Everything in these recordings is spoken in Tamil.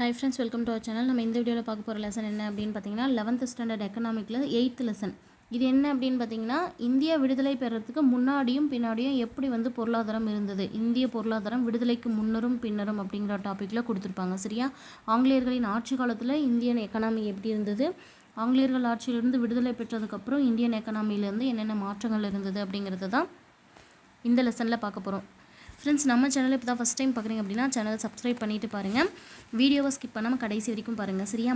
Hi friends, welcome to our channel. நம்ம இந்த வீடியோவில் பார்க்க போகிற லெசன் என்ன அப்படின்னு பார்த்தீங்கன்னா 11th ஸ்டாண்டர்ட் எக்கனாமிக்கில் 8th லெசன். இது என்ன அப்படின்னு பார்த்தீங்கன்னா, இந்தியா விடுதலை பெறத்துக்கு முன்னாடியும் பின்னாடியும் எப்படி பொருளாதாரம் இருந்தது, இந்திய பொருளாதாரம் விடுதலைக்கு முன்னரும் பின்னரும் அப்படிங்கிற டாப்பிக்கில் கொடுத்துருப்பாங்க. சரியா? ஆங்கிலேயர்களின் ஆட்சி காலத்தில் இந்தியன் எக்கனாமி எப்படி இருந்தது, ஆங்கிலேயர்கள் ஆட்சியிலிருந்து விடுதலை பெற்றதுக்கப்புறம் இந்தியன் எக்கனாமியிலேருந்து என்னென்ன மாற்றங்கள் இருந்தது அப்படிங்கிறது தான் இந்த லெசனில் பார்க்க போகிறோம். ஃப்ரெண்ட்ஸ், நம்ம சேனல் இப்போ தான் ஃபஸ்ட் டைம் பார்க்குறீங்க அப்படின்னா சேனலை சப்ஸ்கிரைப் பண்ணிவிட்டு பாருங்கள். வீடியோவை ஸ்கிப் பண்ணாமல் கடைசி வரைக்கும் பாருங்கள். சரியா?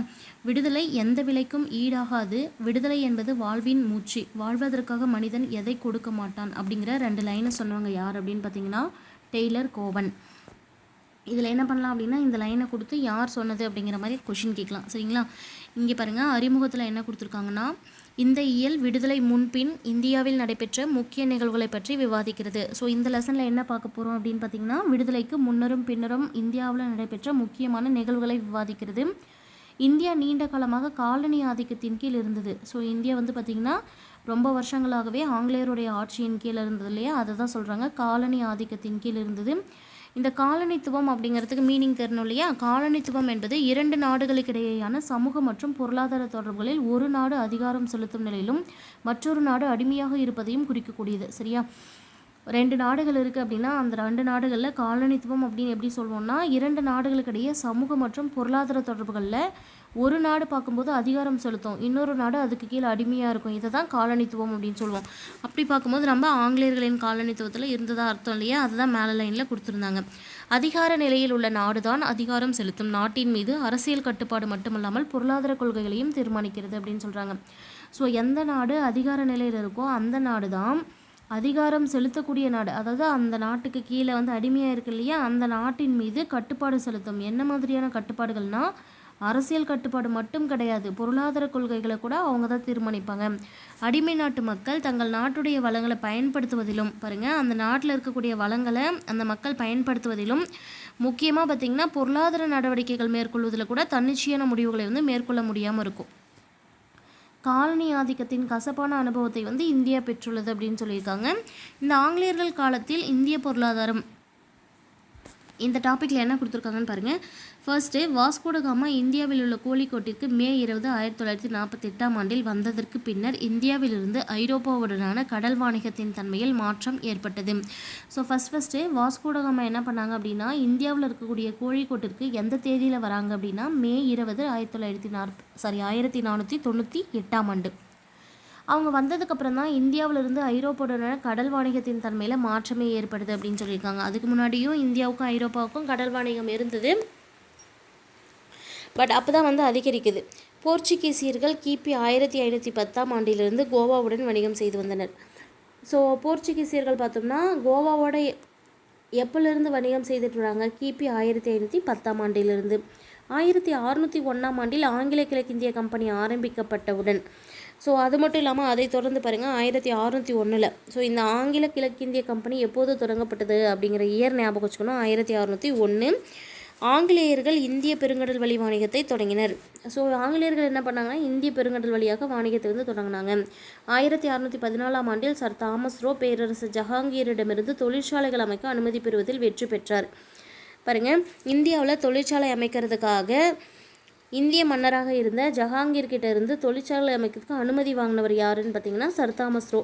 விடுதலை எந்த விலைக்கும் ஈடாகாது, விடுதலை என்பது வாழ்வின் மூச்சு, வாழ்வதற்காக மனிதன் எதை கொடுக்க மாட்டான் அப்படிங்கிற 2 லைனை சொன்னவங்க யார் அப்படின்னு பார்த்தீங்கன்னா டெய்லர் கோவன். இதில் என்ன பண்ணலாம் அப்படின்னா, இந்த லைனை கொடுத்து யார் சொன்னது அப்படிங்கிற மாதிரி கொஷின் கேட்கலாம். சரிங்களா? இங்கே பாருங்கள், அறிமுகத்தில் என்ன கொடுத்துருக்காங்கன்னா, இந்த இயல் விடுதலை முன்பின் இந்தியாவில் நடைபெற்ற முக்கிய நிகழ்வுகளை பற்றி விவாதிக்கிறது. ஸோ இந்த லெசனில் என்ன பார்க்க போகிறோம் அப்படின்னு பார்த்திங்கன்னா, விடுதலைக்கு முன்னரும் பின்னரும் இந்தியாவில் நடைபெற்ற முக்கியமான நிகழ்வுகளை விவாதிக்கிறது. இந்தியா நீண்ட காலமாக காலனி ஆதிக்கத்தின் கீழ் இருந்தது. ஸோ இந்தியா பார்த்திங்கன்னா ரொம்ப வருஷங்களாகவே ஆங்கிலேயருடைய ஆட்சியின் கீழ் இருந்தது இல்லையா, அதை தான் சொல்கிறாங்க காலனி ஆதிக்கத்தின் கீழ் இருந்தது. இந்த காலனித்துவம் அப்படிங்கிறதுக்கு மீனிங் தெரியணும் இல்லையா? காலனித்துவம் என்பது 2 நாடுகளுக்கிடையேயான சமூக மற்றும் பொருளாதார தொடர்புகளில் ஒரு நாடு அதிகாரம் செலுத்தும் நிலையிலும் மற்றொரு நாடு அடிமையாக இருப்பதையும் குறிக்கக்கூடியது. சரியா? 2 நாடுகள் இருக்குது அப்படின்னா அந்த 2 நாடுகளில் காலனித்துவம் அப்படின்னு எப்படி சொல்லுவோம்னா, 2 நாடுகளுக்கிடையே சமூக மற்றும் பொருளாதார தொடர்புகளில் ஒரு நாடு பார்க்கும்போது அதிகாரம் செலுத்தும், இன்னொரு நாடு அதுக்கு கீழே அடிமையாக இருக்கும். இதை தான் காலனித்துவம் அப்படின்னு சொல்லுவோம். அப்படி பார்க்கும்போது நம்ம ஆங்கிலேயர்களின் காலனித்துவத்தில் இருந்ததாக அர்த்தம் இல்லையா? அதுதான் மேலே லைனில் கொடுத்துருந்தாங்க. அதிகார நிலையில் உள்ள நாடு தான் அதிகாரம் செலுத்தும், நாட்டின் மீது அரசியல் கட்டுப்பாடு மட்டுமல்லாமல் பொருளாதார கொள்கைகளையும் தீர்மானிக்கிறது அப்படின்னு சொல்கிறாங்க. ஸோ எந்த நாடு அதிகார நிலையில் இருக்கோ அந்த நாடு தான் அதிகாரம் செலுத்தக்கூடிய நாடு. அதாவது அந்த நாட்டுக்கு கீழே அடிமையாக இருக்கு இல்லையா, அந்த நாட்டின் மீது கட்டுப்பாடு செலுத்தும். என்ன மாதிரியான கட்டுப்பாடுகள்னால், அரசியல் கட்டுப்பாடு மட்டும் கிடையாது, பொருளாதார கொள்கைகளை கூட அவங்க தான் தீர்மானிப்பாங்க. அடிமை நாட்டு மக்கள் தங்கள் நாட்டுடைய வளங்களை பயன்படுத்துவதிலும் பாருங்கள், அந்த நாட்டில் இருக்கக்கூடிய வளங்களை அந்த மக்கள் பயன்படுத்துவதிலும் முக்கியமாக பார்த்திங்கன்னா பொருளாதார நடவடிக்கைகள் மேற்கொள்வதில் கூட தன்னிச்சையான முடிவுகளை மேற்கொள்ள முடியாமல் இருக்கும். காலனி ஆதிக்கத்தின் கசப்பான அனுபவத்தை இந்தியா பெற்றுள்ளது அப்படின்னு சொல்லியிருக்காங்க. இந்த ஆங்கிலேயர்கள் காலத்தில் இந்திய பொருளாதாரம், இந்த டாப்பிக்கில் என்ன கொடுத்துருக்காங்கன்னு பாருங்கள். ஃபர்ஸ்ட்டு, வாஸ்கோ ட காமா இந்தியாவில் உள்ள கோழிக்கோட்டிற்கு மே 20, 1948ஆம் ஆண்டில் வந்ததற்கு பின்னர் இந்தியாவிலிருந்து ஐரோப்பாவுடனான கடல் வாணிகத்தின் தன்மையில் மாற்றம் ஏற்பட்டது. ஸோ ஃபஸ்ட்டு வாஸ்கோ ட காமா என்ன பண்ணாங்க அப்படின்னா, இந்தியாவில் இருக்கக்கூடிய கோழிக்கோட்டிற்கு எந்த தேதியில் வராங்க அப்படின்னா மே 20, 1498ஆம் ஆண்டு. அவங்க வந்ததுக்கப்புறம் தான் இந்தியாவிலிருந்து ஐரோப்பாவுடனான கடல் வாணிகத்தின் தன்மையில் மாற்றமே ஏற்படுது அப்படின்னு சொல்லியிருக்காங்க. அதுக்கு முன்னாடியும் இந்தியாவுக்கும் ஐரோப்பாவுக்கும் கடல் வாணிகம் இருந்தது, பட் அப்போ தான் அதிகரிக்குது. போர்ச்சுகீசியர்கள் கிபி 1510ஆம் ஆண்டிலிருந்து கோவாவுடன் வணிகம் செய்து வந்தனர். ஸோ போர்ச்சுகீசியர்கள் பார்த்தோம்னா கோவாவோட எப்போலேருந்து வணிகம் செய்துட்டு வராங்க, கிபி 1510ஆம் ஆண்டிலிருந்து. 1601ஆம் ஆண்டில் ஆங்கில கிழக்கிந்திய கம்பெனி ஆரம்பிக்கப்பட்டவுடன், ஸோ அது மட்டும் இல்லாமல் அதை தொடர்ந்து பாருங்கள் 1601. ஸோ இந்த ஆங்கில கிழக்கிந்திய கம்பெனி எப்போது தொடங்கப்பட்டது அப்படிங்கிற இயர் ஞாபகம் வச்சுக்கணும், 1601. ஆங்கிலேயர்கள் இந்திய பெருங்கடல் வழி வாணிகத்தை தொடங்கினர். ஸோ ஆங்கிலேயர்கள் என்ன பண்ணாங்கன்னா இந்திய பெருங்கடல் வழியாக வாணிகத்தை தொடங்கினாங்க. 1614ஆம் ஆண்டில் சர் தாமஸ் ரோ பேரரசு ஜஹாங்கீரிடமிருந்து தொழிற்சாலைகள் அமைக்க அனுமதி பெறுவதில் வெற்றி பெற்றார். பாருங்கள், இந்தியாவில் தொழிற்சாலை அமைக்கிறதுக்காக இந்திய மன்னராக இருந்த ஜஹாங்கீர் கிட்ட இருந்து தொழிற்சாலை அமைக்கிறதுக்கு அனுமதி வாங்கினவர் யாருன்னு பார்த்தீங்கன்னா சர் தாமஸ் ரோ.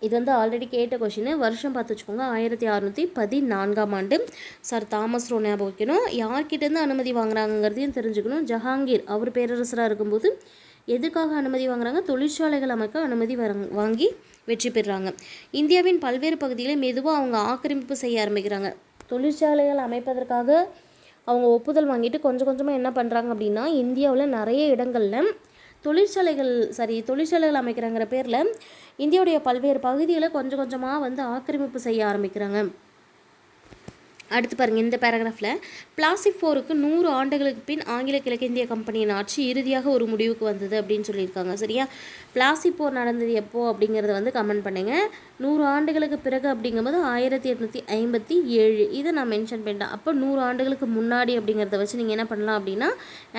இது ஆல்ரெடி கேட்ட கொஷின், வருஷம் பார்த்து வச்சுக்கோங்க, 1614ஆம் ஆண்டு. சர் தாமஸ் ரோ ஞாபகம் வைக்கணும். யார்கிட்டேருந்து அனுமதி வாங்குறாங்கிறதையும் தெரிஞ்சுக்கணும். ஜஹாங்கீர் அவர் பேரரசராக இருக்கும்போது எதுக்காக அனுமதி வாங்குறாங்க, தொழிற்சாலைகள் அமைக்க அனுமதி வாங்கி வெற்றி பெறுறாங்க. இந்தியாவின் பல்வேறு பகுதிகளை மெதுவாக அவங்க ஆக்கிரமிப்பு செய்ய ஆரம்பிக்கிறாங்க. தொழிற்சாலைகள் அமைப்பதற்காக அவங்க ஒப்புதல் வாங்கிட்டு கொஞ்சம் கொஞ்சமாக என்ன பண்ணுறாங்க அப்படின்னா, இந்தியாவில் நிறைய இடங்களில் தொழிற்சாலைகள் அமைக்கிறாங்கிற பேரில் இந்தியாவுடைய பல்வேறு பகுதிகளை கொஞ்சம் கொஞ்சமாக ஆக்கிரமிப்பு செய்ய ஆரம்பிக்கிறாங்க. அடுத்து பாருங்கள், இந்த பேராகிராஃபில் பிளாசி போருக்கு 100 ஆண்டுகளுக்கு பின் ஆங்கில கிழக்கிந்திய கம்பெனியின் ஆட்சி இறுதியாக ஒரு முடிவுக்கு வந்தது அப்படின்னு சொல்லியிருக்காங்க. சரியா? பிளாசி போர் நடந்தது எப்போ அப்படிங்கிறத கமெண்ட் பண்ணுங்கள். 100 ஆண்டுகளுக்கு பிறகு அப்படிங்கும்போது 1857 இதை நான் மென்ஷன் பண்ணிட்டேன். அப்போ 100 ஆண்டுகளுக்கு முன்னாடி அப்படிங்கிறத வச்சு நீங்கள் என்ன பண்ணலாம் அப்படின்னா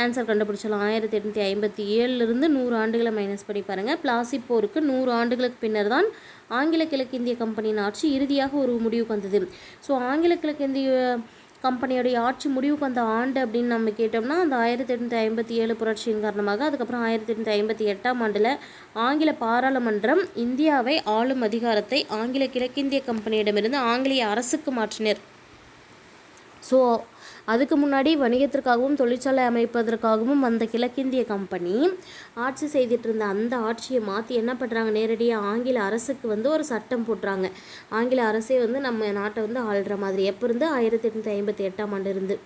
ஆன்சர் கண்டுபிடிச்சலாம். 1857லிருந்து 100 ஆண்டுகளை மைனஸ் பண்ணி பாருங்கள். பிளாசி போருக்கு 100 ஆண்டுகளுக்கு பின்னர் தான் ஆங்கில கிழக்கிந்திய கம்பெனியின் ஆட்சி இறுதியாக ஒரு முடிவுக்கு வந்தது. ஸோ ஆங்கில கிழக்கிந்திய கம்பெனியோடைய ஆட்சி முடிவுக்கு வந்த ஆண்டு அப்படின்னு நம்ம கேட்டோம்னா அந்த 1857 புரட்சியின் காரணமாக அதுக்கப்புறம் 1858ஆம் ஆண்டில் ஆங்கில பாராளுமன்றம் இந்தியாவை ஆளும் அதிகாரத்தை ஆங்கில கிழக்கிந்திய கம்பெனியிடமிருந்து ஆங்கிலேய அரசுக்கு மாற்றினர். ஸோ அதுக்கு முன்னாடி வணிகத்திற்காகவும் தொழிற்சாலை அமைப்பதற்காகவும் வந்த கிழக்கிந்திய கம்பெனி ஆட்சி செய்துட்டு இருந்த அந்த ஆட்சியை மாற்றி என்ன பண்ணுறாங்க, நேரடியாக ஆங்கில அரசுக்கு வந்து ஒரு சட்டம் போட்டுறாங்க. ஆங்கில அரசே வந்து நம்ம நாட்டை வந்து ஆள்ற மாதிரி. எப்போ இருந்து? 1858ஆம் ஆண்டு இருந்து.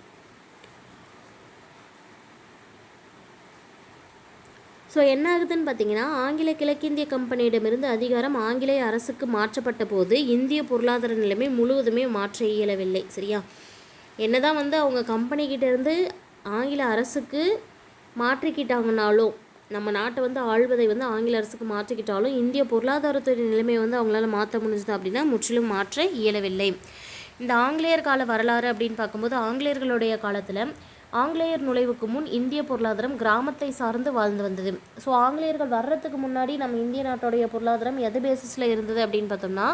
ஸோ என்ன ஆகுதுன்னு பார்த்தீங்கன்னா, ஆங்கில கிழக்கிந்திய கம்பெனியிடமிருந்து அதிகாரம் ஆங்கிலேய அரசுக்கு மாற்றப்பட்ட போது இந்திய பொருளாதார நிலைமை முழுவதுமே மாற்ற இயலவில்லை. சரியா? என்னதான் வந்து அவங்க கம்பெனிக்கிட்ட இருந்து ஆங்கில அரசுக்கு மாற்றிக்கிட்டாங்கனாலும், நம்ம நாட்டை வந்து ஆள்வதை வந்து ஆங்கில அரசுக்கு மாற்றிக்கிட்டாலும் இந்திய பொருளாதாரத்துறை நிலைமையை வந்து அவங்களால மாற்ற முடிஞ்சது அப்படின்னா முற்றிலும் மாற்ற இயலவில்லை. இந்த ஆங்கிலேயர் கால வரலாறு அப்படின்னு பார்க்கும்போது, ஆங்கிலேயர்களுடைய காலத்தில் ஆங்கிலேயர் நுழைவுக்கு முன் இந்திய பொருளாதாரம் கிராமத்தை சார்ந்து வாழ்ந்து வந்தது. ஸோ ஆங்கிலேயர்கள் வர்றதுக்கு முன்னாடி நம்ம இந்திய நாட்டுடைய பொருளாதாரம் எது பேசிஸில் இருந்தது அப்படின்னு பார்த்தோம்னா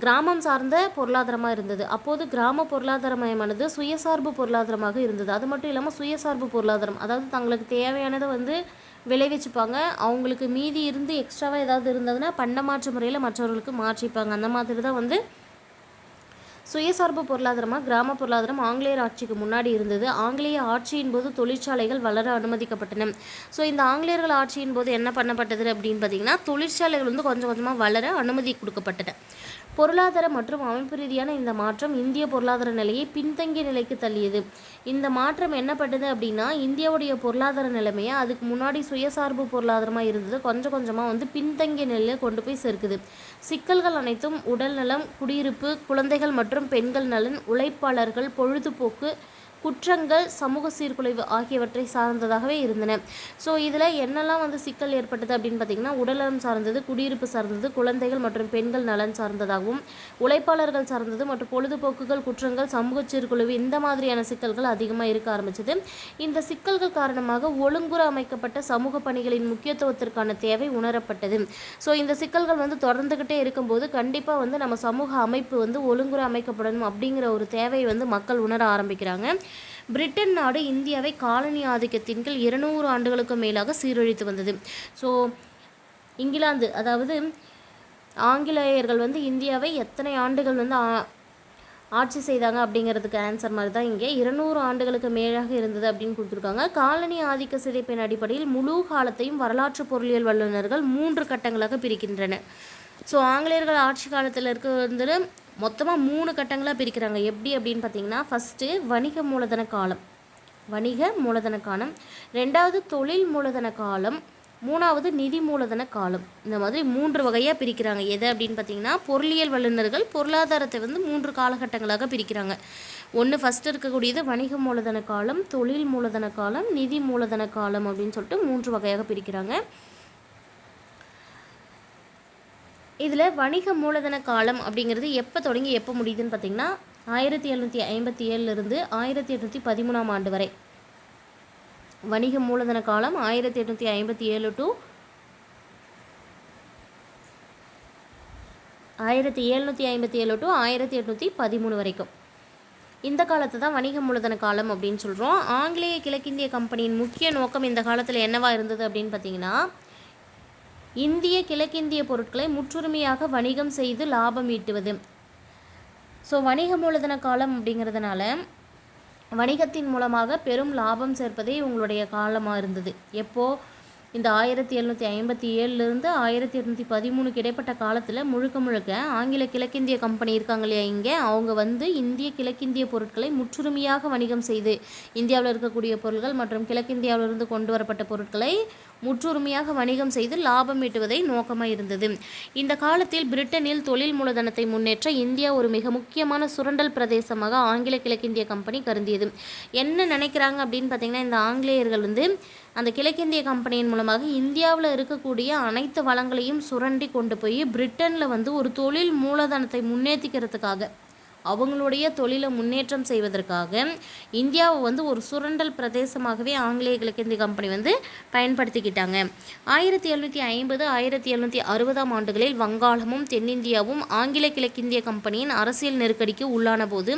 கிராமம் சார்ந்த பொருளாதாரமாக இருந்தது. அப்போது கிராம பொருளாதாரமயமானது சுயசார்பு பொருளாதாரமாக இருந்தது. அது மட்டும் இல்லாமல் சுயசார்பு பொருளாதாரம், அதாவது தங்களுக்கு தேவையானதை வந்து விளைவிச்சுப்பாங்க. அவங்களுக்கு மீதி இருந்து எக்ஸ்ட்ராவாக ஏதாவது இருந்ததுன்னா பண்டமாற்று முறையில் மற்றவர்களுக்கு மாற்றிப்பாங்க. அந்த மாதிரி தான் வந்து சுயசார்பு பொருளாதாரமாக கிராம பொருளாதாரம் ஆங்கிலேயர் ஆட்சிக்கு முன்னாடி இருந்தது. ஆங்கிலேய ஆட்சியின் போது தொழிற்சாலைகள் வளர அனுமதிக்கப்பட்டன. ஸோ இந்த ஆங்கிலேயர்கள் ஆட்சியின் போது என்ன பண்ணப்பட்டது அப்படின்னு பார்த்தீங்கன்னா, தொழிற்சாலைகள் வந்து கொஞ்சம் கொஞ்சமாக வளர அனுமதி கொடுக்கப்பட்டன. பொருளாதார மற்றும் அமைப்பு ரீதியான இந்த மாற்றம் இந்திய பொருளாதார நிலையை பின்தங்கிய நிலைக்கு தள்ளியது. இந்த மாற்றம் என்ன பண்ணுது அப்படின்னா, இந்தியாவுடைய பொருளாதார நிலைமையை அதுக்கு முன்னாடி சுயசார்பு பொருளாதாரமாக இருந்தது கொஞ்சம் கொஞ்சமாக வந்து பின்தங்கிய நிலையில் கொண்டு போய் சேர்க்குது. சிக்கல்கள் அனைத்தும் உடல் நலம், குடியிருப்பு, குழந்தைகள் மற்றும் பெண்கள் நலன், உழைப்பாளர்கள், பொழுதுபோக்கு, குற்றங்கள், சமூக சீர்குலைவு ஆகியவற்றை சார்ந்ததாகவே இருந்தன. ஸோ இதில் என்னெல்லாம் வந்து சிக்கல் ஏற்பட்டது அப்படின்னு பார்த்திங்கன்னா, உடல்நலம் சார்ந்தது, குடியிருப்பு சார்ந்தது, குழந்தைகள் மற்றும் பெண்கள் நலன் சார்ந்ததாகவும், உழைப்பாளர்கள் சார்ந்தது மற்றும் பொழுதுபோக்குகள், குற்றங்கள், சமூக சீர்குலைவு இந்த மாதிரியான சிக்கல்கள் அதிகமாக இருக்க ஆரம்பிச்சது. இந்த சிக்கல்கள் காரணமாக ஒழுங்குற அமைக்கப்பட்ட சமூக பணிகளின் முக்கியத்துவத்திற்கான தேவை உணரப்பட்டது. ஸோ இந்த சிக்கல்கள் வந்து தொடர்ந்துக்கிட்டே இருக்கும்போது கண்டிப்பாக வந்து நம்ம சமூக அமைப்பு வந்து ஒழுங்குற அமைக்கப்படணும் அப்படிங்கிற ஒரு தேவையை வந்து மக்கள் உணர ஆரம்பிக்கிறாங்க. பிரிட்டன் நாடு இந்தியாவை காலனி ஆதிக்கத்தின் கீழ் 200 ஆண்டுகளுக்கு மேலாக சீரழித்து வந்தது. ஸோ இங்கிலாந்து, அதாவது ஆங்கிலேயர்கள் வந்து இந்தியாவை எத்தனை ஆண்டுகள் வந்து ஆட்சி செய்தாங்க அப்படிங்கிறதுக்கு ஆன்சர் மாதிரி தான் இங்கே 200 ஆண்டுகளுக்கு மேலாக இருந்தது அப்படின்னு கொடுத்துருக்காங்க. காலனி ஆதிக்க சிதைப்பின் அடிப்படையில் முழு காலத்தையும் வரலாற்று பொருளியல் வல்லுநர்கள் 3 கட்டங்களாக பிரிக்கின்றன. ஸோ ஆங்கிலேயர்கள் ஆட்சி காலத்தில் வந்து மொத்தமாக 3 கட்டங்களாக பிரிக்கிறாங்க. எப்படி அப்படின்னு பார்த்தீங்கன்னா, ஃபஸ்ட்டு வணிக மூலதன காலம், ரெண்டாவது தொழில் மூலதன காலம், மூணாவது நிதி மூலதன காலம். இந்த மாதிரி 3 வகையாக பிரிக்கிறாங்க. எது அப்படின்னு பார்த்தீங்கன்னா, பொருளியல் வல்லுநர்கள் பொருளாதாரத்தை வந்து 3 காலகட்டங்களாக பிரிக்கிறாங்க. ஒன்று ஃபஸ்ட்டு இருக்கக்கூடியது வணிக மூலதன காலம், தொழில் மூலதன காலம், நிதி மூலதன காலம் அப்படின்னு சொல்லிட்டு 3 வகையாக பிரிக்கிறாங்க. இதில் வணிக மூலதன காலம் அப்படிங்கிறது எப்போ தொடங்கி எப்போ முடியுதுன்னு பார்த்தீங்கன்னா 1757 1813ஆம் ஆண்டு வரை. வணிக மூலதன காலம் 1857 to 1813 வரைக்கும். இந்த காலத்தை தான் வணிக மூலதன காலம் அப்படின்னு சொல்கிறோம். ஆங்கிலேய கிழக்கிந்திய கம்பெனியின் முக்கிய நோக்கம் இந்த காலத்தில் என்னவா இருந்தது அப்படின்னு பார்த்தீங்கன்னா, இந்திய கிழக்கிந்திய பொருட்களை முற்றுரிமையாக வணிகம் செய்து லாபம் ஈட்டுவது. ஸோ வணிக மூலதன காலம் அப்படிங்கிறதுனால வணிகத்தின் மூலமாக பெரும் லாபம் சேர்ப்பதே உங்களுடைய காலமாக இருந்தது. எப்போது? இந்த 1757 1813 இடைப்பட்ட காலத்தில் முழுக்க ஆங்கில கிழக்கிந்திய கம்பெனி இருக்காங்க இல்லையா, இங்கே அவங்க வந்து இந்திய கிழக்கிந்திய பொருட்களை முற்றுரிமையாக வணிகம் செய்து இந்தியாவில் இருக்கக்கூடிய பொருட்கள் மற்றும் கிழக்கிந்தியாவிலிருந்து கொண்டு வரப்பட்ட பொருட்களை முற்றுரிமையாக வணிகம் செய்து லாபம் ஈட்டுவதை நோக்கமாக இருந்தது. இந்த காலத்தில் பிரிட்டனில் தொழில் மூலதனத்தை முன்னேற்ற இந்தியா ஒரு மிக முக்கியமான சுரண்டல் பிரதேசமாக ஆங்கில கிழக்கிந்திய கம்பெனி கருதியது. என்ன நினைக்கிறாங்க அப்படின்னு பார்த்தீங்கன்னா, இந்த ஆங்கிலேயர்கள் வந்து அந்த கிழக்கிந்திய கம்பெனியின் மூலமாக இந்தியாவில் இருக்கக்கூடிய அனைத்து வளங்களையும் சுரண்டி கொண்டு போய் பிரிட்டனில் வந்து ஒரு தொழில் மூலதனத்தை முன்னேற்றிக்கிறதுக்காக அவங்களுடைய தொழிலை முன்னேற்றம் செய்வதற்காக இந்தியாவை வந்து ஒரு சுரண்டல் பிரதேசமாகவே ஆங்கிலேய கிழக்கிந்திய கம்பெனி வந்து பயன்படுத்திக்கிட்டாங்க. 1750 1760ஆம் ஆண்டுகளில் வங்காளமும் தென்னிந்தியாவும் ஆங்கில கிழக்கிந்திய கம்பெனியின் அரசியல் நெருக்கடிக்கு உள்ளான போது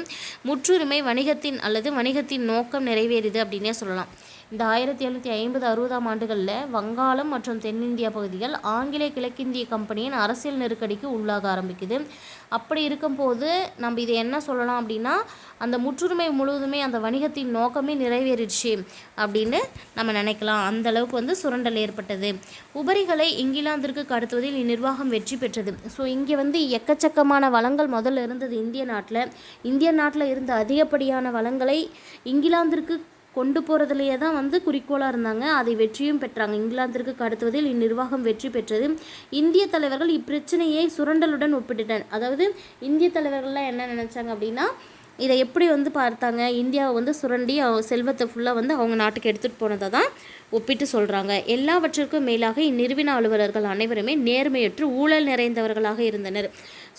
முற்றுரிமை வணிகத்தின் நோக்கம் நிறைவேறியது அப்படின்னே சொல்லலாம். இந்த 1750 60ஆம் ஆண்டுகளில் வங்காளம் மற்றும் தென்னிந்தியா பகுதிகள் ஆங்கிலேய கிழக்கிந்திய கம்பெனியின் அரசியல் நெருக்கடிக்கு உள்ளாக ஆரம்பிக்குது. அப்படி இருக்கும்போது நம்ம இதை என்ன சொல்லலாம் அப்படின்னா, அந்த முற்றுரிமை முழுவதுமே அந்த வணிகத்தின் நோக்கமே நிறைவேறிடுச்சு அப்படின்னு நம்ம நினைக்கலாம். அந்த அளவுக்கு வந்து சுரண்டல் ஏற்பட்டது. உபரிகளை இங்கிலாந்திற்கு கடத்துவதில் இந்நிர்வாகம் வெற்றி பெற்றது. ஸோ இங்கே வந்து எக்கச்சக்கமான வளங்கள் முதல்ல இருந்தது இந்திய நாட்டில் இருந்த அதிகப்படியான வளங்களை இங்கிலாந்திற்கு கொண்டு போகிறதுலையே தான் வந்து குறிக்கோளாக இருந்தாங்க. அதை வெற்றியும் பெற்றாங்க. இங்கிலாந்திற்கு கடத்துவதில் இந்நிர்வாகம் வெற்றி பெற்றது. இந்திய தலைவர்கள் இப்பிரச்சனையை சுரண்டலுடன் ஒப்பிட்டுட்டனர். அதாவது இந்திய தலைவர்கள்லாம் என்ன நினச்சாங்க அப்படின்னா, இதை எப்படி வந்து பார்த்தாங்க, இந்தியாவை வந்து சுரண்டி செல்வத்தை ஃபுல்லாக வந்து அவங்க நாட்டுக்கு எடுத்துகிட்டு போனதை தான் ஒப்பிட்டு சொல்கிறாங்க. எல்லாவற்றிற்கும் மேலாக இந்நிறுவன அலுவலர்கள் அனைவருமே நேர்மையற்று ஊழல் நிறைந்தவர்களாக இருந்தனர்.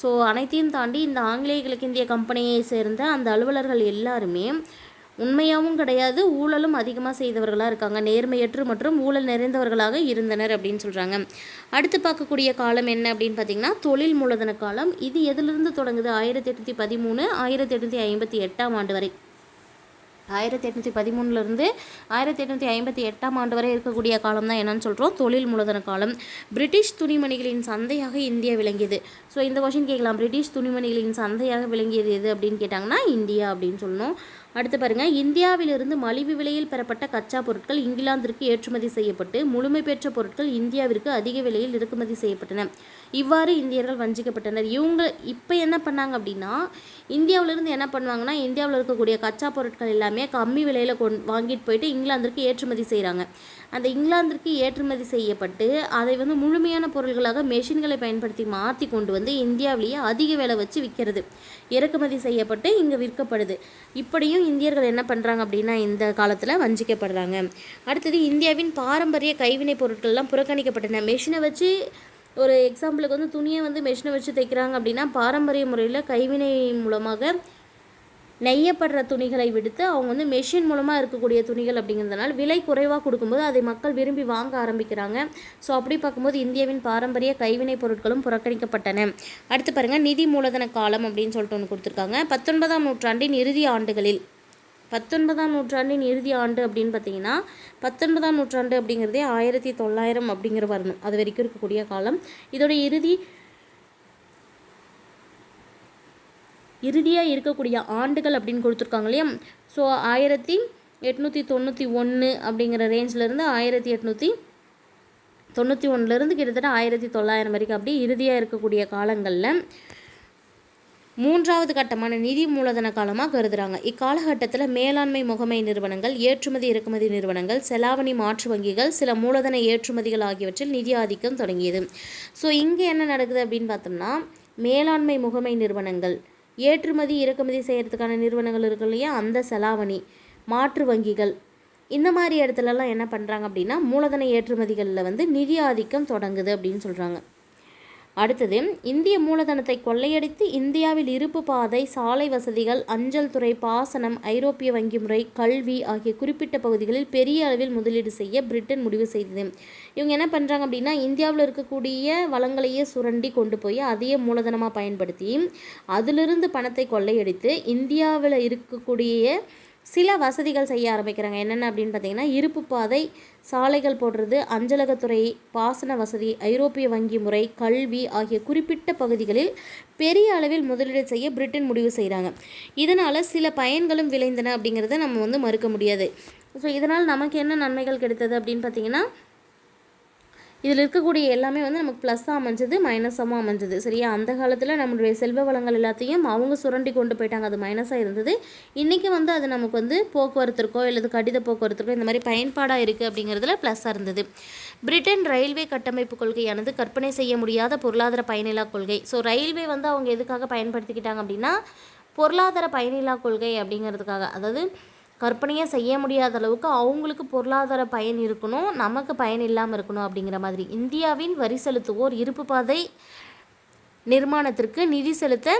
ஸோ அனைத்தையும் தாண்டி இந்த ஆங்கிலேய கிழக்கிந்திய கம்பெனியை சேர்ந்த அந்த அலுவலர்கள் எல்லாருமே உண்மையாகவும் கிடையாது, ஊழலும் அதிகமாக செய்தவர்களாக இருக்காங்க, நேர்மையற்று மற்றும் ஊழல் நிறைந்தவர்களாக இருந்தனர் அப்படின்னு சொல்கிறாங்க. அடுத்து பார்க்கக்கூடிய காலம் என்ன அப்படின்னு பார்த்திங்கன்னா, தொழில் மூலதன காலம். இது எதிலிருந்து தொடங்குது? 1813 1858ஆம் ஆண்டு வரை. 1813 1858ஆம் ஆண்டு வரை இருக்கக்கூடிய காலம் தான் என்னன்னு சொல்கிறோம், தொழில் மூலதன காலம். பிரிட்டிஷ் துணிமணிகளின் சந்தையாக இந்தியா விளங்கியது. ஸோ இந்த கொஷின் கேட்கலாம், பிரிட்டிஷ் துணிமணிகளின் சந்தையாக விளங்கியது எது அப்படின்னு கேட்டாங்கன்னா இந்தியா அப்படின்னு சொல்லணும். அடுத்து பாருங்கள், இந்தியாவிலிருந்து மலிவு விலையில் பெறப்பட்ட கச்சா பொருட்கள் இங்கிலாந்திற்கு ஏற்றுமதி செய்யப்பட்டு முழுமை பெற்ற பொருட்கள் இந்தியாவிற்கு அதிக விலையில் இறக்குமதி செய்யப்பட்டன. இவ்வாறு இந்தியர்கள் வஞ்சிக்கப்பட்டனர். இவங்க இப்போ என்ன பண்ணாங்க அப்படின்னா, இந்தியாவிலேருந்து என்ன பண்ணுவாங்கன்னா, இந்தியாவில் இருக்கக்கூடிய கச்சா பொருட்கள் எல்லாமே கம்மி விலையில் வாங்கிட்டு போயிட்டு இங்கிலாந்திற்கு ஏற்றுமதி செய்கிறாங்க. அந்த இங்கிலாந்திற்கு ஏற்றுமதி செய்யப்பட்டு அதை வந்து முழுமையான பொருள்களாக மெஷின்களை பயன்படுத்தி மாற்றி கொண்டு வந்து இந்தியாவிலேயே அதிக விலை வச்சு விற்கிறது. இறக்குமதி செய்யப்பட்டு இங்கே விற்கப்படுது. இப்படியும் இந்தியர்கள் என்ன பண்ணுறாங்க அப்படின்னா இந்த காலத்தில் வஞ்சிக்கப்படுறாங்க. அடுத்தது, இந்தியாவின் பாரம்பரிய கைவினை பொருட்கள்லாம் புறக்கணிக்கப்பட்டன. மெஷினை வச்சு ஒரு எக்ஸாம்பிளுக்கு வந்து துணியை வந்து மெஷினை வச்சு தைக்கிறாங்க அப்படின்னா பாரம்பரிய முறையில் கைவினை மூலமாக நெய்யப்படுற துணிகளை விடுத்து அவங்க வந்து மெஷின் மூலமாக இருக்கக்கூடிய துணிகள் அப்படிங்கிறதுனால விலை குறைவாக கொடுக்கும்போது அதை மக்கள் விரும்பி வாங்க ஆரம்பிக்கிறாங்க. ஸோ அப்படி பார்க்கும்போது இந்தியாவின் பாரம்பரிய கைவினை பொருட்களும் புறக்கணிக்கப்பட்டன. அடுத்து பாருங்கள், நிதி மூலதன காலம் அப்படின்னு சொல்லிட்டு ஒன்று கொடுத்துருக்காங்க. 19ஆம் நூற்றாண்டின் இறுதி ஆண்டுகளில் 19ஆம் நூற்றாண்டின் இறுதி ஆண்டு அப்படின்னு பார்த்தீங்கன்னா 19ஆம் நூற்றாண்டு அப்படிங்கிறதே 1900 அப்படிங்கிற வரணும், அது வரைக்கும் இருக்கக்கூடிய காலம். இதோட இறுதியாக இருக்கக்கூடிய ஆண்டுகள் அப்படின்னு கொடுத்துருக்காங்க இல்லையா. ஸோ 1891 அப்படிங்கிற ரேஞ்சிலேருந்து 1891 கிட்டத்தட்ட 1900 வரைக்கும் அப்படி இறுதியாக இருக்கக்கூடிய காலங்களில் மூன்றாவது கட்டமான நிதி மூலதன காலமாக கருதுகிறாங்க. இக்காலகட்டத்தில் மேலாண்மை முகமை நிறுவனங்கள், ஏற்றுமதி இறக்குமதி நிறுவனங்கள், செலாவணி மாற்று வங்கிகள், சில மூலதன ஏற்றுமதிகள் ஆகியவற்றில் நிதி ஆதிக்கம் தொடங்கியது. ஸோ இங்கே என்ன நடக்குது அப்படின்னு பார்த்தோம்னா, மேலாண்மை முகமை நிறுவனங்கள், ஏற்றுமதி இறக்குமதி செய்கிறதுக்கான நிறுவனங்கள் இருக்கு இல்லையா, அந்த செலாவணி மாற்று வங்கிகள், இந்த மாதிரி இடத்துலலாம் என்ன பண்ணுறாங்க அப்படின்னா மூலதன ஏற்றுமதிகளில் வந்து நிதி ஆதிக்கம் தொடங்குது அப்படின்னு சொல்கிறாங்க. அடுத்தது, இந்திய மூலதனத்தை கொள்ளையடித்து இந்தியாவில் இருப்பு பாதை, சாலை வசதிகள், அஞ்சல் துறை, பாசனம், ஐரோப்பிய வங்கி முறை, கல்வி ஆகிய குறிப்பிட்ட பகுதிகளில் பெரிய அளவில் முதலீடு செய்ய பிரிட்டன் முடிவு செய்தது. இவங்க என்ன பண்ணுறாங்க அப்படின்னா, இந்தியாவில் இருக்கக்கூடிய வளங்களையே சுரண்டி கொண்டு போய் அதையே மூலதனமாக பயன்படுத்தி அதிலிருந்து பணத்தை கொள்ளையடித்து இந்தியாவில் இருக்கக்கூடிய சில வசதிகள் செய்ய ஆரம்பிக்கிறாங்க. என்னென்ன அப்படின்னு பார்த்தீங்கன்னா, இருப்பு பாதை, சாலைகள் போடுறது, அஞ்சலகத்துறை, பாசன வசதி, ஐரோப்பிய வங்கி முறை, கல்வி ஆகிய குறிப்பிட்ட பகுதிகளில் பெரிய அளவில் முதலீடு செய்ய பிரிட்டன் முடிவு செய்கிறாங்க. இதனால் சில பயன்களும் விளைந்தன அப்படிங்கிறத நம்ம வந்து மறுக்க முடியாது. ஸோ இதனால் நமக்கு என்ன நன்மைகள் கிடைத்தது அப்படின்னு பார்த்தீங்கன்னா, இதில் இருக்கக்கூடிய எல்லாமே வந்து நமக்கு ப்ளஸ்ஸாக அமைஞ்சது, மைனஸாகவும் அமைஞ்சது. சரியா, அந்த காலத்தில் நம்மளுடைய செல்வ வளங்கள் எல்லாத்தையும் அவங்க சுரண்டி கொண்டு போயிட்டாங்க, அது மைனஸாக இருந்தது. இன்றைக்கி வந்து அது நமக்கு வந்து போக்குவரத்திற்கோ அல்லது கடித போக்குவரத்திற்கோ இந்த மாதிரி பயன்பாடாக இருக்குது அப்படிங்கிறதுல ப்ளஸ்ஸாக இருந்தது. பிரிட்டன் ரயில்வே கட்டமைப்பு கொள்கையானது கற்பனை செய்ய முடியாத பொருளாதார பயனில்லா கொள்கை. ஸோ ரயில்வே வந்து அவங்க எதுக்காக பயன்படுத்திக்கிட்டாங்க அப்படின்னா பொருளாதார பயனில்லா கொள்கை அப்படிங்கிறதுக்காக, அதாவது கற்பனையாக செய்ய முடியாத அளவுக்கு அவங்களுக்கு பொருளாதார பயன் இருக்கணும், நமக்கு பயன் இல்லாமல் இருக்கணும் அப்படிங்கிற மாதிரி. இந்தியாவின் வரி செலுத்துவோர் இருப்பு பாதை நிர்மாணத்திற்கு நிதி செலுத்த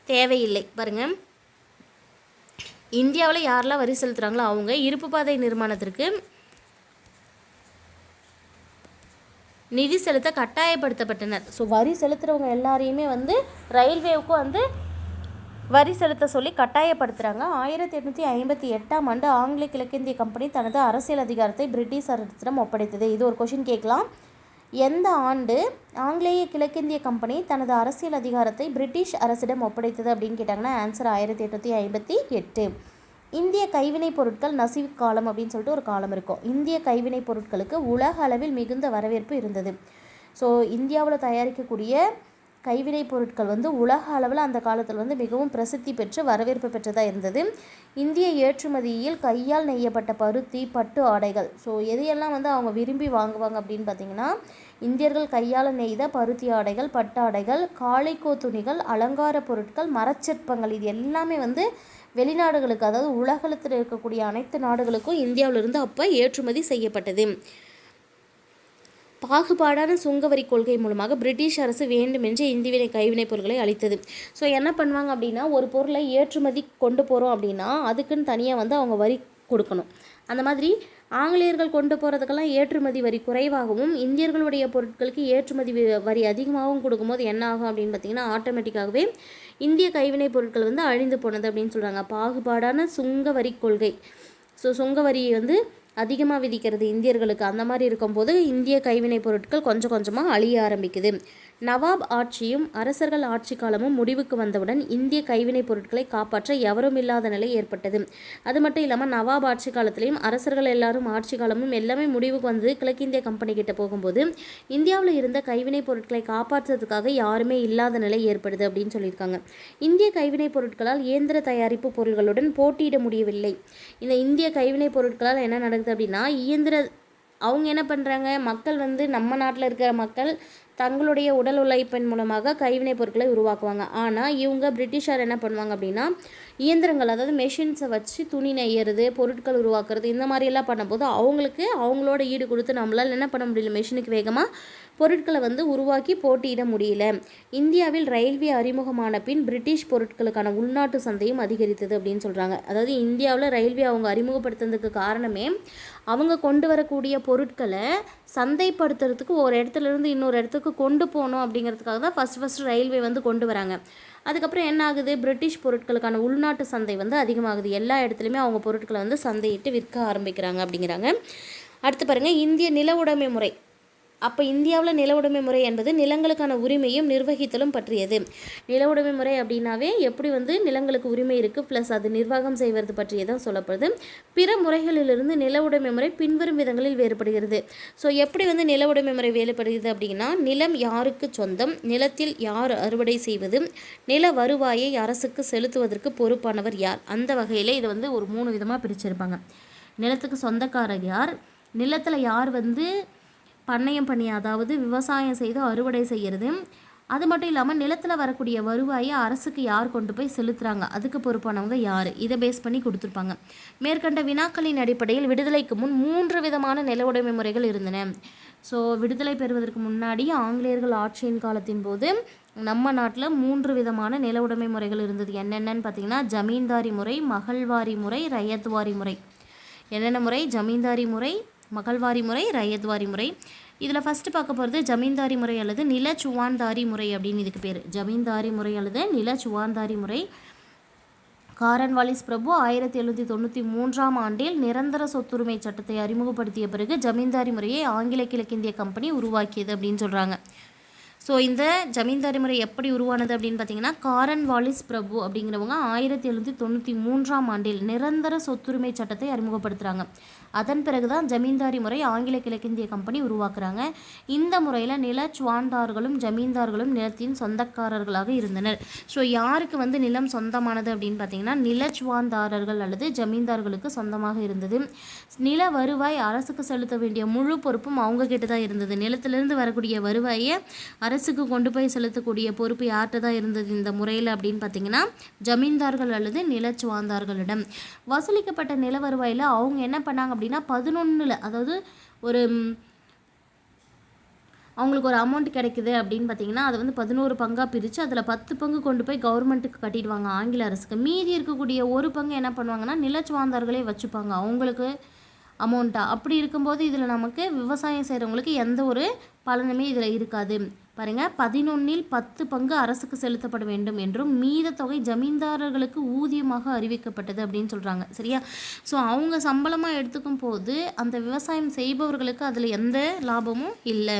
தேவையில்லை. பாருங்கள், இந்தியாவில் யாரெல்லாம் வரி செலுத்துகிறாங்களோ அவங்க இருப்பு பாதை நிர்மாணத்திற்கு நிதி செலுத்த கட்டாயப்படுத்தப்பட்டனர். ஸோ வரி செலுத்துகிறவங்க எல்லாரையுமே வந்து ரயில்வேவுக்கும் வந்து வரி செலுத்த சொல்லி கட்டாயப்படுத்துகிறாங்க. 1858ஆம் ஆண்டு ஆங்கில கிழக்கிந்திய கம்பெனி தனது அரசியல் அதிகாரத்தை பிரிட்டிஷ் அரசிடம் ஒப்படைத்தது. இது ஒரு கொஷின் கேட்கலாம். எந்த ஆண்டு ஆங்கிலேய கிழக்கிந்திய கம்பெனி தனது அரசியல் அதிகாரத்தை பிரிட்டிஷ் அரசிடம் ஒப்படைத்தது அப்படின்னு கேட்டாங்கன்னா ஆன்சர் 1858. இந்திய கைவினைப் பொருட்கள் நசிவு காலம் அப்படின்னு சொல்லிட்டு ஒரு காலம் இருக்கும். இந்திய கைவினைப் பொருட்களுக்கு உலக அளவில் மிகுந்த வரவேற்பு இருந்தது. ஸோ இந்தியாவில் தயாரிக்கக்கூடிய கைவினைப் பொருட்கள் வந்து உலக அளவில் அந்த காலத்தில் வந்து மிகவும் பிரசித்தி பெற்று வரவேற்பு பெற்றதாக இருந்தது. இந்திய ஏற்றுமதியில் கையால் நெய்யப்பட்ட பருத்தி, பட்டு ஆடைகள். ஸோ எதையெல்லாம் வந்து அவங்க விரும்பி வாங்குவாங்க அப்படின்னு பார்த்திங்கன்னா, இந்தியர்கள் கையால் நெய்த பருத்தி ஆடைகள், பட்டாடைகள், காளைக்கோ துணிகள், அலங்கார பொருட்கள், மரச்சிற்பங்கள், இது எல்லாமே வந்து வெளிநாடுகளுக்கு, அதாவது உலகத்தில் இருக்கக்கூடிய அனைத்து நாடுகளுக்கும் இந்தியாவிலிருந்து அப்போ ஏற்றுமதி செய்யப்பட்டது. பாகுபாடான சுங்கவரி கொள்கை மூலமாக பிரிட்டிஷ் அரசு வேண்டுமென்று இந்திய கைவினைப் பொருட்களை அளித்தது. ஸோ என்ன பண்ணுவாங்க அப்படின்னா, ஒரு பொருளை ஏற்றுமதி கொண்டு போகிறோம் அப்படின்னா அதுக்குன்னு தனியாக வந்து அவங்க வரி கொடுக்கணும். அந்த மாதிரி ஆங்கிலேயர்கள் கொண்டு போகிறதுக்கெல்லாம் ஏற்றுமதி வரி குறைவாகவும் இந்தியர்களுடைய பொருட்களுக்கு ஏற்றுமதி வரி அதிகமாகவும் கொடுக்கும்போது என்ன ஆகும் அப்படின்னு பார்த்திங்கன்னா, ஆட்டோமேட்டிக்காகவே இந்திய கைவினைப் பொருட்கள் வந்து அழிந்து போனது அப்படின்னு சொல்கிறாங்க. பாகுபாடான சுங்கவரி கொள்கை. ஸோ சுங்கவரியை வந்து அதிகமாக விதிக்கிறது இந்தியர்களுக்கு. அந்த மாதிரி இருக்கும்போது இந்திய கைவினைப் பொருட்கள் கொஞ்சம் கொஞ்சமாக அழிய ஆரம்பிக்குது. நவாப் ஆட்சியும் அரசர்கள் ஆட்சி காலமும் முடிவுக்கு வந்தவுடன் இந்திய கைவினைப் பொருட்களை காப்பாற்ற எவரும் இல்லாத நிலை ஏற்பட்டது. அது மட்டும் இல்லாமல் நவாப் ஆட்சி காலத்திலையும் அரசர்கள் எல்லாரும் ஆட்சி காலமும் எல்லாமே முடிவுக்கு வந்து கிழக்கிந்திய கம்பெனி கிட்ட போகும்போது இந்தியாவில் இருந்த கைவினைப் பொருட்களை காப்பாற்றுறதுக்காக யாருமே இல்லாத நிலை ஏற்படுது அப்படின்னு சொல்லியிருக்காங்க. இந்திய கைவினைப் பொருட்களால் இயந்திர தயாரிப்பு பொருட்களுடன் போட்டியிட முடியவில்லை. இந்த இந்திய கைவினைப் பொருட்களால் என்ன நடக்குது அப்படின்னா, அவங்க என்ன பண்ணுறாங்க, மக்கள் வந்து நம்ம நாட்டில் இருக்கிற மக்கள் தங்களுடைய உடல் உழைப்பின் மூலமாக கைவினைப் பொருட்களை உருவாக்குவாங்க. ஆனால் இவங்க பிரிட்டிஷார் என்ன பண்ணுவாங்க அப்படின்னா, இயந்திரங்கள், அதாவது மெஷின்ஸை வச்சு துணி நெய்யறது, பொருட்கள் உருவாக்குறது, இந்த மாதிரியெல்லாம் பண்ணும்போது அவங்களுக்கு அவங்களோட ஈடு கொடுத்து நம்மளால் என்ன பண்ண முடியல, மெஷினுக்கு வேகமாக பொருட்களை வந்து உருவாக்கி போட்டியிட முடியல. இந்தியாவில் ரயில்வே அறிமுகமான பின் பிரிட்டிஷ் பொருட்களுக்கான உள்நாட்டு சந்தையும் அதிகரித்தது அப்படின்னு சொல்கிறாங்க. அதாவது இந்தியாவில் ரயில்வே அவங்க அறிமுகப்படுத்துறதுக்கு காரணமே அவங்க கொண்டு வரக்கூடிய பொருட்களை சந்தைப்படுத்துறதுக்கு ஒரு இடத்துலேருந்து இன்னொரு இடத்துக்கு கொண்டு போகணும் அப்படிங்கிறதுக்காக தான் ஃபஸ்ட்டு ரயில்வே வந்து கொண்டு வராங்க. அதுக்கப்புறம் என்ன ஆகுது, பிரிட்டிஷ் பொருட்களுக்கான உள்நாட்டு சந்தை வந்து அதிகமாகுது. எல்லா இடத்துலையுமே அவங்க பொருட்களை வந்து சந்தையிட்டு விற்க ஆரம்பிக்கிறாங்க அப்படிங்கிறாங்க. அடுத்து பாருங்கள், இந்திய நில உடைமை முறை. அப்போ இந்தியாவில் நில உடைமை முறை என்பது நிலங்களுக்கான உரிமையும் நிர்வகித்தலும் பற்றியது. நில உடைமை முறை அப்படின்னாவே எப்படி வந்து நிலங்களுக்கு உரிமை இருக்குது ப்ளஸ் அது நிர்வாகம் செய்வது பற்றியதான் சொல்லப்படுது. பிற முறைகளிலிருந்து நில உடைமை முறை பின்வரும் விதங்களில் வேறுபடுகிறது. ஸோ எப்படி வந்து நில உடைமை முறை வேறுபடுகிறது அப்படின்னா, நிலம் யாருக்கு சொந்தம், நிலத்தில் யார் அறுவடை செய்வது, நில வருவாயை அரசுக்கு செலுத்துவதற்கு பொறுப்பானவர் யார், அந்த வகையில் இதை வந்து ஒரு 3 விதமாக பிரிச்சிருப்பாங்க. நிலத்துக்கு சொந்தக்காரர் யார், நிலத்தில் யார் வந்து பண்ணையம் பண்ணி அதாவது விவசாயம் செய்து அறுவடை செய்கிறது, அது மட்டும் இல்லாமல் நிலத்தில் வரக்கூடிய வருவாயை அரசுக்கு யார் கொண்டு போய் செலுத்துகிறாங்க, அதுக்கு பொறுப்பானவங்க யார், இதை பேஸ் பண்ணி கொடுத்துருப்பாங்க. மேற்கண்ட வினாக்களின் அடிப்படையில் விடுதலைக்கு முன் 3 விதமான நில உடைமை முறைகள் இருந்தன. ஸோ விடுதலை பெறுவதற்கு முன்னாடி ஆங்கிலேயர்கள் ஆட்சியின் காலத்தின் போது நம்ம நாட்டில் 3 விதமான நில உடைமை முறைகள் இருந்தது. என்னென்னு பார்த்தீங்கன்னா, ஜமீன்தாரி முறை, மகள்வாரி முறை, ரயத்வாரி முறை. என்னென்ன முறை? ஜமீன்தாரி முறை, மகள்வாரி முறை, ரயத்வாரி முறை. இதில் ஃபஸ்ட்டு பார்க்க போகிறது ஜமீன்தாரி முறை அல்லது நிலச்சுவான்தாரி முறை அப்படின்னு இதுக்கு பேர். ஜமீன்தாரி முறை அல்லது நிலச்சுவான்தாரி முறை. காரன்வாலிஸ் பிரபு 1793ஆம் ஆண்டில் நிரந்தர சொத்துரிமை சட்டத்தை அறிமுகப்படுத்திய பிறகு ஜமீன்தாரி முறையை ஆங்கில கிழக்கிந்திய கம்பெனி உருவாக்கியது அப்படின்னு சொல்கிறாங்க. ஸோ இந்த ஜமீன்தாரி முறை எப்படி உருவானது அப்படின்னு பார்த்தீங்கன்னா, காரன்வாலிஸ் பிரபு அப்படிங்கிறவங்க 1793ஆம் ஆண்டில் நிரந்தர சொத்துரிமை சட்டத்தை அறிமுகப்படுத்துகிறாங்க. அதன் பிறகு தான் ஜமீன்தாரி முறை ஆங்கில கிழக்கிந்திய கம்பெனி உருவாக்குறாங்க. இந்த முறையில் நிலச்சுவான்தார்களும் ஜமீன்தார்களும் நிலத்தின் சொந்தக்காரர்களாக இருந்தனர். ஸோ யாருக்கு வந்து நிலம் சொந்தமானது அப்படின்னு பார்த்தீங்கன்னா, நிலச்சுவான்தாரர்கள் அல்லது ஜமீன்தார்களுக்கு சொந்தமாக இருந்தது. நில வருவாய் அரசுக்கு செலுத்த வேண்டிய முழு பொறுப்பும் அவங்க கிட்ட தான் இருந்தது. நிலத்திலிருந்து வரக்கூடிய வருவாயை அரசுக்கு கொண்டு போய் செலுத்தக்கூடிய பொறுப்பு யார்கிட்ட தான் இருந்தது இந்த முறையில் அப்படின்னு பார்த்தீங்கன்னா, ஜமீன்தார்கள் அல்லது நிலச்சுவான்தார்களிடம். வசூலிக்கப்பட்ட நில வருவாயில் அவங்க என்ன பண்ணாங்க அப்படின்னா 11, அதாவது ஒரு அவங்களுக்கு ஒரு அமௌண்ட் கிடைக்குது அப்படின்னு பார்த்தீங்கன்னா அதை வந்து 11 பங்காக பிரித்து அதில் 10 பங்கு கொண்டு போய் கவர்மெண்ட்டுக்கு கட்டிடுவாங்க ஆங்கில அரசுக்கு. மீதி இருக்கக்கூடிய ஒரு பங்கு என்ன பண்ணுவாங்கன்னா நிலச்சுவாந்தார்களே வச்சுப்பாங்க அவங்களுக்கு அமௌண்ட்டாக. அப்படி இருக்கும்போது இதில் நமக்கு விவசாயம் செய்கிறவங்களுக்கு எந்த ஒரு பலனுமே இதில் இருக்காது. பாருங்கள், 11ல் 10 பங்கு அரசுக்கு செலுத்தப்பட வேண்டும் என்றும் மீத தொகை ஜமீன்தாரர்களுக்கு ஊதியமாக அறிவிக்கப்பட்டது அப்படின்னு சொல்கிறாங்க. சரியா? ஸோ அவங்க சம்பளமாக எடுத்துக்கும் போது அந்த விவசாயம் செய்பவர்களுக்கு அதில் எந்த லாபமும் இல்லை.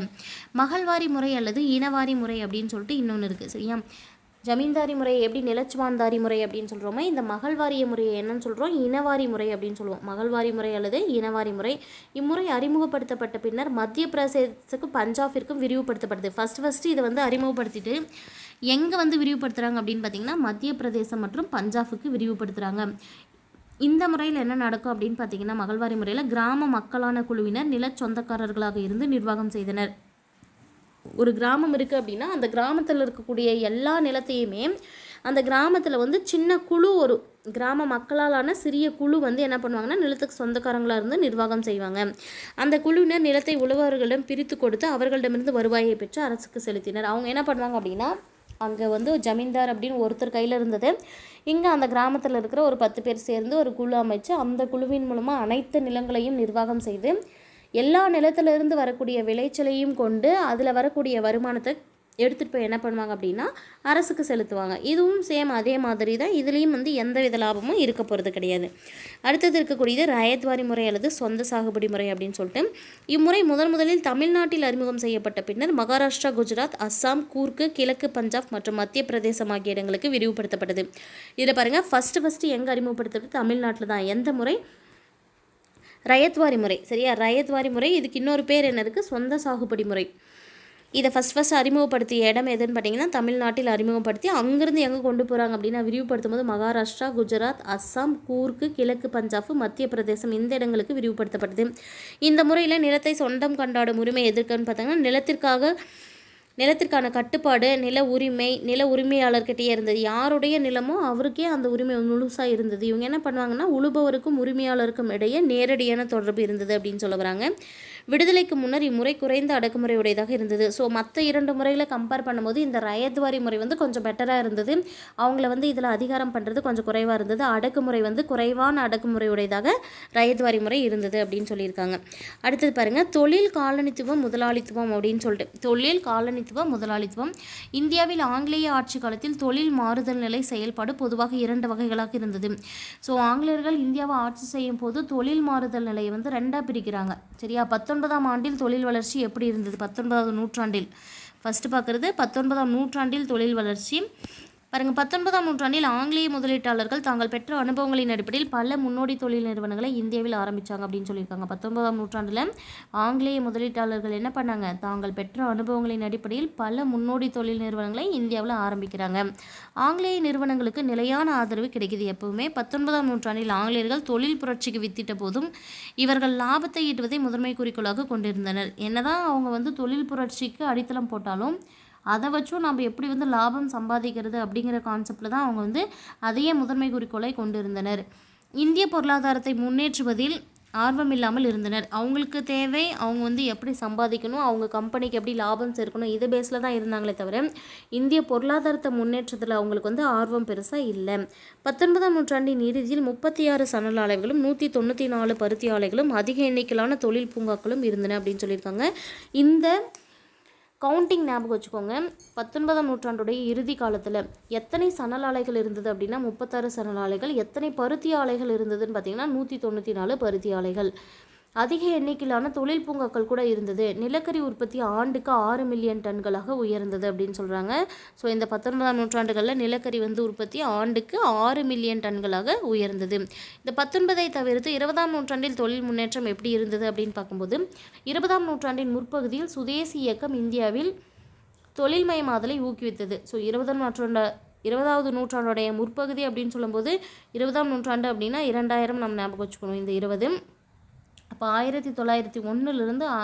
மகள்வாரி முறை அல்லது இனவாரி முறை அப்படின்னு சொல்லிட்டு இன்னொன்று இருக்குது. சரியா? ஜமீன்தாரி முறை எப்படி நிலச்சுவாந்தாரி முறை அப்படின்னு சொல்கிறோமோ, இந்த மகள்வாரிய முறையை என்னன்னு சொல்கிறோம்? இனவாரி முறை அப்படின்னு சொல்லுவோம். மகள்வாரி முறை அல்லது இனவாரி முறை. இம்முறை அறிமுகப்படுத்தப்பட்ட பின்னர் மத்திய பிரதேசத்துக்கும் பஞ்சாபிற்கும் விரிவுபடுத்தப்படுது. ஃபஸ்ட்டு இதை வந்து அறிமுகப்படுத்திட்டு எங்கே வந்து விரிவுபடுத்துகிறாங்க அப்படின்னு பார்த்தீங்கன்னா மத்திய பிரதேசம் மற்றும் பஞ்சாபுக்கு விரிவுபடுத்துகிறாங்க. இந்த முறையில் என்ன நடக்கும் அப்படின்னு பார்த்தீங்கன்னா மகள்வாரி முறையில் கிராம மக்களான குழுவினர் நிலச்சொந்தக்காரர்களாக இருந்து நிர்வாகம் செய்தனர். ஒரு கிராமம் இருக்குது அப்படின்னா அந்த கிராமத்தில் இருக்கக்கூடிய எல்லா நிலத்தையுமே அந்த கிராமத்தில் வந்து சின்ன குழு, ஒரு கிராம மக்களாலான சிறிய குழு வந்து என்ன பண்ணுவாங்கன்னா நிலத்துக்கு சொந்தக்காரங்களாக இருந்து நிர்வாகம் செய்வாங்க. அந்த குழுவினர் நிலத்தை உழவர்களிடம் பிரித்து கொடுத்து அவர்களிடமிருந்து வருவாயை பெற்று அரசுக்கு செலுத்தினர். அவங்க என்ன பண்ணுவாங்க அப்படின்னா அங்கே வந்து ஜமீன்தார் அப்படின்னு ஒருத்தர் கையில் இருந்தது. இங்கே அந்த கிராமத்தில் இருக்கிற ஒரு 10 பேர் சேர்ந்து ஒரு குழு அமைச்சு அந்த குழுவின் மூலமாக அனைத்து நிலங்களையும் நிர்வாகம் செய்து எல்லா நிலத்திலிருந்து வரக்கூடிய விளைச்சலையும் கொண்டு அதில் வரக்கூடிய வருமானத்தை எடுத்துகிட்டு போய் என்ன பண்ணுவாங்க அப்படின்னா அரசுக்கு செலுத்துவாங்க. இதுவும் சேம் அதே மாதிரி தான். இதுலேயும் வந்து எந்த வித லாபமும் இருக்க போகிறது கிடையாது. அடுத்தது இருக்கக்கூடியது ரயத்வாரி முறை அல்லது சொந்த சாகுபடி முறை அப்படின்னு சொல்லிட்டு இம்முறை முதலில் தமிழ்நாட்டில் அறிமுகம் செய்யப்பட்ட பின்னர் மகாராஷ்டிரா, குஜராத், அஸ்ஸாம், கூர்க்கு, கிழக்கு பஞ்சாப் மற்றும் மத்திய பிரதேசம் ஆகிய இடங்களுக்கு விரிவுபடுத்தப்பட்டது. இதில் பாருங்கள், ஃபஸ்ட்டு எங்கே அறிமுகப்படுத்தப்பட்டது? தமிழ்நாட்டில் தான். எந்த முறை? ரயத்வாரி முறை. சரியா? ரயத்வாரி முறை. இதுக்கு இன்னொரு பேர் என்ன இருக்குது? சொந்த சாகுபடி முறை. இதை ஃபஸ்ட் அறிமுகப்படுத்திய இடம் எதுன்னு பார்த்தீங்கன்னா தமிழ்நாட்டில் அறிமுகப்படுத்தி அங்கேருந்து எங்கே கொண்டு போகிறாங்க அப்படின்னா விரிவுபடுத்தும் போது மகாராஷ்டிரா, குஜராத், அஸ்ஸாம், கூர்க்கு, கிழக்கு பஞ்சாப், மத்திய பிரதேசம் இந்த இடங்களுக்கு விரிவுபடுத்தப்பட்டது. இந்த முறையில் நிலத்தை சொந்தம் கொண்டாடும் உரிமை எதற்குன்னு பார்த்தாங்கன்னா நிலத்திற்கான கட்டுப்பாடு நில உரிமையாளர்கிட்டே இருந்தது. யாருடைய நிலமோ அவருக்கே அந்த உரிமை முழுசாக இருந்தது. இவங்க என்ன பண்ணுவாங்கன்னா உழுபவருக்கும் உரிமையாளருக்கும் இடையே நேரடியான தொடர்பு இருந்தது அப்படின்னு சொல்ல வராங்க. விடுதலைக்கு முன்னர் இம்முறை குறைந்த அடக்குமுறை உடையதாக இருந்தது. ஸோ மற்ற 2 முறைகளை கம்பேர் பண்ணும்போது இந்த ரயத்வாரி முறை வந்து கொஞ்சம் பெட்டராக இருந்தது. அவங்கள வந்து இதில் அதிகாரம் பண்ணுறது கொஞ்சம் குறைவாக இருந்தது. அடக்குமுறை வந்து குறைவான அடக்குமுறை உடையதாக ரயத்வாரி முறை இருந்தது அப்படின்னு சொல்லியிருக்காங்க. அடுத்தது பாருங்கள், தொழில் காலனித்துவம் முதலாளித்துவம் அப்படின்னு சொல்லிட்டு. தொழில் காலனித்துவ முதலாளித்துவம். இந்தியாவில் ஆங்கிலேய ஆட்சி காலத்தில் தொழில் மாறுதல் நிலை செயல்பாடு பொதுவாக 2 வகைகளாக இருந்தது. ஸோ ஆங்கிலேயர்கள் இந்தியாவை ஆட்சி செய்யும் போது தொழில் மாறுதல் நிலையை வந்து 2ஆக பிரிக்கிறாங்க. சரியா? 19ஆம் ஆண்டில் தொழில் வளர்ச்சி எப்படி இருந்தது? 19வது நூற்றாண்டில் ஃபஸ்ட்டு பார்க்குறது 19ஆம் நூற்றாண்டில் தொழில் வளர்ச்சி. பாருங்கள், 19ஆம் நூற்றாண்டில் ஆங்கிலேய முதலீட்டாளர்கள் தாங்கள் பெற்ற அனுபவங்களின் அடிப்படையில் பல முன்னோடி தொழில் நிறுவனங்களை இந்தியாவில் ஆரம்பித்தாங்க அப்படின்னு சொல்லியிருக்காங்க. 19ஆம் நூற்றாண்டில் ஆங்கிலேய முதலீட்டாளர்கள் என்ன பண்ணாங்க? தாங்கள் பெற்ற அனுபவங்களின் அடிப்படையில் பல முன்னோடி தொழில் நிறுவனங்களை இந்தியாவில் ஆரம்பிக்கிறாங்க. ஆங்கிலேய நிறுவனங்களுக்கு நிலையான ஆதரவு கிடைக்கிது. எப்பவுமே 19ஆம் நூற்றாண்டில் ஆங்கிலேயர்கள் தொழில் புரட்சிக்கு வித்திட்ட போதும் இவர்கள் லாபத்தை ஈட்டுவதை முதன்மை குறிக்கோளாக கொண்டிருந்தனர். என்னதான் அவங்க வந்து தொழில் புரட்சிக்கு அடித்தளம் போட்டாலும் அதை வச்சும் நம்ம எப்படி வந்து லாபம் சம்பாதிக்கிறது அப்படிங்கிற கான்செப்டில் தான் அவங்க வந்து அதையே முதன்மை குறிக்கோளை கொண்டு இருந்தனர். இந்திய பொருளாதாரத்தை முன்னேற்றுவதில் ஆர்வம் இல்லாமல் இருந்தனர். அவங்களுக்கு தேவை அவங்க வந்து எப்படி சம்பாதிக்கணும், அவங்க கம்பெனிக்கு எப்படி லாபம் சேர்க்கணும், இது பேஸில் தான் இருந்தாங்களே தவிர இந்திய பொருளாதாரத்தை முன்னேற்றத்தில் அவங்களுக்கு வந்து ஆர்வம் பெருசாக இல்லை. 19ஆம் நூற்றாண்டின் இறுதியில் 36 சணல் ஆலைகளும் 194 பருத்தி ஆலைகளும் அதிக எண்ணிக்கையிலான தொழில் பூங்காக்களும் இருந்தன அப்படின்னு சொல்லியிருக்காங்க. இந்த கவுண்டிங் ஞாபகம் வச்சுக்கோங்க. 19ஆம் நூற்றாண்டுடைய இறுதி காலத்தில் எத்தனை சணல் ஆலைகள் இருந்தது அப்படின்னா 36 சணல் ஆலைகள். எத்தனை பருத்தி ஆலைகள் இருந்ததுன்னு பார்த்தீங்கன்னா 194 பருத்தி ஆலைகள். அதிக எண்ணிக்கையிலான தொழில் பூங்காக்கள் கூட இருந்தது. நிலக்கரி உற்பத்தி ஆண்டுக்கு 6 மில்லியன் டன்களாக உயர்ந்தது அப்படின்னு சொல்கிறாங்க. ஸோ இந்த 19ஆம் நூற்றாண்டுகளில் நிலக்கரி வந்து உற்பத்தி ஆண்டுக்கு 6 மில்லியன் டன்களாக உயர்ந்தது. இந்த 19ஐ தவிர்த்து 20ஆம் நூற்றாண்டில் தொழில் முன்னேற்றம் எப்படி இருந்தது அப்படின்னு பார்க்கும்போது 20ஆம் நூற்றாண்டின் முற்பகுதியில் சுதேசி இயக்கம் இந்தியாவில் தொழில்மயமாதலை ஊக்குவித்தது. ஸோ 20வது நூற்றாண்டுடைய முற்பகுதி அப்படின்னு சொல்லும்போது 20ஆம் நூற்றாண்டு அப்படின்னா 2000 நம்ம ஞாபகம் வச்சுக்கணும். இந்த 20 அப்போ 1901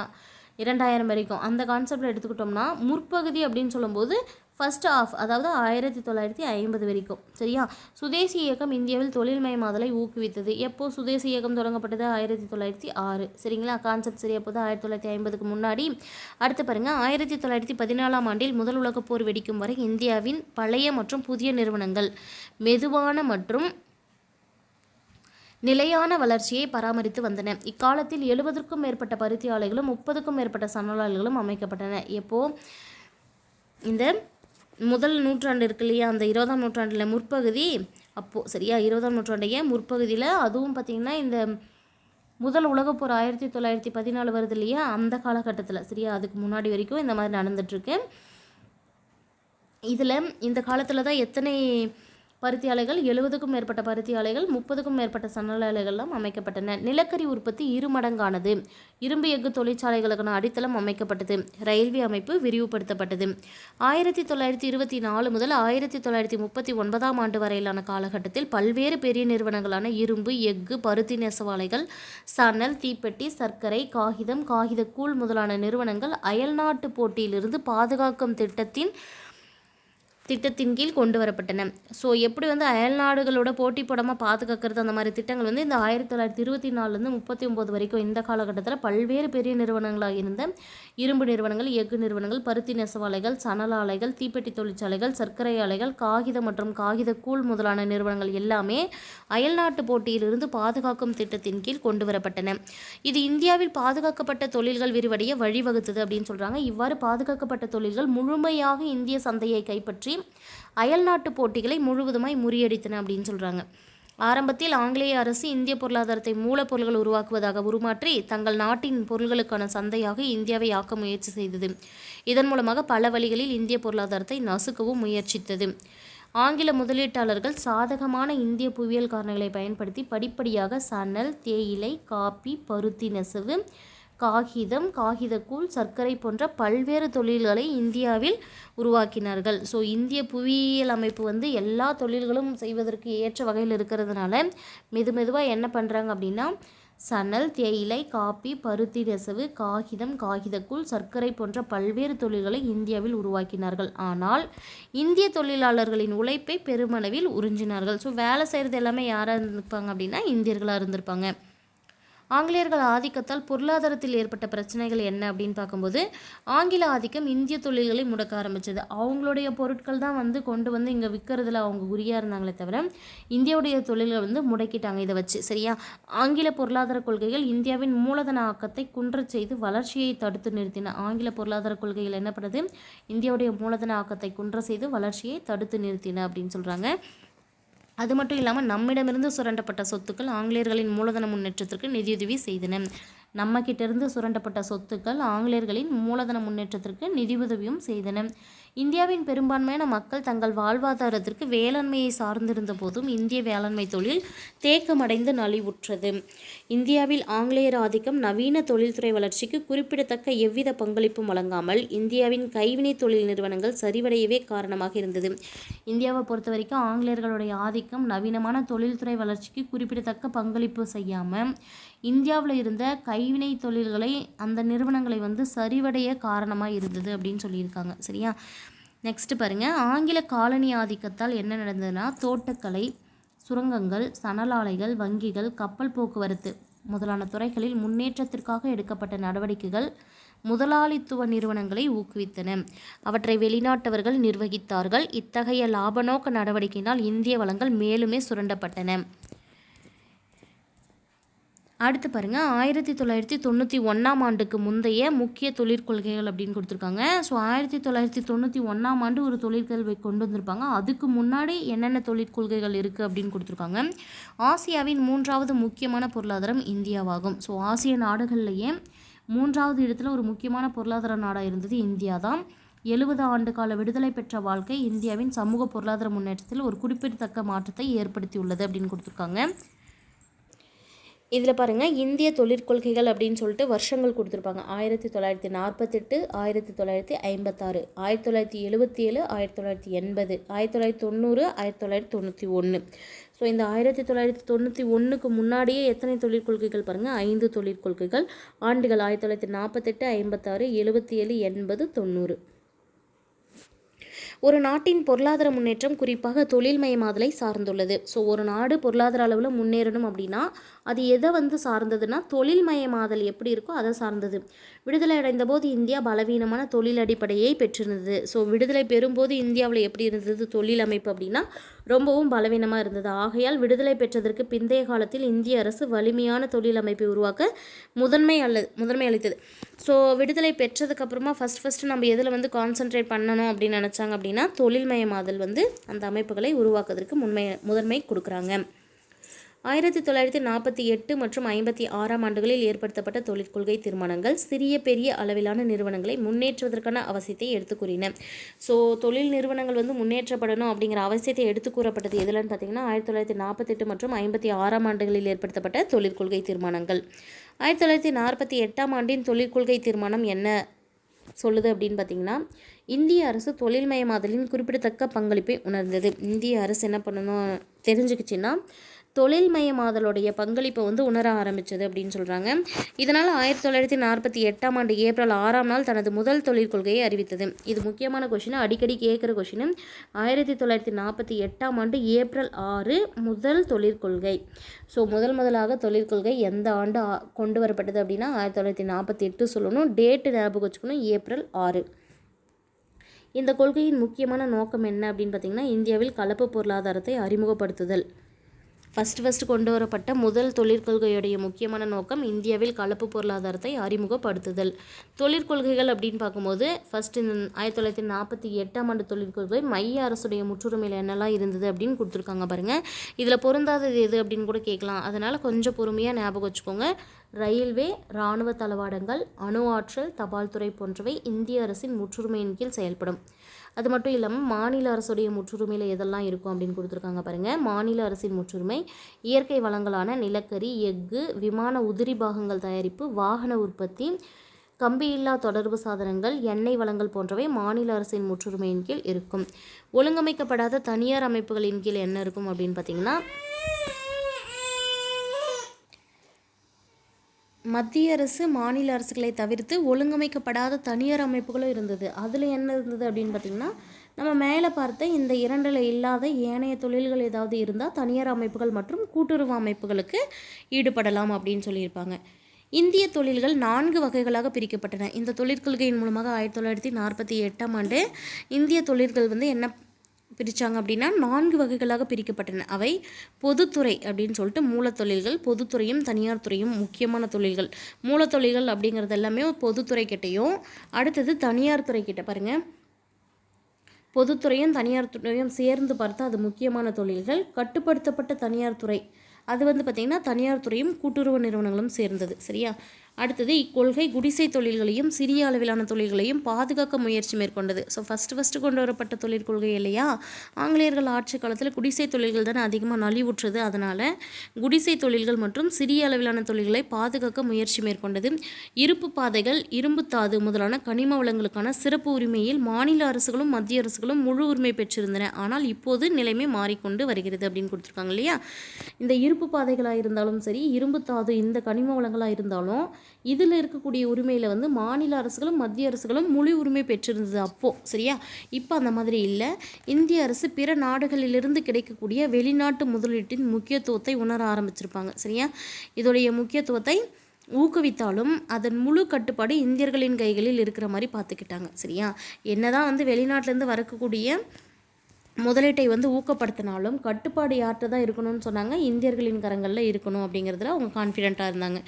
2000 வரைக்கும் அந்த கான்செப்டில் எடுத்துக்கிட்டோம்னா முற்பகுதி அப்படின்னு சொல்லும்போது ஃபர்ஸ்ட் ஆஃப் அதாவது 1950 வரைக்கும். சரியா? சுதேசி இயக்கம் இந்தியாவில் தொழில்மயமாதலை ஊக்குவித்தது. எப்போ சுதேசி இயக்கம் தொடங்கப்பட்டது? 1906. சரிங்களா? கான்செப்ட் சரியா போது 1950க்கு முன்னாடி. அடுத்து பாருங்கள், 1914ஆம் ஆண்டில் முதல் உலகப் போர் வெடிக்கும் வரை இந்தியாவின் பழைய மற்றும் புதிய நிறுவனங்கள் மெதுவான மற்றும் நிலையான வளர்ச்சியை பராமரித்து வந்தன. இக்காலத்தில் 70க்கும் மேற்பட்ட பருத்தி ஆலைகளும் 30க்கும் மேற்பட்ட சணல் ஆலைகளும் அமைக்கப்பட்டன. எப்போ? இந்த முதல் நூற்றாண்டு இருக்கு இல்லையா, அந்த 20ஆம் நூற்றாண்டில் முற்பகுதி அப்போது. சரியா? 20ஆம் நூற்றாண்டைய முற்பகுதியில், அதுவும் பார்த்திங்கன்னா இந்த முதல் உலகப்போர் 1914 வருது இல்லையா, அந்த காலகட்டத்தில். சரியா? அதுக்கு முன்னாடி வரைக்கும் இந்த மாதிரி நடந்துகிட்ருக்கு. இதில் இந்த காலத்தில் தான் எத்தனை பருத்தி ஆலைகள்? 70க்கும் மேற்பட்ட பருத்தி ஆலைகள், 30க்கும் மேற்பட்ட சணல் ஆலைகள்லாம் அமைக்கப்பட்டன. நிலக்கரி உற்பத்தி இருமடங்கானது. இரும்பு எஃகு தொழிற்சாலைகளுக்கான அடித்தளம் அமைக்கப்பட்டது. ரயில்வே அமைப்பு விரிவுபடுத்தப்பட்டது. 1924 முதல் 1939ஆம் ஆண்டு வரையிலான காலகட்டத்தில் பல்வேறு பெரிய நிறுவனங்களான இரும்பு, எஃகு, பருத்தி நெசவாலைகள், சணல், தீப்பெட்டி, சர்க்கரை, காகிதம், காகிதக்கூழ் முதலான நிறுவனங்கள் அயல்நாட்டு போட்டியிலிருந்து பாதுகாக்கும் திட்டத்தின் கீழ் கொண்டு வரப்பட்டன. ஸோ எப்படி வந்து அயல்நாடுகளோட போட்டி போடாமல் பாதுகாக்கிறது, அந்த மாதிரி திட்டங்கள் வந்து இந்த 1924லேருந்து 39 வரைக்கும் இந்த காலகட்டத்தில் பல்வேறு பெரிய நிறுவனங்களாக இருந்த இரும்பு நிறுவனங்கள், எஃகு நிறுவனங்கள், பருத்தி நெசவாலைகள், சணல் ஆலைகள், தீப்பெட்டி தொழிற்சாலைகள், சர்க்கரை ஆலைகள், காகிதம் மற்றும் காகிதக்கூழ் முதலான நிறுவனங்கள் எல்லாமே அயல்நாட்டு போட்டியிலிருந்து பாதுகாக்கும் திட்டத்தின் கீழ் கொண்டு வரப்பட்டன. இது இந்தியாவில் பாதுகாக்கப்பட்ட தொழில்கள் விரிவடைய வழிவகுத்தது அப்படின்னு சொல்கிறாங்க. இவ்வாறு பாதுகாக்கப்பட்ட தொழில்கள் முழுமையாக இந்திய சந்தையை கைப்பற்றி அயல்நாட்டு போட்டிகளை முழுவதுமாய் முறியடித்தன அப்படின்னு சொல்கிறாங்க. ஆரம்பத்தில் ஆங்கிலேய அரசு இந்திய பொருளாதாரத்தை மூலப்பொருள்கள் உருவாக்குவதாக உருமாற்றி தங்கள் நாட்டின் பொருள்களுக்கான சந்தையாக இந்தியாவை ஆக்க முயற்சி செய்தது. இதன் மூலமாக பல வழிகளில் இந்திய பொருளாதாரத்தை நசுக்கவும் முயற்சித்தது. ஆங்கில முதலீட்டாளர்கள் சாதகமான இந்திய புவியியல் காரணங்களை பயன்படுத்தி படிப்படியாக சணல், தேயிலை, காப்பி, பருத்தி நெசவு, காகிதம், காகிதக்கூழ், சர்க்கரை போன்ற பல்வேறு தொழில்களை இந்தியாவில் உருவாக்கினார்கள். ஸோ இந்திய புவியியல் அமைப்பு வந்து எல்லா தொழில்களும் செய்வதற்கு ஏற்ற வகையில் இருக்கிறதுனால மெதுவாக என்ன பண்ணுறாங்க அப்படின்னா, சணல், தேயிலை, காப்பி, பருத்தி நெசவு, காகிதம், காகிதக்கூழ், சர்க்கரை போன்ற பல்வேறு தொழில்களை இந்தியாவில் உருவாக்கினார்கள். ஆனால் இந்திய தொழிலாளர்களின் உழைப்பை பெருமளவில் உறிஞ்சினார்கள். ஸோ வேலை செய்கிறது எல்லாமே யாராக இருந்திருப்பாங்க அப்படின்னா இந்தியர்களாக இருந்திருப்பாங்க. ஆங்கிலேயர்கள் ஆதிக்கத்தால் பொருளாதாரத்தில் ஏற்பட்ட பிரச்சனைகள் என்ன அப்படின்னு பார்க்கும்போது, ஆங்கில ஆதிக்கம் இந்திய தொழில்களை முடக்க ஆரம்பித்தது. அவங்களுடைய பொருட்கள் தான் வந்து கொண்டு வந்து இங்கே விற்கிறதுல அவங்க குறியாக இருந்தாங்களே தவிர இந்தியாவுடைய தொழில்களை வந்து முடக்கிட்டாங்க இதை வச்சு. சரியா? ஆங்கில பொருளாதார கொள்கைகள் இந்தியாவின் மூலதன ஆக்கத்தை குன்றச் செய்து வளர்ச்சியை தடுத்து நிறுத்தின. ஆங்கில பொருளாதார கொள்கைகள் என்ன பண்ணுது? இந்தியாவுடைய மூலதன ஆக்கத்தை குன்ற செய்து வளர்ச்சியை தடுத்து நிறுத்தின அப்படின்னு சொல்கிறாங்க. அது மட்டும் இல்லாமல் நம்மிடமிருந்து சுரண்டப்பட்ட சொத்துக்கள் ஆங்கிலேயர்களின் மூலதன முன்னேற்றத்திற்கு நிதியுதவி செய்தன. நம்மக்கிட்டேருந்து சுரண்டப்பட்ட சொத்துக்கள் ஆங்கிலேயர்களின் மூலதன முன்னேற்றத்திற்கு நிதியுதவியும் செய்தன. இந்தியாவின் பெரும்பான்மையான மக்கள் தங்கள் வாழ்வாதாரத்திற்கு வேளாண்மையை சார்ந்திருந்த போதும் இந்திய வேளாண்மை தொழில் தேக்கமடைந்து நலிவுற்றது. இந்தியாவில் ஆங்கிலேயர் ஆதிக்கம் நவீன தொழில்துறை வளர்ச்சிக்கு குறிப்பிடத்தக்க எவ்வித பங்களிப்பும் வழங்காமல் இந்தியாவின் கைவினை தொழில் நிறுவனங்கள் சரிவடையவே காரணமாக இருந்தது. இந்தியாவை பொறுத்த வரைக்கும் ஆங்கிலேயர்களுடைய ஆதிக்கம் நவீனமான தொழில்துறை வளர்ச்சிக்கு குறிப்பிடத்தக்க பங்களிப்பு செய்யாமல் இந்தியாவில் இருந்த கைவினை தொழில்களை, அந்த நிறுவனங்களை வந்து சரிவடைய காரணமாக இருந்தது அப்படின்னு சொல்லியிருக்காங்க. சரியா? நெக்ஸ்ட் பாருங்கள், ஆங்கில காலனி ஆதிக்கத்தால் என்ன நடந்ததுன்னா, தோட்டக்கலை, சுரங்கங்கள், சணல் ஆலைகள், வங்கிகள், கப்பல் போக்குவரத்து முதலான துறைகளில் முன்னேற்றத்திற்காக எடுக்கப்பட்ட நடவடிக்கைகள் முதலாளித்துவ நிறுவனங்களை ஊக்குவித்தன. அவற்றை வெளிநாட்டவர்கள் நிர்வகித்தார்கள். இத்தகைய லாபநோக்க நடவடிக்கையினால் இந்திய வளங்கள் மேலுமே சுரண்டப்பட்டன. அடுத்து பாருங்கள், 1991ஆம் ஆண்டுக்கு முந்தைய முக்கிய தொழிற்கொள்கைகள் அப்படின்னு கொடுத்துருக்காங்க. ஸோ 1991ஆம் ஆண்டு ஒரு தொழிற்கல்வி கொண்டு வந்திருப்பாங்க. அதுக்கு முன்னாடி என்னென்ன தொழிற்கொள்கைகள் இருக்குது அப்படின்னு கொடுத்துருக்காங்க. ஆசியாவின் 3வது முக்கியமான பொருளாதாரம் இந்தியாவாகும். ஸோ ஆசிய நாடுகள்லேயே 3வது இடத்துல ஒரு முக்கியமான பொருளாதார நாடாக இருந்தது இந்தியா தான். 70 ஆண்டு கால விடுதலை பெற்ற வாழ்க்கை இந்தியாவின் சமூக பொருளாதார முன்னேற்றத்தில் ஒரு குறிப்பிடத்தக்க மாற்றத்தை ஏற்படுத்தியுள்ளது அப்படின்னு கொடுத்துருக்காங்க. இதில் பாருங்கள், இந்திய தொழிற்கொள்கைகள் அப்படின்னு சொல்லிட்டு வருஷங்கள் கொடுத்துருப்பாங்க. 1948, 1956, 1977, 1980, 1990, 1991. ஸோ இந்த 1991க்கு முன்னாடியே எத்தனை தொழிற்கொள்கைகள் பாருங்கள்? 5 தொழிற்கொள்கைகள். ஆண்டுகள் 1948, 56, 77, 80, 90. ஒரு நாட்டின் பொருளாதார முன்னேற்றம் குறிப்பாக தொழில்மயமாதலை சார்ந்துள்ளது. ஸோ ஒரு நாடு பொருளாதார அளவில் முன்னேறணும் அப்படின்னா அது எதை வந்து சார்ந்ததுன்னா தொழில்மயமாதல் எப்படி இருக்கோ அதை சார்ந்தது. விடுதலை அடைந்த போது இந்தியா பலவீனமான தொழில் அடிப்படையை பெற்றிருந்தது. ஸோ விடுதலை பெறும்போது இந்தியாவில் எப்படி இருந்தது தொழில் அமைப்பு அப்படின்னா ரொம்பவும் பலவீனமாக இருந்தது. ஆகையால் விடுதலை பெற்றதற்கு பிந்தைய காலத்தில் இந்திய அரசு வலிமையான தொழில் அமைப்பை உருவாக்க முதன்மை அளித்தது. ஸோ விடுதலை பெற்றதுக்கப்புறமா ஃபஸ்ட்டு நம்ம எதில் வந்து கான்சென்ட்ரேட் பண்ணணும் அப்படின்னு நினச்சாங்க அப்படின்னா தொழில்மயமாதல் வந்து அந்த அமைப்புகளை உருவாக்குவதற்கு முதன்மை கொடுக்குறாங்க. 1948 மற்றும் 56ஆம் ஆண்டுகளில் ஏற்படுத்தப்பட்ட தொழிற்கொள்கை தீர்மானங்கள் சிறிய பெரிய அளவிலான நிறுவனங்களை முன்னேற்றுவதற்கான அவசியத்தை எடுத்து கூறின. ஸோ தொழில் நிறுவனங்கள் வந்து முன்னேற்றப்படணும் அப்படிங்கிற அவசியத்தை எடுத்து கூறப்பட்டது எதுலன்னு பார்த்தீங்கன்னா 1948 மற்றும் 56ஆம் ஆண்டுகளில் ஏற்படுத்தப்பட்ட தொழிற்கொள்கை தீர்மானங்கள். 1948ஆம் ஆண்டின் தொழிற்கொள்கை தீர்மானம் என்ன சொல்லுது அப்படின்னு பார்த்தீங்கன்னா இந்திய அரசு தொழில்மயமாதலின் குறிப்பிடத்தக்க பங்களிப்பை உணர்ந்தது. இந்திய அரசு என்ன பண்ணணும் தெரிஞ்சுக்கிச்சின்னா தொழில்மயமாதலுடைய பங்களிப்பை வந்து உணர ஆரம்பித்தது அப்படின்னு சொல்கிறாங்க. இதனால் 1948ஆம் ஆண்டு ஏப்ரல் 6ஆம் நாள் தனது முதல் தொழிற்கொள்கையை அறிவித்தது. இது முக்கியமான கொஷின், அடிக்கடி கேட்குற கொஷின். 1948ஆம் ஆண்டு ஏப்ரல் 6 முதல் தொழிற்கொள்கை. ஸோ முதலாக தொழிற்கொள்கை எந்த ஆண்டு கொண்டு வரப்பட்டது அப்படின்னா 1948 சொல்லணும். டேட்டு ஞாபகம் வச்சுக்கணும், ஏப்ரல் 6. இந்த கொள்கையின் முக்கியமான நோக்கம் என்ன அப்படின்னு பார்த்தீங்கன்னா இந்தியாவில் கலப்பு பொருளாதாரத்தை அறிமுகப்படுத்துதல். ஃபஸ்ட்டு கொண்டு வரப்பட்ட முதல் தொழிற்கொள்கையுடைய முக்கியமான நோக்கம் இந்தியாவில் கலப்பு பொருளாதாரத்தை அறிமுகப்படுத்துதல். தொழிற்கொள்கைகள் அப்படின்னு பார்க்கும்போது ஃபஸ்ட்டு 1948ஆம் ஆண்டு தொழிற்கொள்கை மைய அரசுடைய முற்றுரிமையில் என்னெல்லாம் இருந்தது அப்படின்னு கொடுத்துருக்காங்க பாருங்கள். இதில் பொருந்தாதது எது அப்படின்னு கூட கேட்கலாம், அதனால் கொஞ்சம் பொறுமையாக ஞாபகம் வச்சுக்கோங்க. ரயில்வே, இராணுவ தளவாடங்கள், அணு ஆற்றல், தபால் துறை போன்றவை இந்திய அரசின் முற்றுரிமையின் கீழ் செயல்படும். அது மட்டும் இல்லாமல் மாநில அரசுடைய முற்றுரிமையில் எதெல்லாம் இருக்கும் அப்படின்னு கொடுத்துருக்காங்க பாருங்கள். மாநில அரசின் முற்றுரிமை இயற்கை வளங்களான நிலக்கரி, எஃகு, விமான உதிரி பாகங்கள் தயாரிப்பு, வாகன உற்பத்தி, கம்பியில்லா தொடர்பு சாதனங்கள், எண்ணெய் வளங்கள் போன்றவை மாநில அரசின் முற்றுரிமையின் கீழ் இருக்கும். ஒழுங்கமைக்கப்படாத தனியார் அமைப்புகளின் கீழ் என்ன இருக்கும் அப்படின்னு பார்த்தீங்கன்னா மத்திய அரசு மாநில அரசுகளை தவிர்த்து ஒழுங்கமைக்கப்படாத தனியார் அமைப்புகளும் இருந்தது. அதில் என்ன இருந்தது அப்படின்னு பார்த்திங்கன்னா நம்ம மேலே பார்த்த இந்த இரண்டில் இல்லாத ஏனைய தொழில்கள் ஏதாவது இருந்தால் தனியார் அமைப்புகள் மற்றும் கூட்டுறவு அமைப்புகளுக்கு ஈடுபடலாம் அப்படின்னு சொல்லியிருப்பாங்க. இந்திய தொழில்கள் 4 வகைகளாக பிரிக்கப்பட்டன. இந்த தொழிற்கொள்கையின் மூலமாக 1948ஆம் ஆண்டு இந்திய தொழில்கள் வந்து என்ன பிரித்தாங்க அப்படின்னா 4 வகைகளாக பிரிக்கப்பட்டன. அவை பொதுத்துறை அப்படின்னு சொல்லிட்டு மூலத்தொழில்கள், பொதுத்துறையும் தனியார் துறையும் முக்கியமான தொழில்கள். மூலத்தொழில்கள் அப்படிங்கிறது எல்லாமே பொதுத்துறை கிட்டையும், அடுத்தது தனியார் துறை கிட்ட பாருங்கள். பொதுத்துறையும் தனியார் துறையும் சேர்ந்து பார்த்தா அது முக்கியமான தொழில்கள். கட்டுப்படுத்தப்பட்ட தனியார் துறை அது வந்து பார்த்திங்கன்னா தனியார் துறையும் கூட்டுறவு நிறுவனங்களும் சேர்ந்தது. சரியா? அடுத்தது இக்கொள்கை குடிசை தொழில்களையும் சிறிய அளவிலான தொழில்களையும் பாதுகாக்க முயற்சி மேற்கொண்டது. ஸோ ஃபஸ்ட்டு கொண்டு வரப்பட்ட தொழிற்கொள்கை இல்லையா, ஆங்கிலேயர்கள் ஆட்சி காலத்தில் குடிசை தொழில்கள் தானே அதிகமாக நலிவுற்றது. அதனால் குடிசை தொழில்கள் மற்றும் சிறிய அளவிலான தொழில்களை பாதுகாக்க முயற்சி மேற்கொண்டது. இருப்பு பாதைகள், இரும்புத்தாது முதலான கனிம வளங்களுக்கான சிறப்பு உரிமையில் மாநில அரசுகளும் மத்திய அரசுகளும் முழு உரிமை பெற்றிருந்தன. ஆனால் இப்போது நிலைமை மாறிக்கொண்டு வருகிறது அப்படின்னு கொடுத்துருக்காங்க இல்லையா. இந்த இருப்பு பாதைகளாக இருந்தாலும் சரி, இரும்புத்தாது இந்த கனிம வளங்களாக இருந்தாலும் இதில் இருக்கக்கூடிய உரிமையில் வந்து மாநில அரசுகளும் மத்திய அரசுகளும் முழு உரிமை பெற்றிருந்தது அப்போது. சரியா? இப்போ அந்த மாதிரி இல்லை. இந்திய அரசு பிற நாடுகளிலிருந்து கிடைக்கக்கூடிய வெளிநாட்டு முதலீட்டின் முக்கியத்துவத்தை உணர ஆரம்பிச்சிருப்பாங்க. சரியா? இதோடைய முக்கியத்துவத்தை ஊக்குவித்தாலும் அதன் முழு கட்டுப்பாடு இந்தியர்களின் கைகளில் இருக்கிற மாதிரி பார்த்துக்கிட்டாங்க. சரியா? என்னதான் வந்து வெளிநாட்டிலேருந்து வரக்கூடிய முதலீட்டை வந்து ஊக்கப்படுத்தினாலும் கட்டுப்பாடு யார்கிட்ட தான் இருக்கணும்னு சொன்னாங்க, இந்தியர்களின் கரங்களில் இருக்கணும் அப்படிங்கிறதுல அவங்க கான்ஃபிடென்ட்டாக இருந்தாங்க.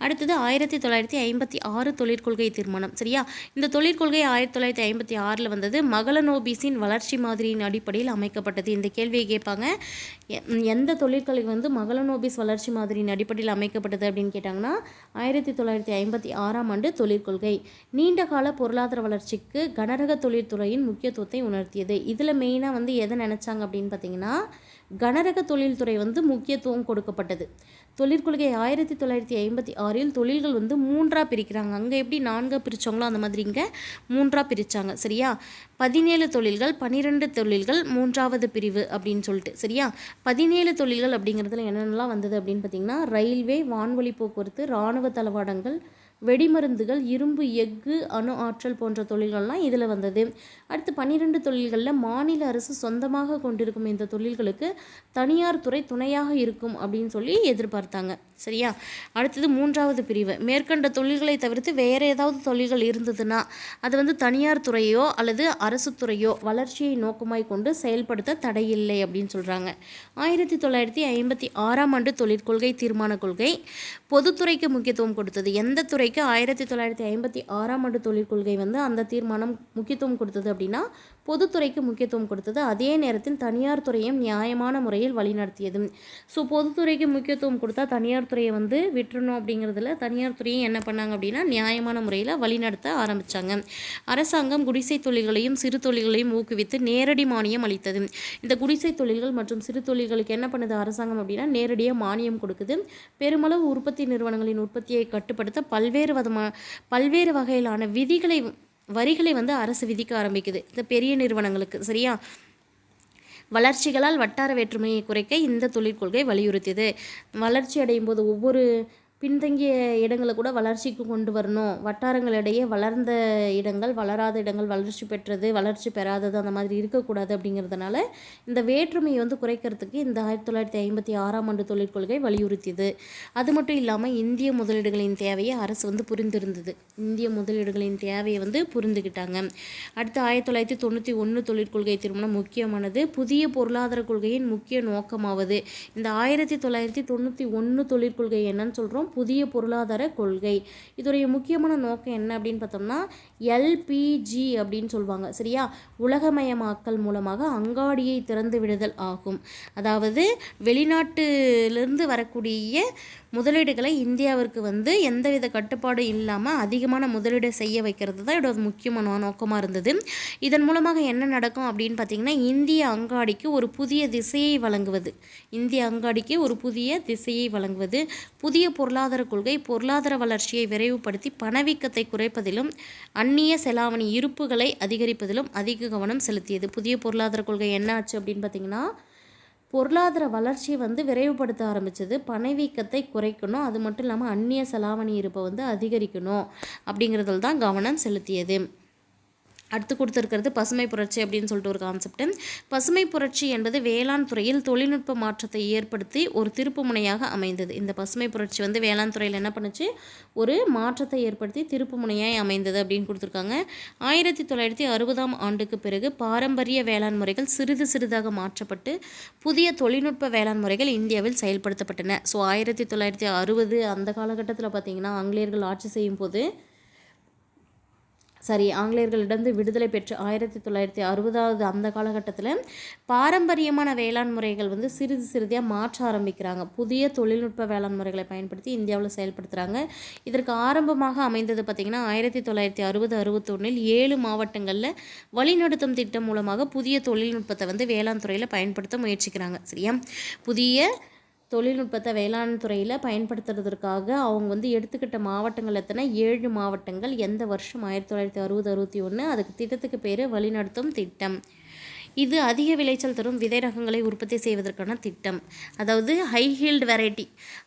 அடுத்தது 1956 தொழிற்கொள்கை தீர்மானம். சரியா? இந்த தொழிற்கொள்கை 1956 வந்தது. மகளனோபிஸின் வளர்ச்சி மாதிரியின் அடிப்படையில் அமைக்கப்பட்டது. இந்த கேள்வியை கேட்பாங்க, எந்த தொழிற்கொள்கை வந்து மகளனோபிஸ் வளர்ச்சி மாதிரியின் அடிப்படையில் அமைக்கப்பட்டது அப்படின்னு கேட்டாங்கன்னா 1956ஆம் ஆண்டு தொழிற்கொள்கை நீண்டகால பொருளாதார வளர்ச்சிக்கு கனரக தொழில்துறையின் முக்கியத்துவத்தை உணர்த்தியது. இதில் மெயினாக வந்து எதை நினச்சாங்க அப்படின்னு பார்த்தீங்கன்னா கனரக தொழில்துறை வந்து முக்கியத்துவம் கொடுக்கப்பட்டது. தொழிற்கொள்கை 1956 தொழில்கள் வந்து 3ஆக பிரிக்கிறாங்க. அங்கே எப்படி 4ஆக பிரித்தாங்களோ அந்த மாதிரி இங்கே 3ஆக பிரித்தாங்க. சரியா? 17 தொழில்கள், 12 தொழில்கள், 3ஆவது பிரிவு அப்படின்னு சொல்லிட்டு. சரியா? 17 தொழில்கள் அப்படிங்கிறதுல என்னென்னலாம் வந்தது அப்படின்னு பார்த்தீங்கன்னா ரயில்வே, வான்வழி போக்குவரத்து, இராணுவ தளவாடங்கள், வெடிமருந்துகள், இரும்பு எஃகு, அணு ஆற்றல் போன்ற தொழில்கள்லாம் இதில் வந்தது. அடுத்து 12 தொழில்களில் மாநில அரசு சொந்தமாக கொண்டிருக்கும் இந்த தொழில்களுக்கு தனியார் துறை துணையாக இருக்கும் அப்படின்னு சொல்லி எதிர்பார்த்தாங்க. சரியா? அடுத்தது 3வது பிரிவு, மேற்கண்ட தொழில்களை தவிர்த்து வேறு ஏதாவது தொழில்கள் இருந்ததுன்னா அது வந்து தனியார் துறையோ அல்லது அரசு துறையோ வளர்ச்சியை நோக்கமாய் கொண்டு செயல்படுத்த தடையில்லை அப்படின்னு சொல்கிறாங்க. 1956ஆம் ஆண்டு தொழிற்கொள்கை தீர்மான கொள்கை பொதுத்துறைக்கு முக்கியத்துவம் கொடுத்தது. எந்த துறைக்கு 1956ஆம் ஆண்டு தொழிற்கொள்கை வந்து அந்த தீர்மானம் முக்கியத்துவம் கொடுத்தது அப்படின்னா பொதுத்துறைக்கு முக்கியத்துவம் கொடுத்தது. அதே நேரத்தில் தனியார் துறையும் நியாயமான முறையில் வழிநடத்தியது. ஸோ பொதுத்துறைக்கு முக்கியத்துவம் கொடுத்தா தனியார் துறையை வந்து விட்டுறணும் அப்படிங்கிறதுல தனியார் துறையை என்ன பண்ணாங்க அப்படின்னா நியாயமான முறையில் வழிநடத்த ஆரம்பித்தாங்க. அரசாங்கம் குடிசை தொழில்களையும் சிறு தொழில்களையும் ஊக்குவித்து நேரடி மானியம் அளித்தது. இந்த குடிசை தொழில்கள் மற்றும் சிறு தொழில்களுக்கு என்ன பண்ணுது அரசாங்கம் அப்படின்னா நேரடியாக மானியம் கொடுக்குது. பெருமளவு உற்பத்தி நிறுவனங்களின் உற்பத்தியை கட்டுப்படுத்த பல்வேறு வகையிலான வரிகளை வந்து அரசு விதிக்க ஆரம்பிக்குது இந்த பெரிய நிறுவனங்களுக்கு. சரியா? வளர்ச்சிகளால் வட்டார வேற்றுமையை குறைக்க இந்த தொழிற்கொள்கை வலியுறுத்தியது. வளர்ச்சி அடையும் போது ஒவ்வொரு பின்தங்கிய இடங்களை கூட வளர்ச்சிக்கு கொண்டு வரணும். வட்டாரங்களிடையே வளர்ந்த இடங்கள், வளராத இடங்கள், வளர்ச்சி பெற்றது, வளர்ச்சி பெறாதது அந்த மாதிரி இருக்கக்கூடாது. அப்படிங்கிறதுனால இந்த வேற்றுமையை வந்து குறைக்கிறதுக்கு இந்த 1956ஆம் ஆண்டு தொழிற்கொள்கை வலியுறுத்தியது. அது மட்டும் இல்லாமல் இந்திய முதலீடுகளின் தேவையை அரசு வந்து புரிந்திருந்தது. இந்திய முதலீடுகளின் தேவையை வந்து புரிந்துக்கிட்டாங்க. அடுத்து 1991 தொழிற்கொள்கை திருமணம் முக்கியமானது. புதிய பொருளாதார கொள்கையின் முக்கிய நோக்கமாவது இந்த 1991 தொழிற்கொள்கை என்னன்னு சொல்கிறோம், புதிய பொருளாதார கொள்கை. இதோடைய முக்கியமான நோக்கம் என்ன அப்படின்னு பார்த்தோம்னா எல்பிஜி அப்படின்னு சொல்லுவாங்க. சரியா? உலகமயமாக்கல் மூலமாக அங்காடியை திறந்து விடுதல் ஆகும். அதாவது வெளிநாட்டிலிருந்து வரக்கூடிய முதலீடுகளை இந்தியாவிற்கு வந்து எந்தவித கட்டுப்பாடு இல்லாமல் அதிகமான முதலீடு செய்ய வைக்கிறது தான் இதோட முக்கியமான நோக்கமாக இருந்தது. இதன் மூலமாக என்ன நடக்கும் அப்படின்னு பார்த்தீங்கன்னா இந்திய அங்காடிக்கு ஒரு புதிய திசையை வழங்குவது. புதிய பொருளாதார கொள்கை பொருளாதார வளர்ச்சியை விரைவுபடுத்தி பணவீக்கத்தை குறைப்பதிலும் அந்நிய செலாவணி இருப்புகளை அதிகரிப்பதிலும் அதிக கவனம் செலுத்தியது. புதிய பொருளாதார கொள்கை என்ன ஆச்சு அப்படின்னு பார்த்தீங்கன்னா பொருளாதார வளர்ச்சியை வந்து விரைவுபடுத்த ஆரம்பித்தது. பணவீக்கத்தை குறைக்கணும், அது மட்டும் இல்லாமல் அந்நிய செலாவணி இருப்பை வந்து அதிகரிக்கணும் அப்படிங்கிறதுல தான் கவனம் செலுத்தியது. அடுத்து கொடுத்துருக்கிறது பசுமை புரட்சி அப்படின்னு சொல்லிட்டு ஒரு கான்செப்ட். பசுமை புரட்சி என்பது வேளாண் துறையில் தொழில்நுட்ப மாற்றத்தை ஏற்படுத்தி ஒரு திருப்பு முனையாக அமைந்தது. இந்த பசுமை புரட்சி வந்து வேளாண் துறையில் என்ன பண்ணுச்சு, ஒரு மாற்றத்தை ஏற்படுத்தி திருப்பு முனையாக அமைந்தது அப்படின்னு கொடுத்துருக்காங்க. 1960ஆம் ஆண்டுக்கு பிறகு பாரம்பரிய வேளாண் முறைகள் சிறிது சிறிதாக மாற்றப்பட்டு புதிய தொழில்நுட்ப வேளாண் முறைகள் இந்தியாவில் செயல்படுத்தப்பட்டன. ஸோ 1960 அந்த காலகட்டத்தில் பார்த்திங்கன்னா ஆங்கிலேயர்களிடம் விடுதலை பெற்று 1960 அந்த காலகட்டத்தில் பாரம்பரியமான வேளாண் முறைகள் வந்து சிறிது சிறிதாக மாற்ற ஆரம்பிக்கிறாங்க. புதிய தொழில்நுட்ப வேளாண் முறைகளை பயன்படுத்தி இந்தியாவில் செயல்படுத்துகிறாங்க. இதற்கு ஆரம்பமாக அமைந்தது பார்த்திங்கன்னா 1960-61 7 மாவட்டங்களில் வழிநடத்தும் திட்டம் மூலமாக புதிய தொழில்நுட்பத்தை வந்து வேளாண் துறையில் பயன்படுத்த முயற்சிக்கிறாங்க. சரியா? புதிய தொழில்நுட்பத்தை வேளாண் துறையில் பயன்படுத்துறதுக்காக அவங்க வந்து எடுத்துக்கிட்ட மாவட்டங்கள் எத்தனை, 7 மாவட்டங்கள். எந்த வருஷம் 1960-61. அதுக்கு திட்டத்துக்கு பேர் வழிநடத்தும் திட்டம். இது அதிக விளைச்சல் தரும் விதை ரகங்களை உற்பத்தி செய்வதற்கான திட்டம். அதாவது ஹை ஹீல்டு வெரைட்டி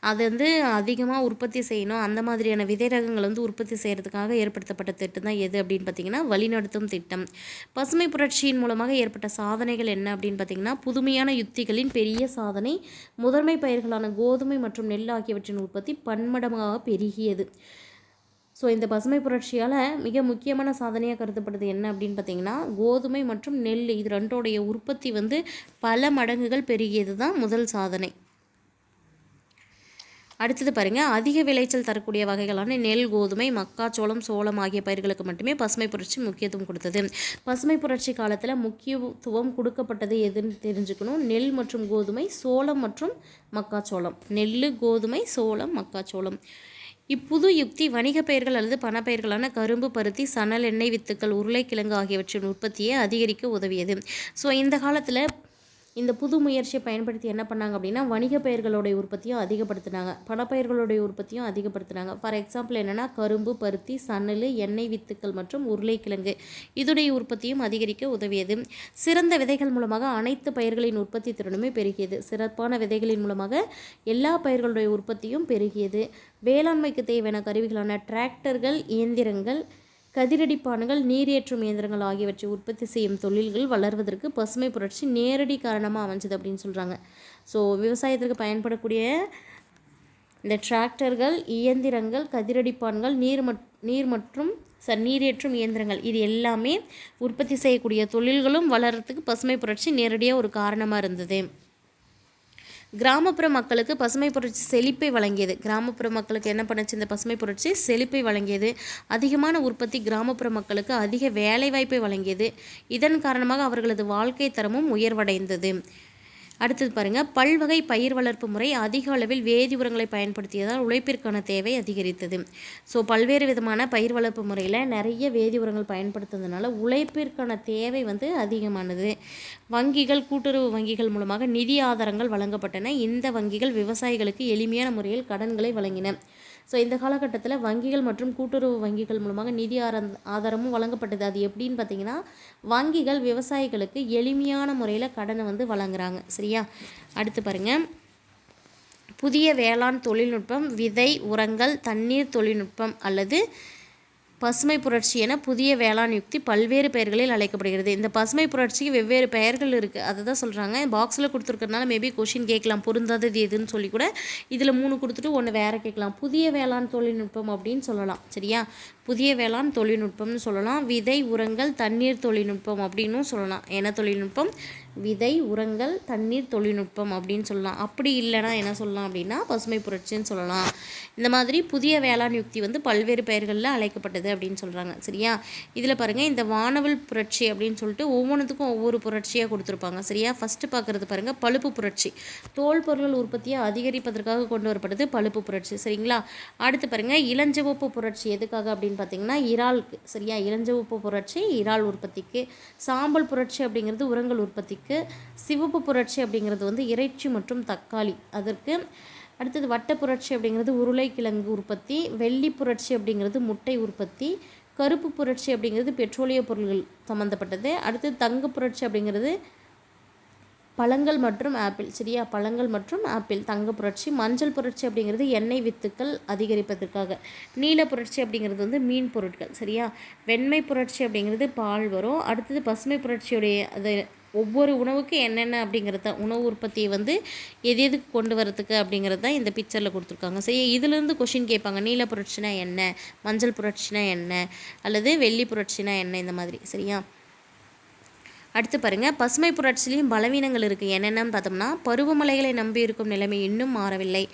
அது வந்து அதிகமாக உற்பத்தி செய்யணும், அந்த மாதிரியான விதை ரகங்கள் வந்து உற்பத்தி செய்கிறதுக்காக ஏற்படுத்தப்பட்ட திட்டம் தான் எது அப்படின்னு பார்த்திங்கன்னா வழிநடத்தும் திட்டம். பசுமை புரட்சியின் மூலமாக ஏற்பட்ட சாதனைகள் என்ன அப்படின்னு பார்த்திங்கன்னா புதுமையான யுத்திகளின் பெரிய சாதனை, முதன்மை பயிர்களான கோதுமை மற்றும் நெல் ஆகியவற்றின் உற்பத்தி பன்மடங்காக பெருகியது. ஸோ இந்த பசுமை புரட்சியால் மிக முக்கியமான சாதனையாக கருதப்படுது என்ன அப்படின்னு பார்த்திங்கன்னா கோதுமை மற்றும் நெல் இது ரெண்டோடைய உற்பத்தி வந்து பல மடங்குகள் பெருகியது தான் முதல் சாதனை. அடுத்தது பாருங்கள், அதிக விளைச்சல் தரக்கூடிய வகைகளான நெல், கோதுமை, மக்காச்சோளம், சோளம் ஆகிய பயிர்களுக்கு மட்டுமே பசுமை புரட்சி முக்கியத்துவம் கொடுத்தது. பசுமை புரட்சி காலத்தில் முக்கியத்துவம் கொடுக்கப்பட்டது எதுன்னு தெரிஞ்சுக்கணும். நெல் மற்றும் கோதுமை, சோளம் மற்றும் மக்காச்சோளம். நெல், கோதுமை, சோளம், மக்காச்சோளம். இப்புது யுக்தி வணிக பயிர்கள் அல்லது பணப்பயிர்களான கரும்பு, பருத்தி, சணல், எண்ணெய் வித்துக்கள், உருளைக்கிழங்கு ஆகியவற்றின் உற்பத்தியை அதிகரிக்க உதவியது. ஸோ இந்த காலத்தில் இந்த புது முயற்சியை பயன்படுத்தி என்ன பண்ணாங்க அப்படின்னா வணிக பயிர்களுடைய உற்பத்தியும் அதிகப்படுத்தினாங்க, பணப்பயிர்களுடைய உற்பத்தியும் அதிகப்படுத்தினாங்க. ஃபார் எக்ஸாம்பிள் என்னென்னா கரும்பு, பருத்தி, சணல், எண்ணெய் வித்துக்கள் மற்றும் உருளைக்கிழங்கு இதுடைய உற்பத்தியும் அதிகரிக்க உதவியது. சிறந்த விதைகள் மூலமாக அனைத்து பயிர்களின் உற்பத்தி திறனுமே பெருகியது. சிறப்பான விதைகளின் மூலமாக எல்லா பயிர்களுடைய உற்பத்தியும் பெருகியது. வேளாண்மைக்கு தேவையான கருவிகளான டிராக்டர்கள், இயந்திரங்கள், கதிரடிப்பான்கள், நீரேற்றும் இயந்திரங்கள் ஆகியவற்றை உற்பத்தி செய்யும் தொழில்கள் வளர்வதற்கு பசுமை புரட்சி நேரடி காரணமாக அமைஞ்சது அப்படின்னு சொல்கிறாங்க. ஸோ விவசாயத்திற்கு பயன்படக்கூடிய இந்த டிராக்டர்கள், இயந்திரங்கள், கதிரடிப்பான்கள், நீரேற்றும் இயந்திரங்கள் இது எல்லாமே உற்பத்தி செய்யக்கூடிய தொழில்களும் வளர்கிறதுக்கு பசுமை புரட்சி நேரடியாக ஒரு காரணமாக இருந்தது. கிராமப்புற மக்களுக்கு பசுமை புரட்சி செழிப்பை வழங்கியது. கிராமப்புற மக்களுக்கு என்ன பண்ணுச்சு இந்த பசுமை புரட்சி? செழிப்பை வழங்கியது. அதிகமான உற்பத்தி கிராமப்புற மக்களுக்கு அதிக வேலைவாய்ப்பை வழங்கியது. இதன் காரணமாக அவர்களது வாழ்க்கை தரமும் உயர்வடைந்தது. அடுத்தது பாருங்கள், பல்வகை பயிர் வளர்ப்பு முறை அதிக அளவில் வேதி உரங்களை பயன்படுத்தியதால் உழைப்பிற்கான தேவை அதிகரித்தது. ஸோ பல்வேறு விதமான பயிர் வளர்ப்பு முறையில் நிறைய வேதி உரங்கள் பயன்படுத்துறதுனால உழைப்பிற்கான தேவை அதிகமானது. வங்கிகள், கூட்டுறவு வங்கிகள் மூலமாக நிதி ஆதாரங்கள் வழங்கப்பட்டன. இந்த வங்கிகள் விவசாயிகளுக்கு எளிமையான முறையில் கடன்களை வழங்கின. ஸோ இந்த காலகட்டத்தில் வங்கிகள் மற்றும் கூட்டுறவு வங்கிகள் மூலமாக நிதி ஆதாரமும் வழங்கப்பட்டது. அது எப்படின்னு பார்த்தீங்கன்னா வங்கிகள் விவசாயிகளுக்கு எளிமையான முறையில் கடனை வழங்குறாங்க. சரியா? அடுத்து பாருங்கள், புதிய வேளாண் தொழில்நுட்பம், விதை, உரங்கள், தண்ணீர் தொழில்நுட்பம் அல்லது பசுமை புரட்சி என புதிய வேளாண் யுக்தி பல்வேறு பெயர்களில் அழைக்கப்படுகிறது. இந்த பசுமை புரட்சிக்கு வெவ்வேறு பெயர்கள் இருக்குது. அதை தான் சொல்கிறாங்க. பாக்ஸில் கொடுத்துருக்கறனால மேபி கொஷின் கேட்கலாம், பொருந்தாதது எதுன்னு சொல்லி கூட இதில் 3 கொடுத்துட்டு ஒன்று வேறு கேட்கலாம். புதிய வேளாண் தொழில்நுட்பம் அப்படின்னு சொல்லலாம். சரியா? புதிய வேளாண் தொழில்நுட்பம்னு சொல்லலாம். விதை, உரங்கள், தண்ணீர் தொழில்நுட்பம் அப்படின்னும் சொல்லலாம். என்ன தொழில்நுட்பம்? விதை, உரங்கள், தண்ணீர் தொழில்நுட்பம் அப்படின்னு சொல்லலாம். அப்படி இல்லைனா என்ன சொல்லலாம் அப்படின்னா பசுமை புரட்சின்னு சொல்லலாம். இந்த மாதிரி புதிய வேளாண் யுக்தி பல்வேறு பெயர்களில் அழைக்கப்பட்டது அப்படின்னு சொல்கிறாங்க. சரியா? இதில் பாருங்கள், இந்த வானவில் புரட்சி அப்படின்னு சொல்லிட்டு ஒவ்வொன்றுத்துக்கும் ஒவ்வொரு புரட்சியாக கொடுத்துருப்பாங்க. சரியா? ஃபஸ்ட்டு பார்க்குறது பாருங்கள், பழுப்பு புரட்சி. தோல் பொருள் உற்பத்தியை அதிகரிப்பதற்காக கொண்டு வரப்பட்டது பழுப்பு புரட்சி. சரிங்களா? அடுத்து பாருங்கள், இளஞ்சிவப்பு புரட்சி. எதுக்காக அப்படின்னு பார்த்தீங்கன்னா இறாலுக்கு. சரியா? இளஞ்சிவப்பு புரட்சி இறால் உற்பத்திக்கு. சாம்பல் புரட்சி அப்படிங்கிறது உரங்கள் உற்பத்திக்கு. சிவப்பு புரட்சி அப்படிங்கிறது இறைச்சி மற்றும் தக்காளி அதற்கு. அடுத்தது வட்ட புரட்சி அப்படிங்கிறது உருளைக்கிழங்கு உற்பத்தி. வெள்ளி புரட்சி அப்படிங்கிறது முட்டை உற்பத்தி. கருப்பு புரட்சி அப்படிங்கிறது பெட்ரோலிய பொருட்கள் சம்மந்தப்பட்டது. அடுத்தது தங்க புரட்சி அப்படிங்கிறது பழங்கள் மற்றும் ஆப்பிள். சரியா? பழங்கள் மற்றும் ஆப்பிள் தங்க புரட்சி. மஞ்சள் புரட்சி அப்படிங்கிறது எண்ணெய் வித்துக்கள் அதிகரிப்பதற்காக. நீல புரட்சி அப்படிங்கிறது மீன் பொருட்கள். சரியா? வெண்மை புரட்சி அப்படிங்கிறது பால் வரும். அடுத்தது பசுமை புரட்சியுடைய அது ஒவ்வொரு உணவுக்கு என்னென்ன அப்படிங்கிறது தான், உணவு உற்பத்தியை எதுக்கு கொண்டு வரதுக்கு அப்படிங்கிறது தான் இந்த பிக்சரில் கொடுத்துருக்காங்க. சரி, இதிலேருந்து கொஷின் கேட்பாங்க. நீல புரட்சினா என்ன, மஞ்சள் புரட்சினா என்ன, அல்லது வெள்ளி புரட்சினா என்ன, இந்த மாதிரி. சரியா? அடுத்து பாருங்கள், பசுமை புரட்சியிலையும் பலவீனங்கள் இருக்குது. என்னென்னு பார்த்தோம்னா பருவமழைகளை நம்பி இருக்கும் நிலைமை இன்னும் மாறவில்லை.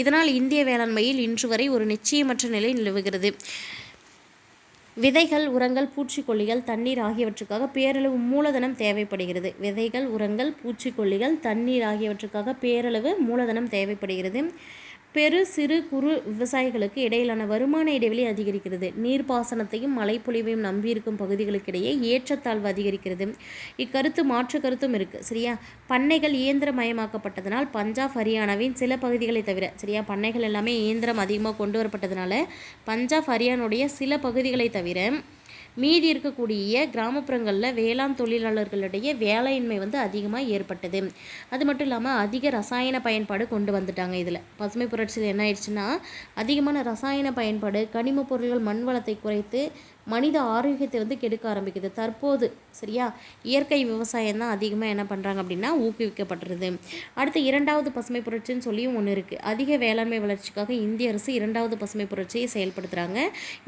இதனால் இந்திய வேளாண்மையில் இன்று வரை ஒரு நிச்சயமற்ற நிலை நிலவுகிறது. விதைகள், உரங்கள், பூச்சிக்கொல்லிகள், தண்ணீர் ஆகியவற்றுக்காக பேரளவு மூலதனம் தேவைப்படுகிறது. விதைகள், உரங்கள், பூச்சிக்கொல்லிகள், தண்ணீர் ஆகியவற்றுக்காக பேரளவு மூலதனம் தேவைப்படுகிறது. பெரு, சிறு, குறு விவசாயிகளுக்கு இடையிலான வருமான இடைவெளி அதிகரிக்கிறது. நீர்ப்பாசனத்தையும் மழைப்பொழிவையும் நம்பியிருக்கும் பகுதிகளுக்கிடையே ஏற்றத்தாழ்வு அதிகரிக்கிறது. இக்கருத்து மாற்று கருத்தும் இருக்குது. சரியா? பண்ணைகள் இயந்திரமயமாக்கப்பட்டதனால் பஞ்சாப், ஹரியானாவின் சில பகுதிகளை தவிர, சரியா, பண்ணைகள் எல்லாமே இயந்திரம் அதிகமாக கொண்டு வரப்பட்டதுனால பஞ்சாப், ஹரியானுடைய சில பகுதிகளை தவிர மீதி இருக்கக்கூடிய கிராமப்புறங்களில் வேளாண் தொழிலாளர்களிடையே வேலையின்மை அதிகமாக ஏற்பட்டது. அது மட்டும் இல்லாமல் அதிக ரசாயன பயன்பாடு கொண்டு வந்துட்டாங்க. இதில் பசுமை புரட்சியில் என்ன ஆயிடுச்சுன்னா அதிகமான ரசாயன பயன்பாடு, கனிம பொருட்கள் மண் வளத்தை குறைத்து மனித ஆரோக்கியத்தை கெடுக்க ஆரம்பிக்குது தற்போது. சரியா? இயற்கை விவசாயம் தான் அதிகமாக என்ன பண்ணுறாங்க அப்படின்னா ஊக்குவிக்கப்படுறது. அடுத்து இரண்டாவது பசுமை புரட்சின்னு சொல்லியும் ஒன்று இருக்குது. அதிக வேளாண்மை வளர்ச்சிக்காக இந்திய அரசு இரண்டாவது பசுமை புரட்சியை செயல்படுத்துகிறாங்க.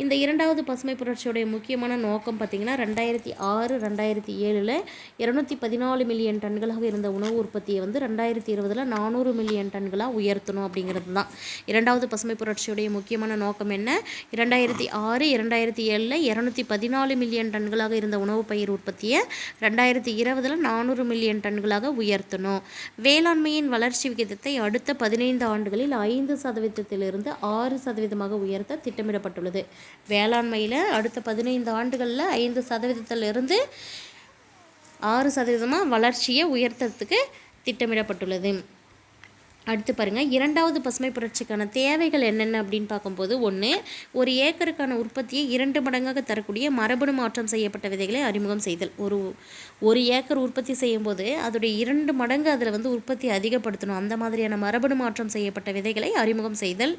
இந்த இரண்டாவது பசுமை புரட்சியோடைய முக்கியமான நோக்கம் பார்த்திங்கன்னா 2006-2007 214 மில்லியன் டன்களாக இருந்த உணவு உற்பத்தியை 2020 400 மில்லியன் டன்களாக உயர்த்தணும் அப்படிங்கிறது தான் இரண்டாவது பசுமை புரட்சியோடைய முக்கியமான நோக்கம். என்ன? 2006-2007 214 மில்லியன் டன்களாக இருந்த உணவு பயிர் உற்பத்தியை 2020 400 மில்லியன் டன்களாக உயர்த்தணும். வேளாண்மையின் வளர்ச்சி விகிதத்தை அடுத்த 15 ஆண்டுகளில் 5% 6% உயர்த்த திட்டமிடப்பட்டுள்ளது. வேளாண்மையில் அடுத்த 15 ஆண்டுகளில் 5% 6% வளர்ச்சியை உயர்த்துறதுக்கு திட்டமிடப்பட்டுள்ளது. அடுத்து பாருங்கள், இரண்டாவது பசுமை புரட்சிக்கான தேவைகள் என்னென்ன அப்படின்னு பார்க்கும்போது, 1, ஒரு ஏக்கருக்கான உற்பத்தியை 2 மடங்காக தரக்கூடிய மரபணு மாற்றம் செய்யப்பட்ட விதைகளை அறிமுகம் செய்தல். ஒரு ஏக்கர் உற்பத்தி செய்யும்போது அதோடைய 2 மடங்கு அதில் உற்பத்தி அதிகப்படுத்தணும். அந்த மாதிரியான மரபணு மாற்றம் செய்யப்பட்ட விதைகளை அறிமுகம் செய்தல்.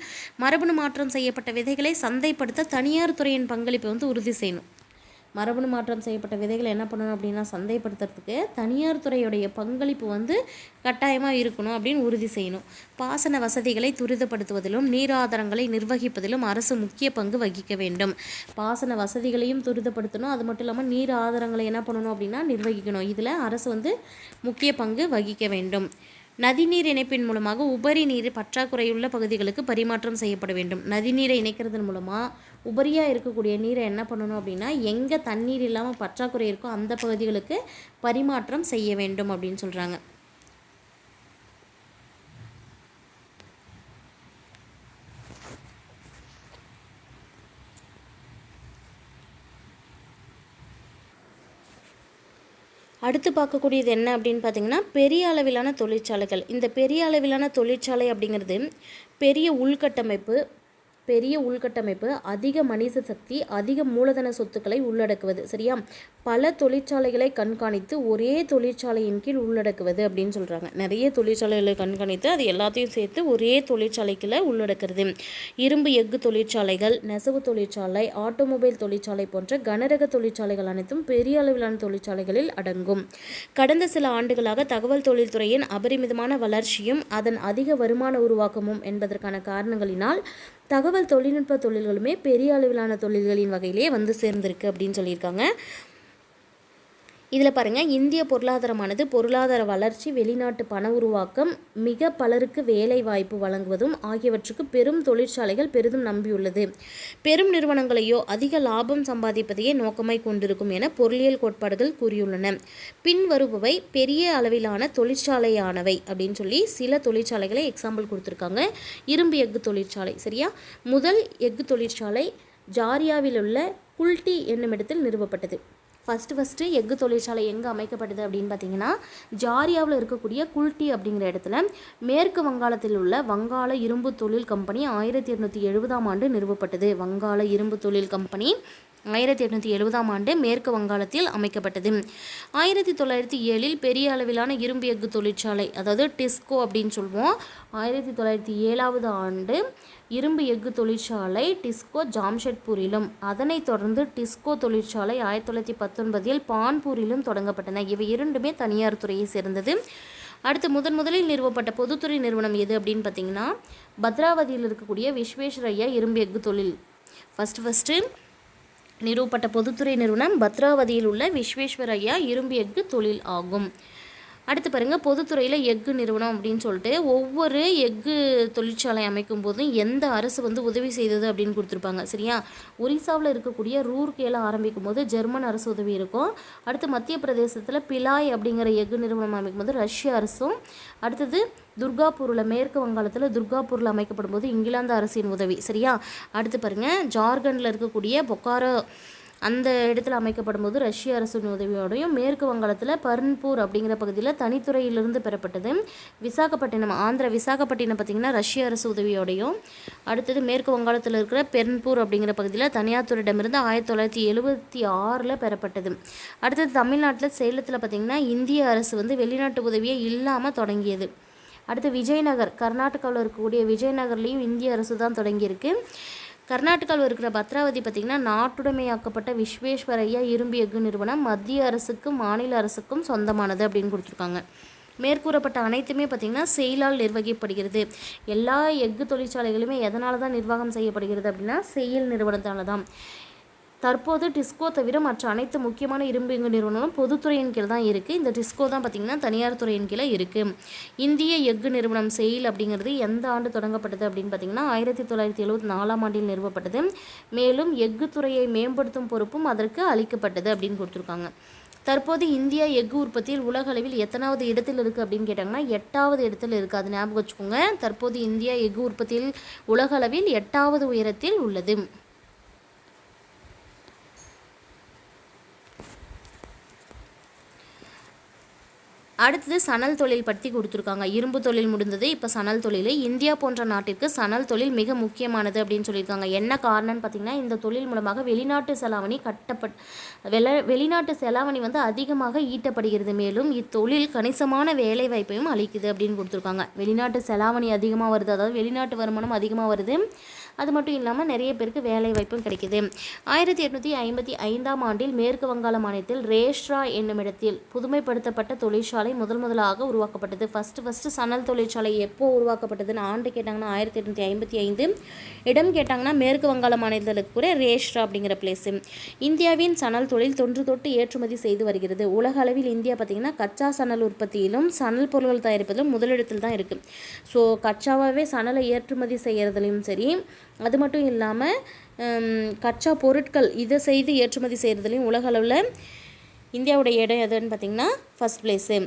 மரபணு மாற்றம் செய்யப்பட்ட விதைகளை சந்தைப்படுத்த தனியார் துறையின் பங்களிப்பை உறுதி செய்யணும். மரபணு மாற்றம் செய்யப்பட்ட விதைகளை என்ன பண்ணணும் அப்படின்னா, சந்தைப்படுத்துறதுக்கு தனியார் துறையுடைய பங்களிப்பு கட்டாயமாக இருக்கணும் அப்படின்னு உறுதி செய்யணும். பாசன வசதிகளை துரிதப்படுத்துவதிலும் நீர் ஆதாரங்களை நிர்வகிப்பதிலும் அரசு முக்கிய பங்கு வகிக்க வேண்டும். பாசன வசதிகளையும் துரிதப்படுத்தணும், அது மட்டும் இல்லாமல் நீர் ஆதாரங்களை என்ன பண்ணணும் அப்படின்னா நிர்வகிக்கணும். இதில் அரசு முக்கிய பங்கு வகிக்க வேண்டும். நதிநீர் இணைப்பின் மூலமாக உபரி நீர் பற்றாக்குறையுள்ள பகுதிகளுக்கு பரிமாற்றம் செய்யப்பட வேண்டும். நதிநீரை இணைக்கிறதன் மூலமாக உபரியாக இருக்கக்கூடிய நீரை என்ன பண்ணணும் அப்படின்னா, எங்கே தண்ணீர் இல்லாமல் பற்றாக்குறை இருக்கோ அந்த பகுதிகளுக்கு பரிமாற்றம் செய்ய வேண்டும் அப்படின்னு சொல்கிறாங்க. அடுத்து பார்க்கக்கூடியது என்ன அப்படின்னு பார்த்திங்கன்னா, பெரிய அளவிலான தொழிற்சாலைகள். இந்த பெரிய அளவிலான தொழிற்சாலை அப்படிங்கிறது பெரிய உள்கட்டமைப்பு, அதிக மனித சக்தி, அதிக மூலதன சொத்துக்களை உள்ளடக்குவது. சரியா? பல தொழிற்சாலைகளை கண்காணித்து ஒரே தொழிற்சாலையின் கீழ் உள்ளடக்குவது அப்படின்னு சொல்கிறாங்க. நிறைய தொழிற்சாலைகளை கண்காணித்து அது எல்லாத்தையும் சேர்த்து ஒரே தொழிற்சாலைக்குள்ள உள்ளடக்குறது. இரும்பு எஃகு தொழிற்சாலைகள், நெசவு தொழிற்சாலை, ஆட்டோமொபைல் தொழிற்சாலை போன்ற கனரக தொழிற்சாலைகள் அனைத்தும் பெரிய அளவிலான தொழிற்சாலைகளில் அடங்கும். கடந்த சில ஆண்டுகளாக தகவல் தொழில்துறையின் அபரிமிதமான வளர்ச்சியும் அதன் அதிக வருமான உருவாக்கமும் என்பதற்கான காரணங்களினால் தகவல் தொழில்நுட்ப தொழில்களுமே பெரிய அளவிலான தொழில்களின் வகையிலே சேர்ந்திருக்கு அப்படின்னு சொல்லியிருக்காங்க. இதில் பாருங்கள், இந்திய பொருளாதாரமானது பொருளாதார வளர்ச்சி, வெளிநாட்டு பண உருவாக்கம், மிக பலருக்கு வேலை வாய்ப்பு வழங்குவதும் ஆகியவற்றுக்கு பெரும் தொழிற்சாலைகள் பெரிதும் நம்பியுள்ளது. பெரும் நிறுவனங்களையோ அதிக லாபம் சம்பாதிப்பதையே நோக்கமாய் கொண்டிருக்கும் என பொருளியல் கோட்பாடுகள் கூறியுள்ளன. பின்வருபவை பெரிய அளவிலான தொழிற்சாலையானவை அப்படின்னு சொல்லி சில தொழிற்சாலைகளை எக்ஸாம்பிள் கொடுத்துருக்காங்க. இரும்பு எஃகு தொழிற்சாலை. சரியா? முதல் எஃகு தொழிற்சாலை ஜாரியாவில் உள்ள குல்டி என்னும் இடத்தில் நிறுவப்பட்டது. ஃபஸ்ட்டு எஃகு தொழிற்சாலை எங்கே அமைக்கப்பட்டது அப்படின்னு பார்த்தீங்கன்னா, ஜாரியாவில் இருக்கக்கூடிய குல்டி அப்படிங்கிற இடத்துல மேற்கு வங்காளத்தில் உள்ள வங்காள இரும்பு தொழில் கம்பெனி 1870 நிறுவப்பட்டது. வங்காள இரும்பு தொழில் கம்பெனி 1870 மேற்கு வங்காளத்தில் அமைக்கப்பட்டது. 1907 பெரிய அளவிலான இரும்பு எஃகு தொழிற்சாலை, அதாவது டிஸ்கோ அப்படின்னு சொல்லுவோம். 1907 இரும்பு எஃகு தொழிற்சாலை டிஸ்கோ ஜாம்ஷெட்பூரிலும், அதனைத் தொடர்ந்து டிஸ்கோ தொழிற்சாலை 1919 பான்பூரிலும் தொடங்கப்பட்டன. இவை இரண்டுமே தனியார் துறையை சேர்ந்தது. அடுத்து முதலில் நிறுவப்பட்ட பொதுத்துறை நிறுவனம் எது அப்படின்னு பார்த்தீங்கன்னா, பத்ராவதியில் இருக்கக்கூடிய விஸ்வேஸ்வரய்யா இரும்பு எஃகு தொழில். ஃபஸ்ட்டு நிறுவப்பட்ட பொதுத்துறை நிறுவனம் பத்ராவதியில் உள்ள விஸ்வேஸ்வரய்யா இரும்பு எஃகு தொழில் ஆகும். அடுத்து பாருங்கள், பொதுத்துறையில் எஃகு நிறுவனம் அப்படின்னு சொல்லிட்டு ஒவ்வொரு எஃகு தொழிற்சாலை அமைக்கும் போதும் எந்த அரசு உதவி செய்தது அப்படின்னு கொடுத்துருப்பாங்க. சரியா? ஒரிசாவில் இருக்கக்கூடிய ரூர்கேல ஆரம்பிக்கும் போது ஜெர்மன் அரசு உதவி இருக்கும். அடுத்து மத்திய பிரதேசத்தில் பிலாய் அப்படிங்கிற எஃகு நிறுவனம் அமைக்கும் போது ரஷ்ய அரசும், அடுத்தது துர்காப்பூரில் மேற்கு வங்காளத்தில் துர்காப்பூரில் அமைக்கப்படும் போது இங்கிலாந்து அரசின் உதவி. சரியா? அடுத்து பாருங்கள், ஜார்க்கண்டில் இருக்கக்கூடிய பொக்காரோ அந்த இடத்துல அமைக்கப்படும் போது ரஷ்ய அரசின் உதவியோடையும், மேற்கு வங்காளத்தில் பர்ன்பூர் அப்படிங்கிற பகுதியில் தனித்துறையிலிருந்து பெறப்பட்டது. விசாகப்பட்டினம், ஆந்திர விசாகப்பட்டினம் பார்த்திங்கன்னா ரஷ்ய அரசு உதவியோடையும், அடுத்தது மேற்கு வங்காளத்தில் இருக்கிற பெர்ன்பூர் அப்படிங்கிற பகுதியில் தனியார் துறையிடமிருந்து 1976 பெறப்பட்டது. அடுத்தது தமிழ்நாட்டில் சேலத்தில் பார்த்திங்கன்னா இந்திய அரசு வெளிநாட்டு உதவியே இல்லாமல் தொடங்கியது. அடுத்து விஜயநகர், கர்நாடகாவில் இருக்கக்கூடிய விஜயநகர்லேயும் இந்திய அரசு தான் தொடங்கியிருக்கு. கர்நாடகாவில் இருக்கிற பத்ராவதி பார்த்திங்கன்னா நாட்டுடைமையாக்கப்பட்ட விஸ்வேஸ்வரய்யா இரும்பு எஃகு நிறுவனம் மத்திய அரசுக்கும் மாநில அரசுக்கும் சொந்தமானது அப்படின்னு கொடுத்துருக்காங்க. மேற்கூறப்பட்ட அனைத்துமே பார்த்திங்கன்னா செயலால் நிர்வகிக்கப்படுகிறது. எல்லா எஃகு தொழிற்சாலைகளுமே எதனால தான் நிர்வாகம் செய்யப்படுகிறது அப்படின்னா செயல் நிறுவனத்தால் தான். தற்போது டிஸ்கோ தவிர மற்ற அனைத்து முக்கியமான இரும்பு எஃகு நிறுவனங்களும் பொதுத்துறையின் கீழ் தான் இருக்குது. இந்த டிஸ்கோ தான் பார்த்திங்கன்னா தனியார் துறையின் கீழே இருக்குது. இந்திய எஃகு நிறுவனம் செயல் அப்படிங்கிறது எந்த ஆண்டு தொடங்கப்பட்டது அப்படின்னு பார்த்திங்கன்னா 1974 நிறுவப்பட்டது. மேலும் எஃகு துறையை மேம்படுத்தும் பொறுப்பும் அதற்கு அளிக்கப்பட்டது அப்படின்னு கொடுத்துருக்காங்க. தற்போது இந்தியா எஃகு உற்பத்தியில் உலக அளவில் எத்தனாவது இடத்தில் இருக்குது அப்படின்னு கேட்டாங்கன்னா 8வது இடத்தில் இருக்குது. அது ஞாபகம் வச்சுக்கோங்க. தற்போது இந்தியா எஃகு உற்பத்தியில் உலக அளவில் 8வது உயரத்தில் உள்ளது. அடுத்தது சணல் தொழில் பற்றி கொடுத்துருக்காங்க. இரும்பு தொழில் முடிந்தது, இப்போ சணல் தொழில். இந்தியா போன்ற நாட்டிற்கு சணல் தொழில் மிக முக்கியமானது அப்படின்னு சொல்லியிருக்காங்க. என்ன காரணம்னு பார்த்திங்கன்னா, இந்த தொழில் மூலமாக வெளிநாட்டு செலாவணி வெளிநாட்டு செலாவணி வந்து அதிகமாக ஈட்டப்படுகிறது. மேலும் இத்தொழில் கணிசமான வேலை வாய்ப்பையும் அளிக்குது அப்படின்னு கொடுத்துருக்காங்க. வெளிநாட்டு செலாவணி அதிகமாக வருது, அதாவது வெளிநாட்டு வருமானம் அதிகமாக வருது. அது மட்டும் இல்லாமல் நிறைய பேருக்கு வேலை வாய்ப்பும் கிடைக்குது. 1855ஆம் ஆண்டில் மேற்கு வங்காள மாநிலத்தில் ரேஷ்ரா என்னும் இடத்தில் புதுமைப்படுத்தப்பட்ட தொழிற்சாலை முதலாக உருவாக்கப்பட்டது. ஃபஸ்ட்டு சணல் தொழிற்சாலை எப்போ உருவாக்கப்பட்டதுன்னு ஆண்டு கேட்டாங்கன்னா 1855, இடம் கேட்டாங்கன்னா மேற்கு வங்காள மாநிலத்தில் கூட ரேஷ்ரா அப்படிங்கிற பிளேஸு. இந்தியாவின் சணல் தொழில் தொன்று தொட்டு ஏற்றுமதி செய்து வருகிறது. உலக அளவில் இந்தியா பார்த்திங்கன்னா கச்சா சணல் உற்பத்தியிலும் சணல் பொருட்கள் தயாரிப்பதிலும் முதலிடத்தில் தான் இருக்குது. ஸோ கச்சாவாகவே சணலை ஏற்றுமதி செய்கிறதுலையும் சரி, அது மட்டும் இல்லாமல் கச்சா பொருட்கள் இதை செய்து ஏற்றுமதி செய்கிறதுலையும் உலக அளவில் இந்தியாவுடைய இடம் எதுன்னு பார்த்திங்கன்னா ஃபஸ்ட் பிளேஸு.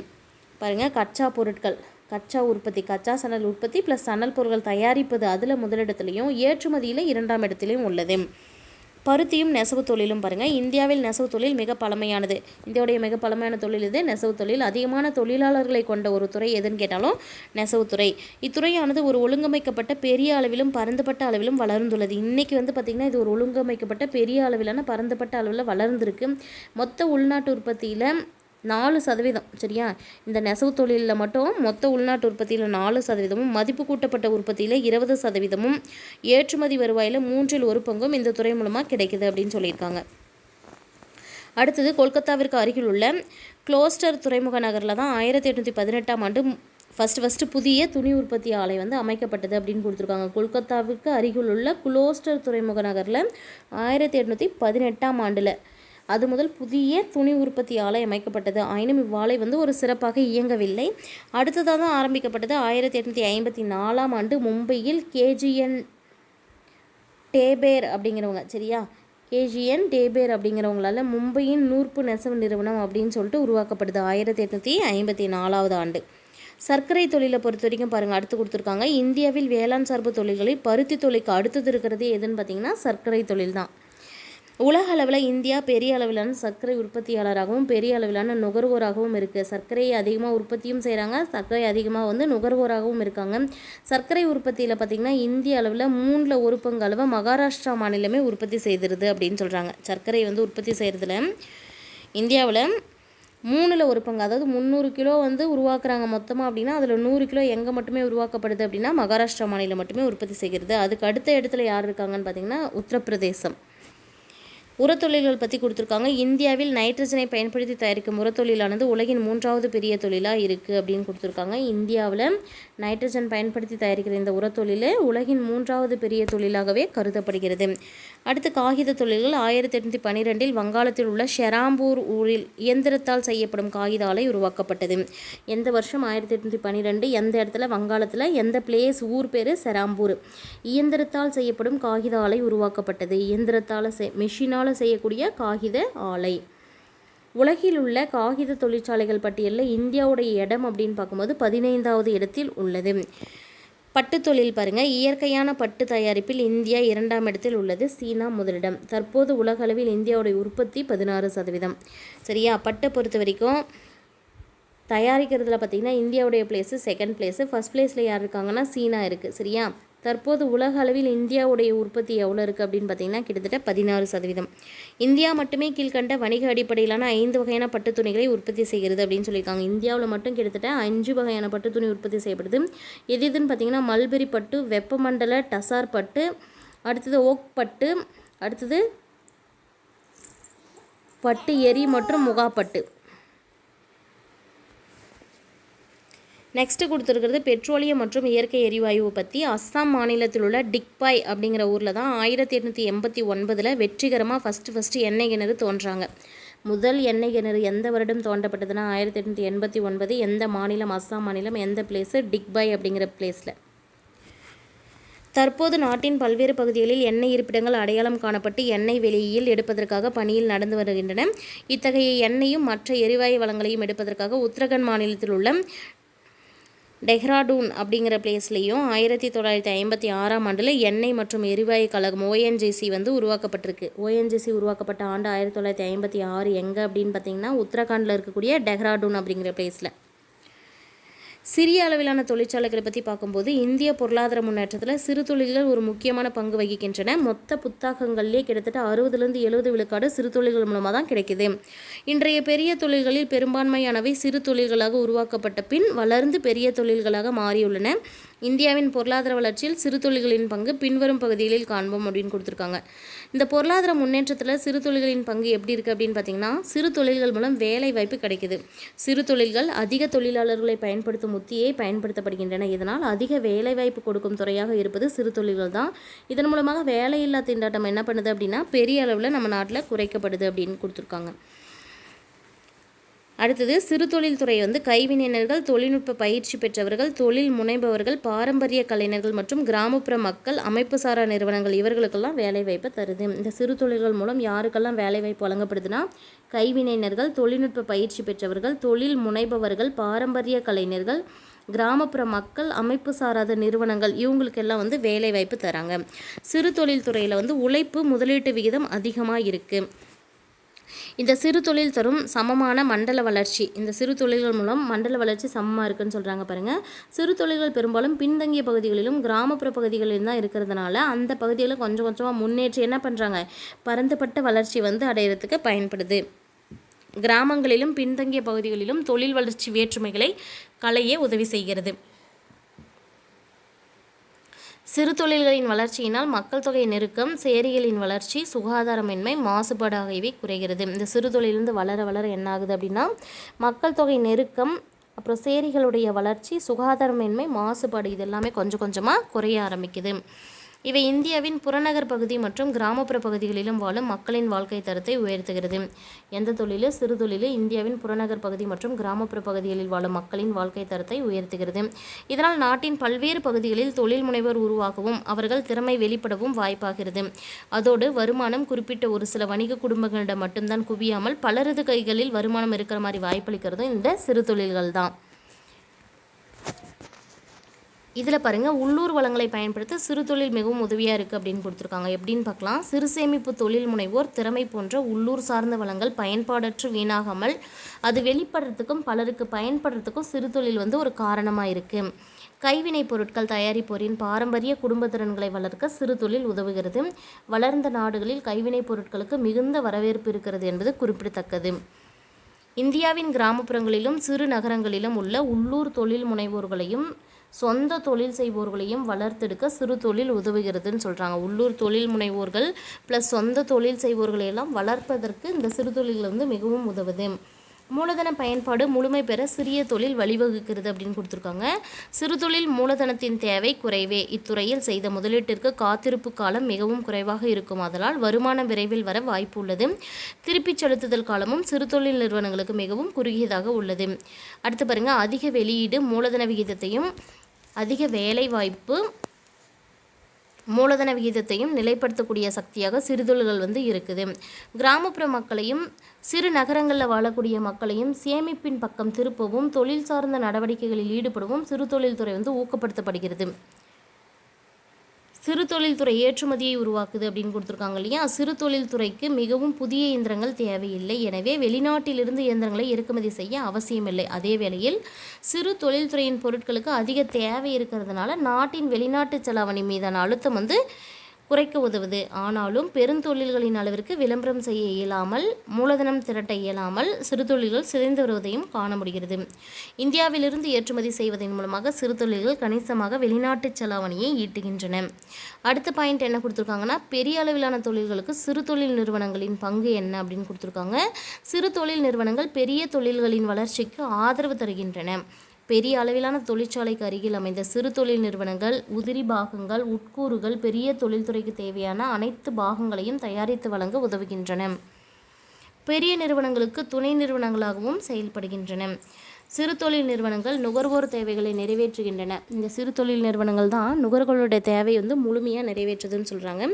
பாருங்கள், கச்சா பொருட்கள், கச்சா உற்பத்தி, கச்சா சணல் உற்பத்தி ப்ளஸ் சணல் பொருட்கள் தயாரிப்பது அதில் முதலிடத்துலையும் ஏற்றுமதியில் 2ஆம் இடத்துலையும் உள்ளது. பருத்தியும் நெசவு தொழிலும் பாருங்கள், இந்தியாவில் நெசவு தொழில் மிக பழமையானது. இந்தியாவுடைய மிக பழமையான தொழில் இது நெசவு தொழில். அதிகமான தொழிலாளர்களை கொண்ட ஒரு துறை எதுன்னு கேட்டாலும் நெசவுத்துறை. இத்துறையானது ஒரு ஒழுங்கமைக்கப்பட்ட பெரிய அளவிலும் பரந்துபட்ட அளவிலும் வளர்ந்துள்ளது. இன்றைக்கி வந்து பார்த்திங்கன்னா இது ஒரு ஒழுங்கமைக்கப்பட்ட பெரிய அளவிலான பரந்துபட்ட அளவில் வளர்ந்துருக்கு. மொத்த உள்நாட்டு உற்பத்தியில் 4%, சரியா? இந்த நெசவு தொழிலில் மட்டும் மொத்த உள்நாட்டு உற்பத்தியில் 4%, மதிப்பு கூட்டப்பட்ட உற்பத்தியில் 20%, ஏற்றுமதி வருவாயில் 1/3 இந்த துறை மூலமாக கிடைக்குது அப்படின்னு சொல்லியிருக்காங்க. அடுத்தது கொல்கத்தாவிற்கு அருகில் உள்ள குளோஸ்டர் துறைமுக நகரில் தான் 1818ஆம் ஆண்டு ஃபஸ்ட்டு புதிய துணி உற்பத்தி ஆலை வந்து அமைக்கப்பட்டது அப்படின்னு கொடுத்துருக்காங்க. கொல்கத்தாவிற்கு அருகில் உள்ள குளோஸ்டர் துறைமுக நகரில் 1818ஆம் ஆண்டில் அது முதல் புதிய துணி உற்பத்தி ஆலை அமைக்கப்பட்டது. ஆயினும் இவ்வாலை வந்து ஒரு சிறப்பாக இயங்கவில்லை. அடுத்ததாக தான் ஆரம்பிக்கப்பட்டது 1854ஆம் ஆண்டு மும்பையில் KGN டேபேர் அப்படிங்கிறவங்க, சரியா? KGN டேபேர் அப்படிங்கிறவங்களால மும்பையின் நூற்பு நெசவு நிறுவனம் அப்படின்னு சொல்லிட்டு உருவாக்கப்படுது 1854ஆவது ஆண்டு. சர்க்கரை தொழிலை பொறுத்த வரைக்கும் பாருங்கள், அடுத்து கொடுத்துருக்காங்க. இந்தியாவில் வேளாண் சார்பு தொழில்களில் பருத்தி தொழிலுக்கு அடுத்தது இருக்கிறது எதுன்னு பார்த்திங்கன்னா சர்க்கரை தொழில் தான். உலக அளவில் இந்தியா பெரிய அளவிலான சர்க்கரை உற்பத்தியாளராகவும் பெரிய அளவிலான நுகர்வோராகவும் இருக்குது. சர்க்கரையை அதிகமாக உற்பத்தியும் செய்கிறாங்க, சர்க்கரை அதிகமாக வந்து நுகர்வோராகவும் இருக்காங்க. சர்க்கரை உற்பத்தியில் பார்த்திங்கன்னா இந்திய அளவில் 1/3 அளவு மகாராஷ்டிரா மாநிலமே உற்பத்தி செய்திருது அப்படின்னு சொல்கிறாங்க. சர்க்கரை வந்து உற்பத்தி செய்கிறதுல இந்தியாவில் 1/3, அதாவது 300 கிலோ வந்து உருவாக்குறாங்க மொத்தமாக அப்படின்னா அதில் 100 கிலோ எங்கே மட்டுமே உருவாக்கப்படுது அப்படின்னா மகாராஷ்டிரா மாநிலம் மட்டுமே உற்பத்தி செய்கிறது. அதுக்கு அடுத்த இடத்துல யார் இருக்காங்கன்னு பார்த்திங்கன்னா உத்தரப்பிரதேசம். உரத்தொழில்கள் பற்றி கொடுத்துருக்காங்க. இந்தியாவில் நைட்ரஜனை பயன்படுத்தி தயாரிக்கும் உரத்தொழிலானது உலகின் 3வது பெரிய தொழிலாக இருக்குது அப்படின்னு கொடுத்துருக்காங்க. இந்தியாவில் நைட்ரஜன் பயன்படுத்தி தயாரிக்கிற இந்த உரத்தொழில் உலகின் 3வது பெரிய தொழிலாகவே கருதப்படுகிறது. அடுத்து காகித தொழில்கள். 1812இல் வங்காளத்தில் உள்ள ஷெராம்பூர் ஊரில் இயந்திரத்தால் செய்யப்படும் காகித ஆலை உருவாக்கப்பட்டது. எந்த வருஷம்? 1812. எந்த இடத்துல? வங்காளத்தில். எந்த பிளேஸ்? ஊர் பேர் ஷெராம்பூர். இயந்திரத்தால் செய்யப்படும் காகித ஆலை உருவாக்கப்பட்டது. இயந்திரத்தால் மெஷினால் செய்யக்கூடிய காகித ஆலை. உலகில் உள்ள காகித தொழிற்சாலைகள் பட்டியலில் இந்தியாவுடைய இடம் அப்படின்னு பார்க்கும்போது 15வது இடத்தில் உள்ளது. பட்டு தொழில் பாருங்கள், இயற்கையான பட்டு தயாரிப்பில் இந்தியா 2ஆம் இடத்தில் உள்ளது, சீனா முதலிடம். தற்போது உலக அளவில் இந்தியாவுடைய உற்பத்தி 16%. சரியா? பட்டை பொறுத்த வரைக்கும் தயாரிக்கிறதுல பார்த்திங்கன்னா இந்தியாவுடைய பிளேஸு 2nd பிளேஸு. ஃபஸ்ட் பிளேஸில் யார் இருக்காங்கன்னா சீனா இருக்குது. சரியா? தற்போது உலக அளவில் இந்தியாவுடைய உற்பத்தி எவ்வளோ இருக்குது அப்படின்னு பார்த்திங்கன்னா கிட்டத்தட்ட 16%. இந்தியா மட்டுமே கீழ்கண்ட வணிக அடிப்படையிலான 5 வகையான பட்டு துணிகளை உற்பத்தி செய்கிறது அப்படின்னு சொல்லியிருக்காங்க. இந்தியாவில் மட்டும் கிட்டத்தட்ட 5 வகையான பட்டு துணி உற்பத்தி செய்யப்படுது. எதுன்னு பார்த்திங்கன்னா மல்பெரி பட்டு, வெப்பமண்டல டசார் பட்டு, அடுத்தது ஓக் பட்டு, அடுத்தது பட்டு எரி மற்றும் முகா பட்டு. நெக்ஸ்ட்டு கொடுத்துருக்கிறது பெட்ரோலியம் மற்றும் இயற்கை எரிவாயுவை பற்றி. அஸ்ஸாம் மாநிலத்தில் உள்ள டிக்பாய் அப்படிங்கிற ஊரில் தான் 1889 வெற்றிகரமாக ஃபஸ்ட்டு எண்ணெய் கிணறு தோன்றாங்க. முதல் எண்ணெய் கிணறு எந்த வருடம் தோண்டப்பட்டதுன்னா 1889. எந்த மாநிலம்? அஸ்ஸாம் மாநிலம். எந்த பிளேஸு? டிக்பாய் அப்படிங்கிற பிளேஸில். தற்போது நாட்டின் பல்வேறு பகுதிகளில் எண்ணெய் இருப்பிடங்கள் அடையாளம் காணப்பட்டு எண்ணெய் வெளியில் எடுப்பதற்காக பணியில் நடந்து வருகின்றன. இத்தகைய எண்ணெயும் மற்ற எரிவாயு வளங்களையும் எடுப்பதற்காக உத்தரகண்ட் மாநிலத்தில் உள்ள டெஹ்ராடூன் அப்படிங்கிற பிளேஸ்லேயும் 1956ஆம் ஆண்டில் எண்ணெய் மற்றும் எரிவாயு கழகம் ONGC வந்து உருவாக்கப்பட்டிருக்கு. ONGC உருவாக்கப்பட்ட ஆண்டு 1956. எங்கே அப்படின்னு பார்த்தீங்கன்னா உத்தரகாண்டில் இருக்கக்கூடிய டெஹ்ராடூன் அப்படிங்கிற பிளேஸில். சிறிய அளவிலான தொழிற்சாலைகளை பற்றி பார்க்கும்போது இந்திய பொருளாதார முன்னேற்றத்தில் சிறு தொழில்கள் ஒரு முக்கியமான பங்கு வகிக்கின்றன. மொத்த புத்தாக்கங்கள்லேயே கிட்டத்தட்ட 60-70 சிறு தொழில்கள் மூலமாக தான் கிடைக்குது. இன்றைய பெரிய தொழில்களில் பெரும்பான்மையானவை சிறு தொழில்களாக உருவாக்கப்பட்ட பின் வளர்ந்து பெரிய தொழில்களாக மாறியுள்ளன. இந்தியாவின் பொருளாதார வளர்ச்சியில் சிறு தொழில்களின் பங்கு பின்வரும் பகுதிகளில் காண்போம் அப்படின்னு கொடுத்துருக்காங்க. இந்த பொருளாதார முன்னேற்றத்தில் சிறு தொழில்களின் பங்கு எப்படி இருக்குது அப்படின்னு பார்த்தீங்கன்னா, சிறு தொழில்கள் மூலம் வேலை வாய்ப்பு கிடைக்குது. சிறு தொழில்கள் அதிக தொழிலாளர்களை பயன்படுத்தும் உத்தியை பயன்படுத்தப்படுகின்றன. இதனால் அதிக வேலைவாய்ப்பு கொடுக்கும் துறையாக இருப்பது சிறு தொழில்கள் தான். இதன் மூலமாக வேலையில்லா திண்டாட்டம் என்ன பண்ணுது அப்படின்னா பெரிய அளவில் நம்ம நாட்டில் குறைக்கப்படுது அப்படின்னு கொடுத்துருக்காங்க. அடுத்தது சிறு தொழில் துறை கைவினைஞர்கள், தொழில்நுட்ப பயிற்சி பெற்றவர்கள், தொழில் முனைபவர்கள், பாரம்பரிய கலைஞர்கள் மற்றும் கிராமப்புற மக்கள், அமைப்பு சாரா நிறுவனங்கள் இவர்களுக்கெல்லாம் வேலைவாய்ப்பை தருது. இந்த சிறு தொழில்கள் மூலம் யாருக்கெல்லாம் வேலைவாய்ப்பு வழங்கப்படுதுன்னா கைவினைஞர்கள், தொழில்நுட்ப பயிற்சி பெற்றவர்கள், தொழில் முனைபவர்கள், பாரம்பரிய கலைஞர்கள், கிராமப்புற மக்கள், அமைப்பு சாராத நிறுவனங்கள் இவங்களுக்கெல்லாம் வேலைவாய்ப்பு தராங்க. சிறு தொழில் துறையில் உழைப்பு முதலீட்டு விகிதம் அதிகமாக இருக்குது. இந்த சிறு தொழில் தரும் சமமான மண்டல வளர்ச்சி. இந்த சிறு தொழில்கள் மூலம் மண்டல வளர்ச்சி சமமாக இருக்குன்னு சொல்கிறாங்க பாருங்கள். சிறு தொழில்கள் பெரும்பாலும் பின்தங்கிய பகுதிகளிலும் கிராமப்புற பகுதிகளிலும் தான் இருக்கிறதுனால அந்த பகுதிகளை கொஞ்சம் கொஞ்சமாக முன்னேற்றி என்ன பண்ணுறாங்க, பரந்துபட்ட வளர்ச்சி அடையிறதுக்கு பயன்படுது. கிராமங்களிலும் பின்தங்கிய பகுதிகளிலும் தொழில் வளர்ச்சி வேற்றுமைகளை களைய உதவி செய்கிறது. சிறு தொழில்களின் வளர்ச்சியினால் மக்கள் தொகை நெருக்கம், சேரிகளின் வளர்ச்சி, சுகாதாரமின்மை, மாசுபாடு ஆகியவை குறைகிறது. இந்த சிறு தொழிலிருந்து வளர வளர என்ன ஆகுது அப்படின்னா மக்கள் தொகை நெருக்கம், அப்புறம் சேரிகளுடைய வளர்ச்சி, சுகாதாரமின்மை, மாசுபாடு இது எல்லாமே கொஞ்சம் கொஞ்சமாக குறைய ஆரம்பிக்குது. இவை இந்தியாவின் புறநகர் பகுதி மற்றும் கிராமப்புற பகுதிகளிலும் வாழும் மக்களின் வாழ்க்கை தரத்தை உயர்த்துகிறது. எந்த தொழில்? சிறு தொழில் இந்தியாவின் புறநகர் பகுதி மற்றும் கிராமப்புற பகுதிகளில் வாழும் மக்களின் வாழ்க்கை தரத்தை உயர்த்துகிறது. இதனால் நாட்டின் பல்வேறு பகுதிகளில் தொழில் முனைவோர் உருவாகவும் அவர்கள் திறமை வெளிப்படவும் வாய்ப்பாகிறது. அதோடு வருமானம் குறிப்பிட்ட ஒரு சில வணிக குடும்பங்களிடம் மட்டும்தான் குவியாமல் பலரது கைகளில் வருமானம் இருக்கிற மாதிரி வாய்ப்பளிக்கிறதும் இந்த சிறு தொழில்கள் தான். இதில் பாருங்கள், உள்ளூர் வளங்களை பயன்படுத்த சிறு தொழில் மிகவும் உதவியாக இருக்குது அப்படின்னு கொடுத்துருக்காங்க. எப்படின்னு பார்க்கலாம். சிறு சேமிப்பு தொழில் முனைவோர் திறமை போன்ற உள்ளூர் சார்ந்த வளங்கள் பயன்பாடற்று வீணாகாமல் அது வெளிப்படுறதுக்கும் பலருக்கு பயன்படுறதுக்கும் சிறு தொழில் ஒரு காரணமாக இருக்குது. கைவினைப் பொருட்கள் தயாரிப்போரின் பாரம்பரிய குடும்ப திறன்களை வளர்க்க சிறு தொழில் உதவுகிறது. வளர்ந்த நாடுகளில் கைவினைப் பொருட்களுக்கு மிகுந்த வரவேற்பு இருக்கிறது என்பது குறிப்பிடத்தக்கது. இந்தியாவின் கிராமப்புறங்களிலும் சிறு நகரங்களிலும் உள்ள உள்ளூர் தொழில் முனைவோர்களையும் சொந்த தொழில் செய்வோர்களையும் வளர்த்தெடுக்க சிறு தொழில் உதவுகிறதுன்னு சொல்கிறாங்க. உள்ளூர் தொழில் முனைவோர்கள் ப்ளஸ் சொந்த தொழில் செய்வோர்களையெல்லாம் வளர்ப்பதற்கு இந்த சிறு தொழில் மிகவும் உதவுது. மூலதன பயன்பாடு முழுமை பெற சிறிய தொழில் வழிவகுக்கிறது அப்படின்னு கொடுத்துருக்காங்க. சிறு தொழில் மூலதனத்தின் தேவை குறைவே. இத்துறையில் செய்த முதலீட்டிற்கு காத்திருப்பு காலம் மிகவும் குறைவாக இருக்கும். அதனால் வருமானம் விரைவில் வர வாய்ப்பு உள்ளது. திருப்பிச் செலுத்துதல் காலமும் சிறு தொழில் நிறுவனங்களுக்கு மிகவும் குறுகியதாக உள்ளது. அடுத்து பாருங்கள், அதிக வெளியீடு மூலதன விகிதத்தையும் அதிக வேலை வாய்ப்பு மூலதன விகிதத்தையும் நிலைப்படுத்தக்கூடிய சக்தியாக சிறுதொழில்கள் இருக்குது. கிராமப்புற மக்களையும் சிறு நகரங்களில் வாழக்கூடிய மக்களையும் சேமிப்பின் பக்கம் திருப்பவும் தொழில் சார்ந்த நடவடிக்கைகளில் ஈடுபடவும் சிறு தொழில்துறை ஊக்கப்படுத்தப்படுகிறது. சிறு தொழில்துறை ஏற்றுமதியை உருவாக்குது அப்படின்னு கொடுத்துருக்காங்க இல்லையா. சிறு தொழில்துறைக்கு மிகவும் புதிய இயந்திரங்கள் தேவையில்லை. எனவே வெளிநாட்டிலிருந்து இயந்திரங்களை இறக்குமதி செய்ய அவசியமில்லை. அதே வேளையில் சிறு தொழில்துறையின் பொருட்களுக்கு அதிக தேவை இருக்கிறதுனால நாட்டின் வெளிநாட்டு செலாவணி மீதான அழுத்தம் குறைக்க உதவுது. ஆனாலும் பெருந்தொழில்களின் அளவிற்கு விளம்பரம் செய்ய இயலாமல், மூலதனம் திரட்ட இயலாமல் சிறு தொழில்கள் சிதைந்து வருவதையும் காண முடிகிறது. இந்தியாவிலிருந்து ஏற்றுமதி செய்வதன் மூலமாக சிறு தொழில்கள் கணிசமாக வெளிநாட்டு செலாவணியை ஈட்டுகின்றன. அடுத்த பாயிண்ட் என்ன கொடுத்துருக்காங்கன்னா, பெரிய அளவிலான தொழில்களுக்கு சிறு தொழில் நிறுவனங்களின் பங்கு என்ன அப்படின்னு கொடுத்துருக்காங்க. சிறு தொழில் நிறுவனங்கள் பெரிய தொழில்களின் வளர்ச்சிக்கு ஆதரவு தருகின்றன. பெரிய அளவிலான தொழிற்சாலைக்கு அருகில் அமைந்த சிறு தொழில் நிறுவனங்கள் உதிரி பாகங்கள், உட்கூறுகள், பெரிய தொழில்துறைக்கு தேவையான அனைத்து பாகங்களையும் தயாரித்து வழங்க உதவுகின்றன. பெரிய நிறுவனங்களுக்கு துணை நிறுவனங்களாகவும் செயல்படுகின்றன. சிறு தொழில் நிறுவனங்கள் நுகர்வோர் தேவைகளை நிறைவேற்றுகின்றன. இந்த சிறு தொழில் நிறுவனங்கள் தான் நுகர்வோருடைய தேவை முழுமையாக நிறைவேற்றுதுன்னு சொல்கிறாங்க.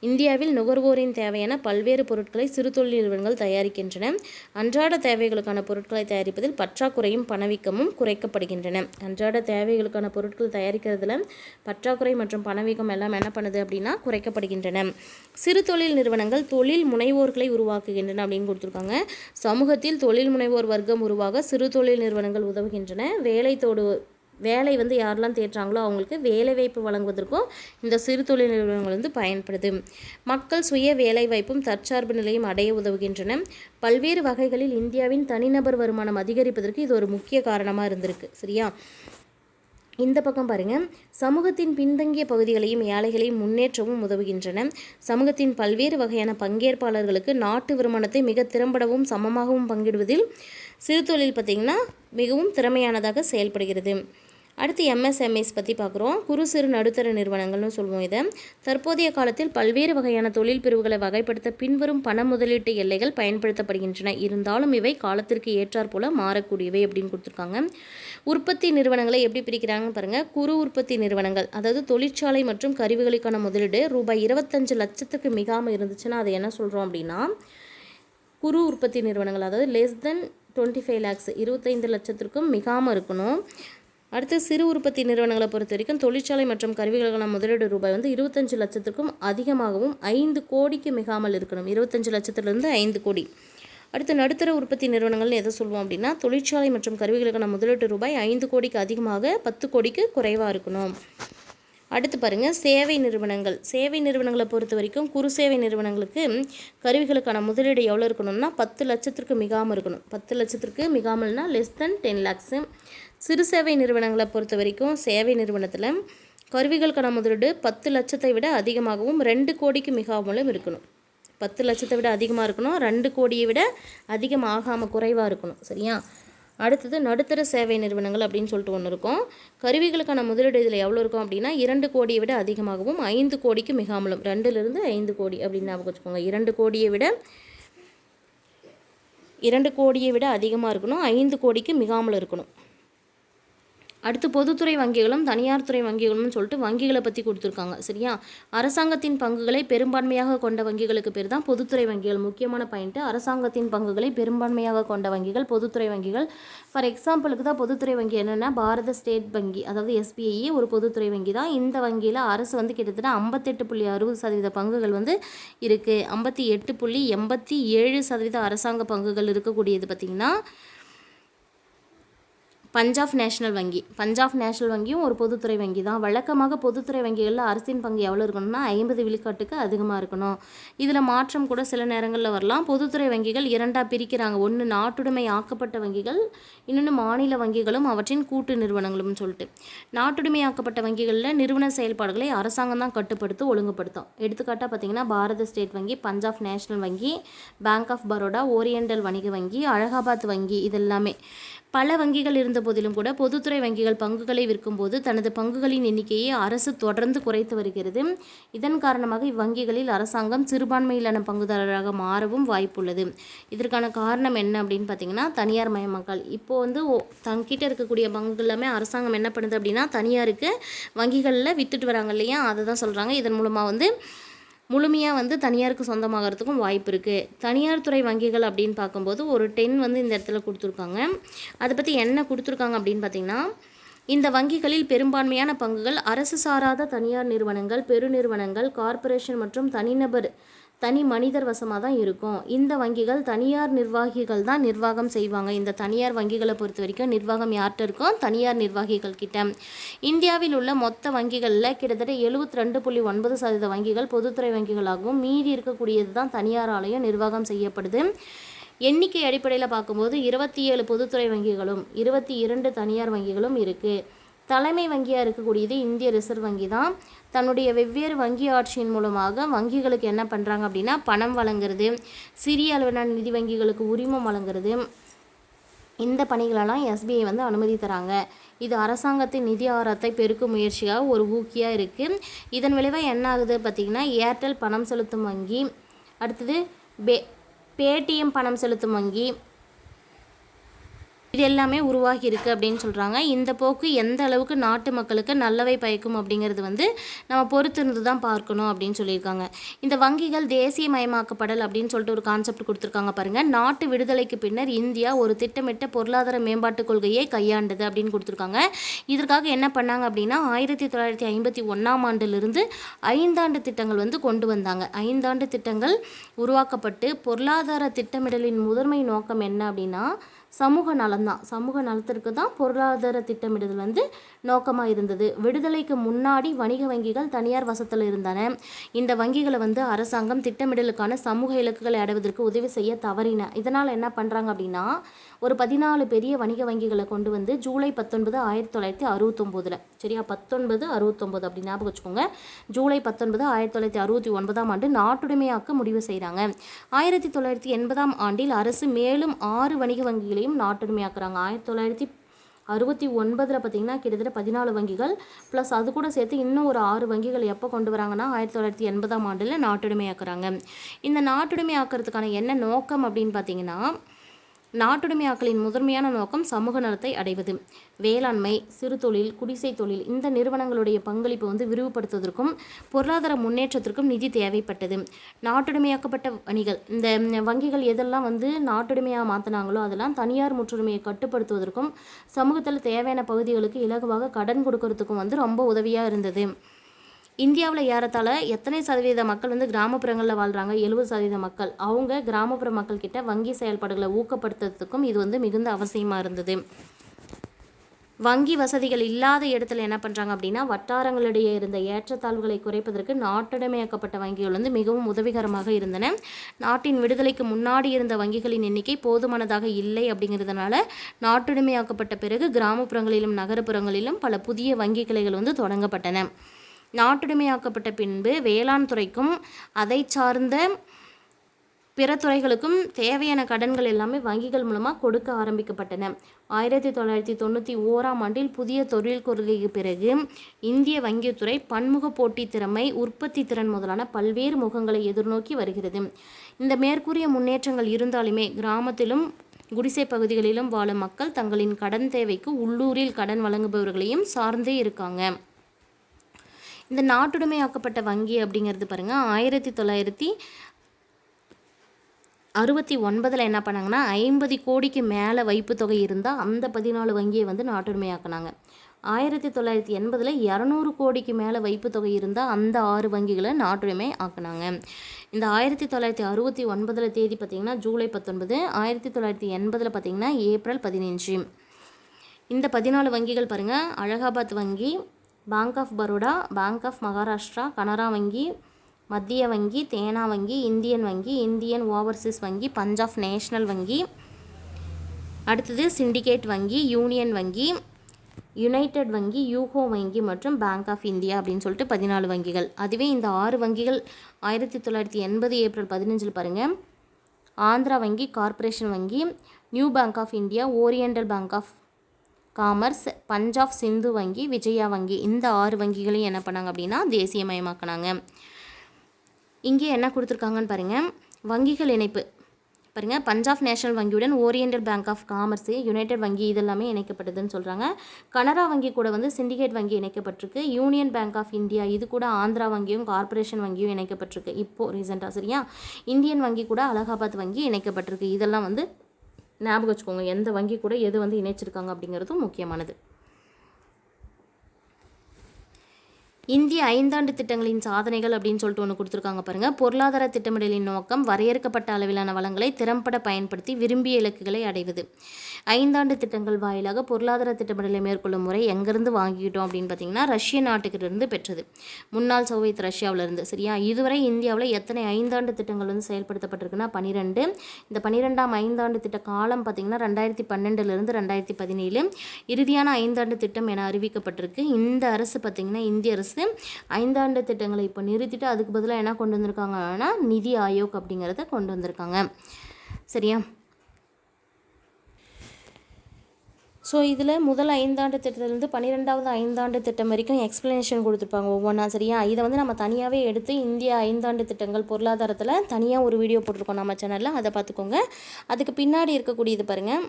இந்தியாவில் நுகர்வோரின் தேவையான பல்வேறு பொருட்களை சிறு தொழில் நிறுவனங்கள் தயாரிக்கின்றன. அன்றாட தேவைகளுக்கான பொருட்களை தயாரிப்பதில் பற்றாக்குறையும் பணவீக்கமும் குறைக்கப்படுகின்றன. அன்றாட தேவைகளுக்கான பொருட்கள் தயாரிக்கிறதுல பற்றாக்குறை மற்றும் பணவீக்கம் எல்லாம் என்ன பண்ணுது அப்படின்னா குறைக்கப்படுகின்றன. சிறு தொழில் நிறுவனங்கள் தொழில் முனைவோர்களை உருவாக்குகின்றன அப்படின்னு கொடுத்துருக்காங்க. சமூகத்தில் தொழில் முனைவோர் வர்க்கம் உருவாக சிறு தொழில் நிறுவனங்கள் உதவுகின்றன. வேலை வந்து யாரெல்லாம் தேடுறாங்களோ அவங்களுக்கு வேலைவாய்ப்பு வழங்குவதற்கும் இந்த சிறு தொழில் நிறுவனங்கள் வந்து பயன்படுது. மக்கள் சுய வேலைவாய்ப்பும் தற்சார்பு நிலையும் அடைய உதவுகின்றன. பல்வேறு வகைகளில் இந்தியாவின் தனிநபர் வருமானம் அதிகரிப்பதற்கு இது ஒரு முக்கிய காரணமாக இருந்திருக்கு. சரியா? இந்த பக்கம் பாருங்கள், சமூகத்தின் பின்தங்கிய பகுதிகளையும் ஏழைகளையும் முன்னேற்றவும் உதவுகின்றன. சமூகத்தின் பல்வேறு வகையான பங்கேற்பாளர்களுக்கு நாட்டு வருமானத்தை மிக திறம்படவும் சமமாகவும் பங்கிடுவதில் சிறு தொழில் பார்த்திங்கன்னா மிகவும் திறமையானதாக செயல்படுகிறது. அடுத்து எம்எஸ்எம்இஸ் பற்றி பார்க்குறோம். குறு சிறு நடுத்தர நிறுவனங்கள்னு சொல்லுவோம். இதை தற்போதைய காலத்தில் பல்வேறு வகையான தொழில் பிரிவுகளை வகைப்படுத்த பின்வரும் பண முதலீட்டு எல்லைகள் பயன்படுத்தப்படுகின்றன. இருந்தாலும் இவை காலத்திற்கு ஏற்றாற் போல மாறக்கூடியவை அப்படின்னு கொடுத்துருக்காங்க. உற்பத்தி நிறுவனங்களை எப்படி பிரிக்கிறாங்கன்னு பாருங்கள். குறு உற்பத்தி நிறுவனங்கள், அதாவது தொழிற்சாலை மற்றும் கருவிகளுக்கான முதலீடு ரூபாய் 25 லட்சத்துக்கு மிகாமல் இருந்துச்சுன்னா அதை என்ன சொல்கிறோம் அப்படின்னா குறு உற்பத்தி நிறுவனங்கள், அதாவது less than 25 lakhs, 25 லட்சத்திற்கும் மிகாமல் இருக்கணும். அடுத்து சிறு உற்பத்தி நிறுவனங்களை பொறுத்த வரைக்கும் தொழிற்சாலை மற்றும் கருவிகளுக்கான முதலீடு ரூபாய் வந்து 25 லட்சத்திற்கும் அதிகமாகவும் 5 கோடிக்கு மிகாமல் இருக்கணும். 25 லட்சத்திலிருந்து 5 கோடி. அடுத்து நடுத்தர உற்பத்தி நிறுவனங்கள்னு எதை சொல்லுவோம் அப்படின்னா தொழிற்சாலை மற்றும் கருவிகளுக்கான முதலீட்டு ரூபாய் 5 கோடிக்கு அதிகமாக 10 கோடிக்கு குறைவாக இருக்கணும். அடுத்து பாருங்கள், சேவை நிறுவனங்கள். சேவை நிறுவனங்களை பொறுத்த வரைக்கும் குறு சேவை நிறுவனங்களுக்கு கருவிகளுக்கான முதலீடு எவ்வளோ இருக்கணும்னா 10 லட்சத்திற்கு மிகாமல் இருக்கணும். 10 லட்சத்திற்கு மிகாமல்னா less than 10 lakhs. சிறு சேவை நிறுவனங்களை பொறுத்த வரைக்கும் சேவை நிறுவனத்தில் கருவிகளுக்கான முதலீடு 10 லட்சத்தை விட அதிகமாகவும் 2 கோடிக்கு மிகாமலும் இருக்கணும். 10 லட்சத்தை விட அதிகமாக இருக்கணும், 2 கோடியை விட அதிகமாகாமல் குறைவாக இருக்கணும். சரியா? அடுத்தது நடுத்தர சேவை நிறுவனங்கள் அப்படின்னு சொல்லிட்டு ஒன்று இருக்கும். கருவிகளுக்கான முதலீடு இதில் எவ்வளோ இருக்கும் அப்படின்னா 2 கோடியை விட அதிகமாகவும் 5 கோடிக்கு மிகாமலும். 2லிருந்து 5 கோடி அப்படின்னு ஞாபகம் வச்சுக்கோங்க. 2 கோடியை விட அதிகமாக இருக்கணும், 5 கோடிக்கு மிகாமல் இருக்கணும். அடுத்து பொதுத்துறை வங்கிகளும் தனியார் துறை வங்கிகளும்னு சொல்லிட்டு வங்கிகளை பற்றி கொடுத்துருக்காங்க. சரியா? அரசாங்கத்தின் பங்குகளை பெரும்பான்மையாக கொண்ட வங்கிகளுக்கு பேர் தான் பொதுத்துறை வங்கிகள். முக்கியமான பாயிண்ட்டு, அரசாங்கத்தின் பங்குகளை பெரும்பான்மையாக கொண்ட வங்கிகள் பொதுத்துறை வங்கிகள். ஃபார் எக்ஸாம்பிளுக்கு தான் பொதுத்துறை வங்கி என்னென்னா பாரத ஸ்டேட் வங்கி, அதாவது SBI ஒரு பொதுத்துறை வங்கி தான். இந்த வங்கியில் அரசு வந்து கிட்டத்தட்ட 58.60% பங்குகள் வந்து இருக்குது. 58.87% அரசாங்க பங்குகள் இருக்கக்கூடியது பார்த்திங்கன்னா பஞ்சாப் நேஷனல் வங்கி. பஞ்சாப் நேஷனல் வங்கியும் ஒரு பொதுத்துறை வங்கி தான். வழக்கமாக பொதுத்துறை வங்கிகளில் அரசின் பங்கு எவ்வளோ இருக்கணும்னா 50 விழுக்காட்டுக்கு அதிகமாக இருக்கணும். இதில் மாற்றம் கூட சில நேரங்களில் வரலாம். பொதுத்துறை வங்கிகள் 2ஆக பிரிக்கிறாங்க. ஒன்று நாட்டுடைமை ஆக்கப்பட்ட வங்கிகள், இன்னொன்று மாநில வங்கிகளும் அவற்றின் கூட்டு நிறுவனங்களும் சொல்லிட்டு. நாட்டுடைமை ஆக்கப்பட்ட வங்கிகளில் நிறுவன செயல்பாடுகளை அரசாங்கம் தான் கட்டுப்படுத்த ஒழுங்குபடுத்தும். எடுத்துக்காட்டாக பார்த்திங்கன்னா பாரத ஸ்டேட் வங்கி, பஞ்சாப் நேஷனல் வங்கி, பேங்க் ஆஃப் பரோடா, ஓரியண்டல் வணிக வங்கி, அலகாபாத் வங்கி, இதெல்லாமே. பல வங்கிகள் இருந்த போதிலும் கூட பொதுத்துறை வங்கிகள் பங்குகளை விற்கும்போது தனது பங்குகளின் எண்ணிக்கையை அரசு தொடர்ந்து குறைத்து வருகிறது. இதன் காரணமாக இவ்வங்கிகளில் அரசாங்கம் சிறுபான்மையிலான பங்குதாரராக மாறவும் வாய்ப்புள்ளது. இதற்கான காரணம் என்ன அப்படின்னு பார்த்தீங்கன்னா தனியார் மயமாக்கல். இப்போது வந்து தங்கிட்ட இருக்கக்கூடிய பங்கு எல்லாமே அரசாங்கம் என்ன பண்ணுது அப்படின்னா தனியாருக்கு வங்கிகளில் வித்துட்டு வராங்க இல்லையா, அதை தான் சொல்கிறாங்க. இதன் மூலமாக வந்து முழுமையாக வந்து தனியாருக்கு சொந்தமாகறதுக்கும் வாய்ப்பு இருக்குது. தனியார் துறை வங்கிகள் அப்படின்னு பார்க்கும்போது ஒரு 10 வந்து இந்த இடத்துல கொடுத்துருக்காங்க. அதை பற்றி என்ன கொடுத்துருக்காங்க அப்படின்னு பார்த்திங்கன்னா இந்த வங்கிகளில் பெரும்பான்மையான பங்குகள் அரசு சாராத தனியார் நிறுவனங்கள், பெருநிறுவனங்கள், கார்ப்பரேஷன் மற்றும் தனி மனிதர் வசமாக தான் இருக்கும். இந்த வங்கிகள் தனியார் நிர்வாகிகள் தான் நிர்வாகம் செய்வாங்க. இந்த தனியார் வங்கிகளை பொறுத்த வரைக்கும் நிர்வாகம் யார்கிட்ட இருக்கும்? தனியார் நிர்வாகிகள் கிட்ட. இந்தியாவில் உள்ள மொத்த வங்கிகளில் கிட்டத்தட்ட 72.9% வங்கிகள் பொதுத்துறை வங்கிகளாகவும் மீதி இருக்கக்கூடியது தான் தனியாராலையும் நிர்வாகம் செய்யப்படுது. எண்ணிக்கை அடிப்படையில் பார்க்கும்போது 27 பொதுத்துறை வங்கிகளும் 22 தனியார் வங்கிகளும் இருக்குது. தலைமை வங்கியாக இருக்கக்கூடியது இந்திய ரிசர்வ் வங்கி தான். தன்னுடைய வெவ்வேறு வங்கி ஆட்சியின் மூலமாக வங்கிகளுக்கு என்ன பண்ணுறாங்க அப்படின்னா பணம் வழங்குறது, சிறிய அளவிலான நிதி வங்கிகளுக்கு உரிமம் வழங்குறது, இந்த பணிகளெல்லாம் SBI வந்து அனுமதி தராங்க. இது அரசாங்கத்தின் நிதி ஆதாரத்தை பெருக்கும் முயற்சியாக ஒரு ஊக்கியாக இருக்குது. இதன் விளைவாக என்ன ஆகுது பார்த்திங்கன்னா ஏர்டெல் பணம் செலுத்தும் வங்கி, அடுத்தது பேடிஎம் பணம் செலுத்தும் வங்கி, இது எல்லாமே உருவாகி இருக்குது அப்படின்னு சொல்கிறாங்க. இந்த போக்கு எந்த அளவுக்கு நாட்டு மக்களுக்கு நல்லவை பயக்கும் அப்படிங்கிறது வந்து நம்ம பொறுத்திருந்து தான் பார்க்கணும் அப்படின்னு சொல்லியிருக்காங்க. இந்த வங்கிகள் தேசியமயமாக்கப்படல் அப்படின்னு சொல்லிட்டு ஒரு கான்செப்ட் கொடுத்துருக்காங்க பாருங்கள். நாட்டு விடுதலைக்கு பின்னர் இந்தியா ஒரு திட்டமிட்ட பொருளாதார மேம்பாட்டு கொள்கையை கையாண்டது அப்படின்னு கொடுத்துருக்காங்க. இதற்காக என்ன பண்ணாங்க அப்படின்னா 1951ஆம் ஆண்டிலிருந்து 5 ஆண்டு திட்டங்கள் வந்து கொண்டு வந்தாங்க. 5 ஆண்டு திட்டங்கள் உருவாக்கப்பட்டு பொருளாதார திட்டமிடலின் முதன்மை நோக்கம் என்ன அப்படின்னா சமூக நலம் தான், சமூக நலத்திற்கு தான் பொருளாதார திட்டமிடுதல் வந்து நோக்கமாக இருந்தது. விடுதலைக்கு முன்னாடி வணிக வங்கிகள் தனியார் வசத்தில் இருந்தன. இந்த வங்கிகளை வந்து அரசாங்கம் திட்டமிடலுக்கான சமூக இலக்குகளை அடைவதற்கு உதவி செய்ய தவறின. இதனால் என்ன பண்ணுறாங்க அப்படின்னா, ஒரு 14 பெரிய வணிக வங்கிகளை கொண்டு வந்து ஜூலை 19, 1969 சரியா, 1969 அப்படி ஞாபகம் வச்சுக்கோங்க. ஜூலை 19, 1969 ஆண்டு நாட்டுடைமையாக்க முடிவு செய்கிறாங்க. 1980 ஆண்டில் அரசு மேலும் 6 வணிக வங்கிகளையும் நாட்டுடைமையாக்குறாங்க. 1969 பார்த்திங்கன்னா கிட்டத்தட்ட 14 வங்கிகள் ப்ளஸ் அது கூட சேர்த்து இன்னும் ஒரு 6 வங்கிகள் எப்போ கொண்டு வராங்கன்னா 1980 ஆண்டில் நாட்டுடைமையாக்குறாங்க. இந்த நாட்டுடைமையாக்கிறதுக்கான என்ன நோக்கம் அப்படின்னு பார்த்தீங்கன்னா, நாட்டுடைமையாக்கலின் முதன்மையான நோக்கம் சமூக நலத்தை அடைவது. வேளாண்மை, சிறு தொழில், குடிசை தொழில் இந்த நிறுவனங்களுடைய பங்களிப்பு வந்து விரிவுபடுத்துவதற்கும் பொருளாதார முன்னேற்றத்திற்கும் நிதி தேவைப்பட்டது. நாட்டுடைமையாக்கப்பட்ட இந்த வங்கிகள் எதெல்லாம் வந்து நாட்டுடைமையாக மாற்றினாங்களோ அதெல்லாம் தனியார் முற்றுரிமையை கட்டுப்படுத்துவதற்கும் சமூகத்தில் தேவையான பகுதிகளுக்கு இலகுவாக கடன் கொடுக்கறதுக்கும் வந்து ரொம்ப உதவியாக இருந்தது. இந்தியாவில் ஏறத்தாழ எத்தனை சதவீத மக்கள் வந்து கிராமப்புறங்களில் வாழ்கிறாங்க? 70% மக்கள். அவங்க கிராமப்புற மக்கள் கிட்ட வங்கி செயல்பாடுகளை ஊக்கப்படுத்துறதுக்கும் இது வந்து மிகுந்த அவசியமாக இருந்தது. வங்கி வசதிகள் இல்லாத இடத்துல என்ன பண்ணுறாங்க அப்படின்னா, வட்டாரங்களிடையே இருந்த ஏற்றத்தாழ்வுகளை குறைப்பதற்கு நாட்டுடைமையாக்கப்பட்ட வங்கிகள் வந்து மிகவும் உதவிகரமாக இருந்தன. நாட்டின் விடுதலைக்கு முன்னாடி இருந்த வங்கிகளின் எண்ணிக்கை போதுமானதாக இல்லை. அப்படிங்கிறதுனால நாட்டுடைமையாக்கப்பட்ட பிறகு கிராமப்புறங்களிலும் நகர்ப்புறங்களிலும் பல புதிய வங்கி கிளைகள் வந்து தொடங்கப்பட்டன. நாட்டுடைமையாக்கப்பட்ட பின்பு வேளாண் துறைக்கும் அதை சார்ந்த பிற துறைகளுக்கும் தேவையான கடன்கள் எல்லாமே வங்கிகள் மூலமாக கொடுக்க ஆரம்பிக்கப்பட்டன. 1991 ஆண்டில் புதிய தொழில் கொள்கைக்கு பிறகு இந்திய வங்கித்துறை பன்முக போட்டி திறமை, உற்பத்தி திறன் முதலான பல்வேறு முகங்களை எதிர்நோக்கி வருகிறது. இந்த மேற்கூறிய முன்னேற்றங்கள் இருந்தாலுமே கிராமத்திலும் குடிசை பகுதிகளிலும் வாழும் மக்கள் தங்களின் கடன் தேவைக்கு உள்ளூரில் கடன் வழங்குபவர்களையும் சார்ந்தே இருக்காங்க. இந்த நாட்டுடைமையாக்கப்பட்ட வங்கி அப்படிங்கிறது பாருங்கள் 1969 என்ன பண்ணாங்கன்னா 50 கோடிக்கு மேலே வைப்பு தொகை இருந்தால் அந்த 14 வங்கியை வந்து நாட்டுடைமையாக்குனாங்க. 1980 200 கோடிக்கு மேலே வைப்பு தொகை இருந்தால் அந்த 6 வங்கிகளை நாட்டுடைமை ஆக்குனாங்க. இந்த 1969 தேதி பார்த்திங்கன்னா ஜூலை 19, 1980 பார்த்திங்கன்னா ஏப்ரல் 15. இந்த 14 வங்கிகள் பாருங்கள்: அலகாபாத் வங்கி, bank of Baroda, bank of Maharashtra, Canara வங்கி, மத்திய வங்கி, தேனா வங்கி, இந்தியன் வங்கி, இந்தியன் ஓவர்சீஸ் வங்கி, பஞ்சாப் நேஷனல் வங்கி, அடுத்தது சிண்டிகேட் வங்கி, யூனியன் வங்கி, யுனைடெட் வங்கி, யூகோ வங்கி மற்றும் பேங்க் ஆஃப் இந்தியா அப்படின்னு சொல்லிட்டு 14 வங்கிகள். அதுவே இந்த 6 வங்கிகள் 1980 ஏப்ரல் 15 பாருங்கள்: ஆந்திரா வங்கி, கார்ப்பரேஷன் வங்கி, new bank of India, oriental bank of commerce, Punjab Sind வங்கி, விஜயா வங்கி இந்த 6 வங்கிகளையும் என்ன பண்ணாங்க அப்படின்னா தேசியமயமாக்கினாங்க. இங்கே என்ன கொடுத்துருக்காங்கன்னு பாருங்கள்: வங்கிகள் இணைப்பு பாருங்கள். பஞ்சாப் நேஷனல் வங்கியுடன் oriental bank of commerce, united வங்கி இதெல்லாமே இணைக்கப்பட்டதுன்னு சொல்கிறாங்க. கனரா வங்கி கூட வந்து சிண்டிகேட் வங்கி இணைக்கப்பட்டிருக்கு. யூனியன் பேங்க் ஆஃப் இந்தியா இது கூட ஆந்திரா வங்கியும் கார்ப்பரேஷன் வங்கியும் இணைக்கப்பட்டிருக்கு இப்போது ரீசெண்டாக. சரியா, இந்தியன் வங்கி கூட அலகாபாத் வங்கி இணைக்கப்பட்டிருக்கு. இதெல்லாம் வந்து ஞாபகம் வச்சுக்கோங்க, எந்த வங்கி கூட எது வந்து இணைச்சிருக்காங்க அப்படிங்கிறதும் முக்கியமானது. இந்திய 5 ஆண்டு திட்டங்களின் சாதனைகள் அப்படின்னு சொல்லிட்டு ஒன்று கொடுத்துருக்காங்க பாருங்கள். பொருளாதார திட்டமிடலின் நோக்கம் வரையறுக்கப்பட்ட அளவிலான வளங்களை திறம்பட பயன்படுத்தி விரும்பிய இலக்குகளை அடைவது. 5 ஆண்டு திட்டங்கள் வாயிலாக பொருளாதார திட்டமிடலை மேற்கொள்ளும் முறை எங்கேருந்து வாங்கிக்கிட்டோம் அப்படின்னு பார்த்தீங்கன்னா ரஷ்ய நாட்டுக்கிட்டிருந்து பெற்றது, முன்னாள் சோவியத் ரஷ்யாவிலிருந்து. சரியா, இதுவரை இந்தியாவில் எத்தனை 5 ஆண்டு திட்டங்கள் வந்து செயல்படுத்தப்பட்டிருக்குன்னா 12. இந்த 12ஆம் 5 ஆண்டு திட்ட காலம் பார்த்திங்கன்னா 2012 2017 இறுதியான 5 ஆண்டு திட்டம் என அறிவிக்கப்பட்டிருக்கு. இந்த அரசு பார்த்திங்கன்னா இந்திய அரசு 5 ஆண்டு திட்டங்களை இப்போ நிறுத்திட்டு அதுக்கு பதிலாக என்ன கொண்டு வந்திருக்காங்கன்னா நிதி ஆயோக் அப்படிங்கிறத கொண்டு வந்திருக்காங்க. சரியா, ஸோ இதில் முதல் 5 ஆண்டு திட்டத்திலேருந்து 12வது 5 ஆண்டு திட்டம் வரைக்கும் எக்ஸ்ப்ளனேஷன் கொடுத்துருப்பாங்க ஒவ்வொன்றா. சரியா, இதை வந்து நம்ம தனியாகவே எடுத்து இந்திய 5 ஆண்டு திட்டங்கள் பொருளாதாரத்தில் தனியாக ஒரு வீடியோ போட்டிருக்கோம் நம்ம சேனலில், அதை பார்த்துக்கோங்க. அதுக்கு பின்னாடி இருக்கக்கூடியது பாருங்கள்,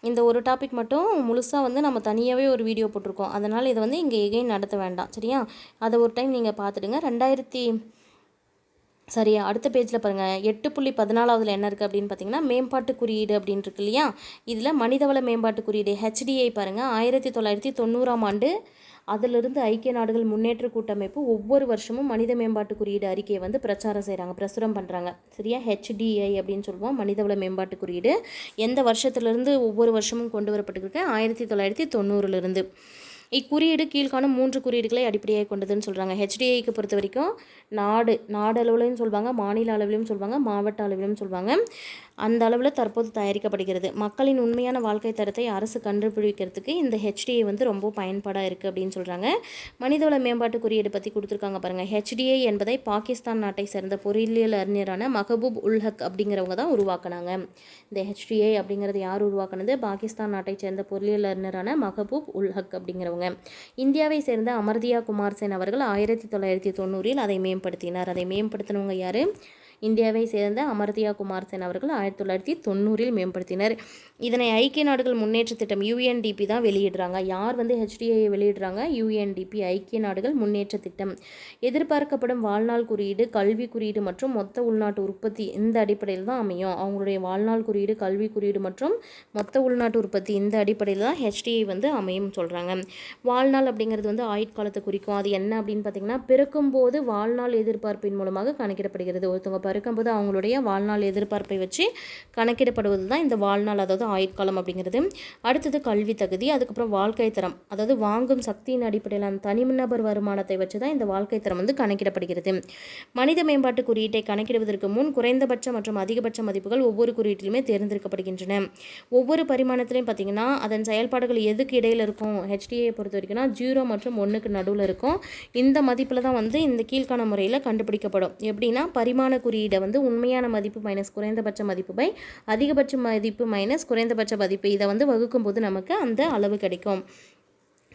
இந்த ஒரு டாபிக் மட்டும் முழுசாக வந்து நம்ம தனியாகவே ஒரு வீடியோ போட்டிருக்கோம். அதனால் இதை வந்து இங்கே எகைன் நடத்த வேண்டாம். சரியா, அதை ஒரு டைம் நீங்கள் பார்த்துடுங்க. சரியா, அடுத்த பேஜில் பாருங்கள் 8.14 என்ன இருக்குது அப்படின்னு பார்த்தீங்கன்னா மேம்பாட்டு குறியீடு அப்படின்னு இருக்கு இல்லையா. இதில் மனிதவள மேம்பாட்டு குறியீடு HDI பாருங்கள் 1990ஆம் ஆண்டு அதிலிருந்து ஐக்கிய நாடுகள் முன்னேற்ற கூட்டமைப்பு ஒவ்வொரு வருஷமும் மனித மேம்பாட்டு குறியீடு அறிக்கையை வந்து பிரச்சாரம் செய்கிறாங்க, பிரசுரம் பண்ணுறாங்க. சரியா, HDI அப்படின்னு சொல்லுவோம், மனிதவள மேம்பாட்டு குறியீடு. எந்த வருஷத்துலேருந்து ஒவ்வொரு வருஷமும் கொண்டு வரப்பட்டிருக்கு? 1990லிருந்து. இக்குறியீடு கீழ்காணும் 3 குறியீடுகளை அடிப்படையாக கொண்டதுன்னு சொல்கிறாங்க. HDIக்கு பொறுத்த வரைக்கும் நாடு அளவிலையும் சொல்லுவாங்க, மாநில அளவிலையும் சொல்லுவாங்க, மாவட்ட அளவிலும் சொல்லுவாங்க. அந்த அளவில் தற்போது தயாரிக்கப்படுகிறது. மக்களின் உண்மையான வாழ்க்கை தரத்தை அரசு கண்டுபிடிக்கிறதுக்கு இந்த HDI வந்து ரொம்ப பயன்பாடாக இருக்குது அப்படின்னு சொல்கிறாங்க. மனிதவள மேம்பாட்டு குறியீடு பற்றி கொடுத்துருக்காங்க பாருங்கள். HDI என்பதை பாகிஸ்தான் நாட்டை சேர்ந்த பொறியியல் அறிஞரான மஹபூப் உல் ஹக் அப்படிங்கிறவங்க தான் உருவாக்குனாங்க. இந்த HDI அப்படிங்கிறது யார் உருவாக்குனது? பாகிஸ்தான் நாட்டை சேர்ந்த பொறியியல் அறிஞரான மஹபூப் உல் ஹக் அப்படிங்கிறவங்க. இந்தியாவை சேர்ந்த அமர்தியா குமார் சென் அவர்கள் 1990இல் அதை மேம்படுத்தினார். அதை மேம்படுத்தினவங்க யார்? இந்தியாவை சேர்ந்த அமர்தியா குமார் சென் அவர்கள் 1990இல் மேம்படுத்தினர். இதனை ஐக்கிய நாடுகள் முன்னேற்ற திட்டம் UNDP தான் வெளியிடுறாங்க. யார் வந்து HDIயை வெளியிடுறாங்க? UNDP, ஐக்கிய நாடுகள் முன்னேற்ற திட்டம். எதிர்பார்க்கப்படும் வாழ்நாள் குறியீடு, கல்வி குறியீடு மற்றும் மொத்த உள்நாட்டு உற்பத்தி இந்த அடிப்படையில் தான் அமையும். அவங்களுடைய வாழ்நாள் குறியீடு, கல்வி குறியீடு மற்றும் மொத்த உள்நாட்டு உற்பத்தி இந்த அடிப்படையில் தான் HDI வந்து அமையும் சொல்கிறாங்க. வாழ்நாள் அப்படிங்கிறது வந்து ஆயுட்காலத்தை குறிக்கும். அது என்ன அப்படின்னு பார்த்தீங்கன்னா, பிறக்கும்போது வாழ்நாள் எதிர்பார்ப்பின் மூலமாக கணக்கிடப்படுகிறது. ஒருத்தவங்க பிறக்கும்போது அவங்களுடைய வாழ்நாள் எதிர்பார்ப்பை வச்சு கணக்கிடப்படுவது தான் இந்த வாழ்நாள், அதாவது ஆயுட்காலம் அப்படிங்கிறது. அடுத்தது கல்வி தகுதி, அதுக்கப்புறம் வாழ்க்கை தரம், அதாவது வாங்கும் சக்தியின் அடிப்படையில் அந்த தனிநபர் வருமானத்தை வச்சு தான் இந்த வாழ்க்கை தரம் வந்து கணக்கிடப்படுகிறது. மனித மேம்பாட்டு குறியீட்டை கணக்கிடுவதற்கு முன் குறைந்தபட்ச மற்றும் அதிகபட்ச மதிப்புகள் ஒவ்வொரு குறியீட்டிலுமே தேர்ந்தெடுக்கப்படுகின்றன. ஒவ்வொரு பரிமாணத்திலையும் பார்த்தீங்கன்னா அதன் செயல்பாடுகள் எதுக்கு இடையில் இருக்கும்? HDIயை பொறுத்த வரைக்கும்னா 0 மற்றும் 1க்கு நடுவில் இருக்கும். இந்த மதிப்பில் தான் வந்து இந்த கீழ்காண முறையில் கண்டுபிடிக்கப்படும். எப்படின்னா, பரிமாண குறியீடை வந்து உண்மையான மதிப்பு மைனஸ் குறைந்தபட்ச மதிப்பு பை அதிகபட்ச மதிப்பு மைனஸ் குறைந்தபட்ச மதிப்பு, இதை வந்து வகுக்கும்போது நமக்கு அந்த அளவு கிடைக்கும்.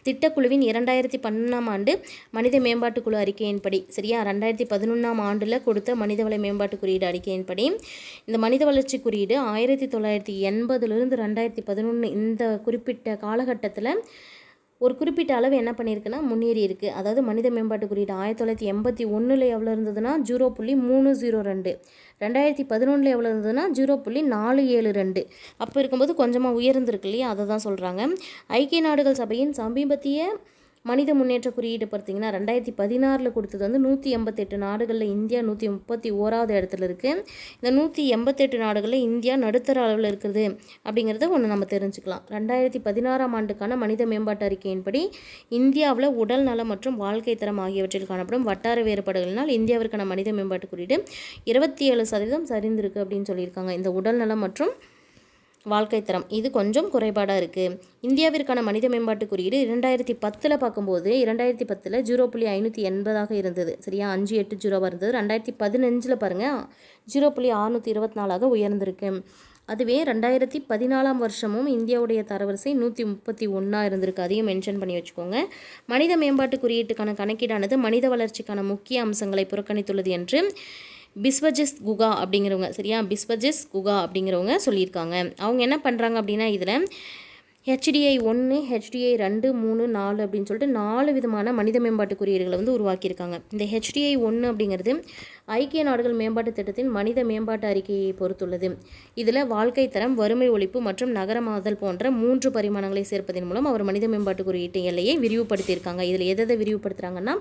திட்டக்குழுவின் 2011ஆம் ஆண்டு மனித மேம்பாட்டு குழு அறிக்கையின்படி, சரியா, 2011ஆம் ஆண்டில் கொடுத்த மனிதவள மேம்பாட்டு குறியீடு அறிக்கையின்படி இந்த மனித வளர்ச்சி குறியீடு 1980லிருந்து 2011 இந்த குறிப்பிட்ட காலகட்டத்தில் ஒரு குறிப்பிட்ட அளவு என்ன பண்ணியிருக்குன்னா முன்னேறி இருக்குது. அதாவது மனித மேம்பாட்டு குறியீடு 1981 எவ்வளோ இருந்ததுன்னா 0.302, 2011 எவ்வளோ இருந்ததுன்னா 0.472. அப்போ இருக்கும்போது கொஞ்சமாக உயர்ந்திருக்கு இல்லையா, அதை தான் சொல்கிறாங்க. ஐக்கிய நாடுகள் சபையின் சமீபத்திய மனித முன்னேற்ற குறியீடு பார்த்திங்கன்னா 2016 கொடுத்தது வந்து 188 நாடுகளில் இந்தியா 131வது இடத்துல இருக்குது. இந்த 188 நாடுகளில் இந்தியா நடுத்தர அளவில் இருக்குது அப்படிங்கிறத ஒன்று நம்ம தெரிஞ்சுக்கலாம். 2016ஆம் ஆண்டுக்கான மனித மேம்பாட்டு அறிக்கையின்படி இந்தியாவில் உடல் நலம் மற்றும் வாழ்க்கை தரம் ஆகியவற்றில் காணப்படும் வட்டார வேறுபாடுகளினால் இந்தியாவிற்கான மனித மேம்பாட்டு குறியீடு 27% சரிந்திருக்கு அப்படின்னு சொல்லியிருக்காங்க. இந்த உடல் நலம் மற்றும் வாழ்க்கை தரம் இது கொஞ்சம் குறைபாடாக இருக்குது. இந்தியாவிற்கான மனித மேம்பாட்டு குறியீடு 2010 பார்க்கும்போது 2010 0.580 இருந்தது. சரியா, 580 இருந்தது. 2015 பாருங்கள் 0.624 உயர்ந்திருக்கு. அதுவே 2014ஆம் வருஷமும் இந்தியாவுடைய தரவரிசை 131 இருந்திருக்கு. அதையும் மென்ஷன் பண்ணி வச்சுக்கோங்க. மனித மேம்பாட்டு குறியீட்டுக்கான கணக்கீடானது மனித வளர்ச்சிக்கான முக்கிய அம்சங்களை புறக்கணித்துள்ளது என்று பிஸ்வஜித் குகா அப்படிங்கிறவங்க, சரியா, பிஸ்வஜித் குகா அப்படிங்கிறவங்க சொல்லியிருக்காங்க. அவங்க என்ன பண்ணுறாங்க அப்படின்னா இதில் HDI 1, HDI 2, 3, 4 அப்படின்னு சொல்லிட்டு 4 விதமான மனித மேம்பாட்டு குறியீடுகளை வந்து உருவாக்கியிருக்காங்க. இந்த HDI 1 அப்படிங்கிறது ஐக்கிய நாடுகள் மேம்பாட்டு திட்டத்தின் மனித மேம்பாட்டு அறிக்கையை பொறுத்துள்ளது. இதில் வாழ்க்கை தரம், வறுமை ஒழிப்பு மற்றும் நகரமாதல் போன்ற 3 பரிமாணங்களை சேர்ப்பதன் மூலம் அவர் மனித மேம்பாட்டு குறியீட்டு எல்லையை விரிவுபடுத்தியிருக்காங்க. இதில் எதை விரிவுபடுத்துகிறாங்கன்னா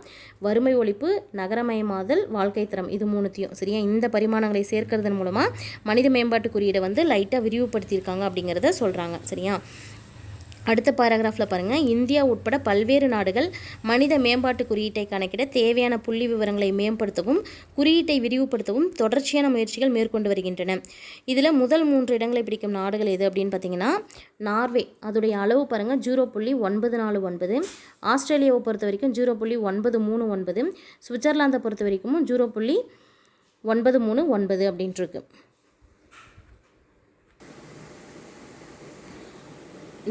வறுமை ஒழிப்பு, நகரமயமாதல், வாழ்க்கை தரம், இது 3த்தையும், சரியா, இந்த பரிமாணங்களை சேர்க்கறதன் மூலமாக மனித மேம்பாட்டு குறியீடை வந்து லைட்டாக விரிவுபடுத்தியிருக்காங்க அப்படிங்கிறத சொல்கிறாங்க. சரியா, அடுத்த பாராகிராஃபில் பாருங்கள். இந்தியா உட்பட பல்வேறு நாடுகள் மனித மேம்பாட்டு குறியீட்டை கணக்கிட தேவையான புள்ளி விவரங்களை மேம்படுத்தவும் குறியீட்டை விரிவுபடுத்தவும் தொடர்ச்சியான முயற்சிகள் மேற்கொண்டு வருகின்றன. இதில் முதல் 3 இடங்களை பிடிக்கும் நாடுகள் எது அப்படின்னு பார்த்தீங்கன்னா நார்வே, அதோடைய அளவு பாருங்கள் 0.949, ஆஸ்திரேலியாவை பொறுத்த வரைக்கும் 0.939, சுவிட்சர்லாந்தை பொறுத்த வரைக்கும் 0.939 அப்படின்ட்டுருக்கு.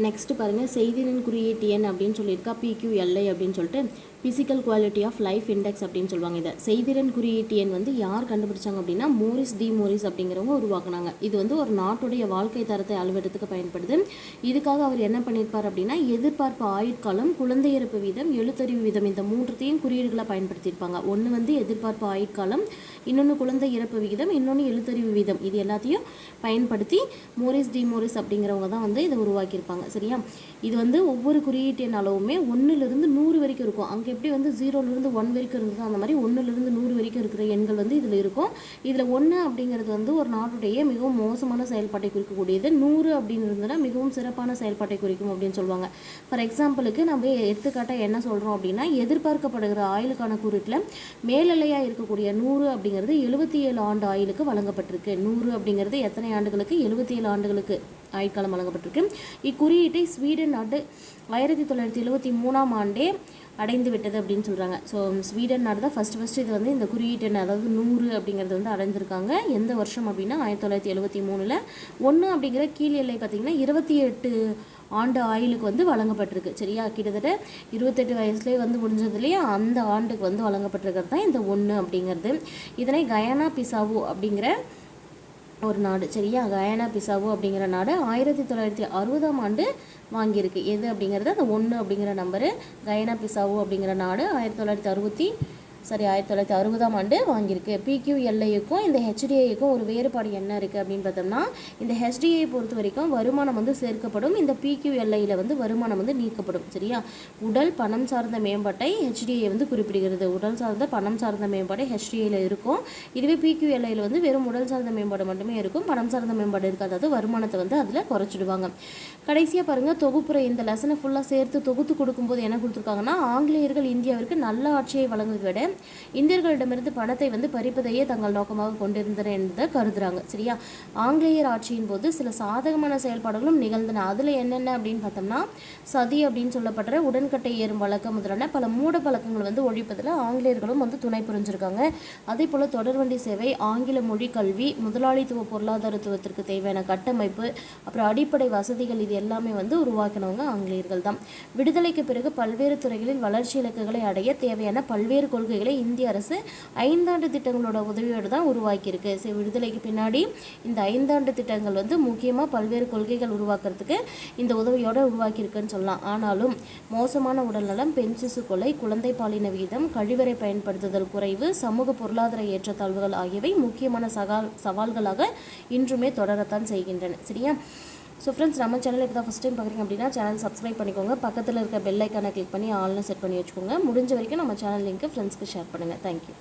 நெக்ஸ்ட்டு பாருங்கள், செய்தியின் குறியீட்டு எண் அப்படின்னு சொல்லியிருக்கா PQLI அப்படின்னு சொல்லிட்டு. Physical quality of life index அப்படின்னு சொல்லுவாங்க. இதை செய்திறன் குறியீட்டு எண் வந்து யார் கண்டுபிடிச்சாங்க அப்படின்னா மோரிஸ் டி மோரிஸ் அப்படிங்கிறவங்க உருவாக்குனாங்க. இது வந்து ஒரு நாட்டுடைய வாழ்க்கை தரத்தை அளவிடத்துக்கு பயன்படுது. இதுக்காக அவர் என்ன பண்ணியிருப்பார் அப்படின்னா எதிர்பார்ப்பு ஆயுட்காலம், குழந்தை இறப்பு வீதம், எழுத்தறிவு வீதம், இந்த மூன்றுத்தையும் குறியீடுகளை பயன்படுத்தியிருப்பாங்க. ஒன்று வந்து எதிர்பார்ப்பு ஆயுட்காலம், இன்னொன்று குழந்தை இறப்பு விகிதம், இன்னொன்று எழுத்தறிவு வீதம். இது எல்லாத்தையும் பயன்படுத்தி மோரிஸ் டி மோரிஸ் அப்படிங்கிறவங்க தான் வந்து இதை உருவாக்கியிருப்பாங்க. சரியா? இது வந்து ஒவ்வொரு குறியீட்டு எண் அளவுமே 1லிருந்து 100 வரைக்கும் இருக்கும். அங்கே எப்படி வந்து 0லிருந்து 1 வரைக்கும் இருந்ததோ அந்த மாதிரி 1லிருந்து 100 வரைக்கும் இருக்கிற எண்கள் வந்து இதில் இருக்கும். இதில் 1 அப்படிங்கிறது வந்து ஒரு நாட்டுடைய மிகவும் மோசமான செயல்பாட்டை குறிக்கக்கூடியது. 100 அப்படின்னு இருந்ததுன்னா மிகவும் சிறப்பான செயல்பாட்டை குறிக்கும் அப்படின்னு சொல்லுவாங்க. ஃபார் எக்ஸாம்பிளுக்கு நம்ம எடுத்துக்காட்டாக என்ன சொல்கிறோம் அப்படின்னா எதிர்பார்க்கப்படுகிற ஆயுளுக்கான குறியீட்டில் மேலெல்லையாக இருக்கக்கூடிய 100 அப்படிங்கிறது 77 ஆண்டு ஆயுளுக்கு வழங்கப்பட்டிருக்கு. 100 அப்படிங்கிறது எத்தனை ஆண்டுகளுக்கு? 77 ஆண்டுகளுக்கு ஆயுட்காலம் வழங்கப்பட்டிருக்கு. இக்குறியீட்டை ஸ்வீடன் நாடு 1973ஆம் ஆண்டே அடைந்து விட்டது அப்படின்னு சொல்கிறாங்க. ஸோ ஸ்வீடன் நாடு தான் ஃபஸ்ட்டு இது வந்து இந்த குறியீட்டு எண் அதாவது 100 அப்படிங்கிறது வந்து அடைஞ்சிருக்காங்க. எந்த வருஷம் அப்படின்னா 1973. 1 அப்படிங்கிற கீழ் எல்லை பார்த்திங்கன்னா 28 ஆண்டு ஆயுளுக்கு வந்து வழங்கப்பட்டிருக்கு. சரியா? கிட்டத்தட்ட 28 வயசுலேயே வந்து முடிஞ்சதுலேயே அந்த ஆண்டுக்கு வந்து வழங்கப்பட்டிருக்கிறது தான் இந்த 1 அப்படிங்கிறது. இதனை கயானா பிசாவோ அப்படிங்கிற ஒரு நாடு, சரியா? கயானா பிசாவோ அப்படிங்கிற நாடு 1960ஆம் ஆண்டு வாங்கியிருக்கு. எது அப்படிங்கிறது அந்த 1 அப்படிங்கிற நம்பரு. கயானா பிசாவோ அப்படிங்கிற நாடு 1960ஆம் ஆண்டு வாங்கியிருக்கு. PQLAக்கும் இந்த HDAக்கும் ஒரு வேறுபாடு என்ன இருக்குது அப்படின்னு பார்த்தோம்னா இந்த HDA பொறுத்த வரைக்கும் வருமானம் வந்து சேர்க்கப்படும், இந்த PQLAயில் வந்து வருமானம் வந்து நீக்கப்படும். சரியா? உடல் பணம் சார்ந்த மேம்பாட்டை HDA வந்து குறிப்பிடுகிறது. உடல் சார்ந்த பணம் சார்ந்த மேம்பாடு HDAயில் இருக்கும். இதுவே PQLAயில் வந்து வெறும் உடல் சார்ந்த மேம்பாடு மட்டுமே இருக்கும், பணம் சார்ந்த மேம்பாடு இருக்காது. அதாவது வருமானத்தை வந்து அதில் குறைச்சிடுவாங்க. கடைசியாக பாருங்கள், தொகுப்புரை இந்த லெசனை ஃபுல்லாக சேர்த்து தொகுத்து கொடுக்கும்போது என்ன கொடுத்துருக்காங்கன்னா ஆங்கிலேயர்கள் இந்தியாவிற்கு நல்ல ஆட்சியை வழங்குவதை விட இந்தியர்களிடமிருந்து பணத்தை வந்து பறிப்பதையே தங்கள் நோக்கமாக கொண்டிருந்தனர் என்பதை கருதுறாங்க. சரியா? ஆங்கிலேயர் ஆட்சியின் போது சில சாதகமான செயல்பாடுகளும் நிகழ்ந்தன. அதில் என்னென்ன அப்படின்னு பார்த்தோம்னா சதி அப்படின்னு சொல்லப்படுற உடன்கட்டை ஏறும் வழக்கம் முதலான பல மூட பழக்கங்கள் வந்து ஒழிப்பதில் ஆங்கிலேயர்களும் வந்து துணை புரிஞ்சிருக்காங்க. அதே போல் தொடர்வண்டி சேவை, ஆங்கில மொழி கல்வி, முதலாளித்துவ பொருளாதாரத்துவத்திற்கு தேவையான கட்டமைப்பு, அப்புறம் அடிப்படை வசதிகள், இது எல்லாமே வந்து உருவாக்கினவங்க ஆங்கிலேயர்கள் தான். விடுதலைக்கு பிறகு பல்வேறு துறைகளில் வளர்ச்சி இலக்குகளை அடைய தேவையான பல்வேறு கொள்கைகளை இந்திய அரசு 5 ஆண்டு திட்டங்களோட உதவியோடு தான் உருவாக்கியிருக்கு. சரி, விடுதலைக்கு பின்னாடி இந்த 5 ஆண்டு திட்டங்கள் வந்து முக்கியமாக பல்வேறு கொள்கைகள் உருவாக்குறதுக்கு இந்த உதவியோடு உருவாக்கியிருக்குன்னு சொல்லலாம். ஆனாலும் மோசமான உடல்நலம், பெண் சிசு கொலை, குழந்தை பாலின வீதம், கழிவறை பயன்படுத்துதல் குறைவு, சமூக பொருளாதார ஏற்றத்தாழ்வுகள் ஆகியவை முக்கியமான சவால்களாக இன்றுமே தொடரத்தான் செய்கின்றன. சரியா? ஸோ ஃப்ரெண்ட்ஸ், நம்ம சேனல் இப்போ தான் ஃபஸ்ட் டைம் பார்க்குறீங்க அப்படின்னா சேனல் சப்ஸ்கிரைப் பண்ணிக்கோங்க. பக்கத்தில் இருக்க பெல் ஐக்கானை கிளிக் பண்ணி ஆல்னு செட் பண்ணி வச்சுக்கோங்க. முடிஞ்ச வரைக்கும் நம்ம சேனல் லிங்க்கை ஃப்ரெண்ட்ஸ்க்கு ஷேர் பண்ணுங்கள். தேங்க்யூ.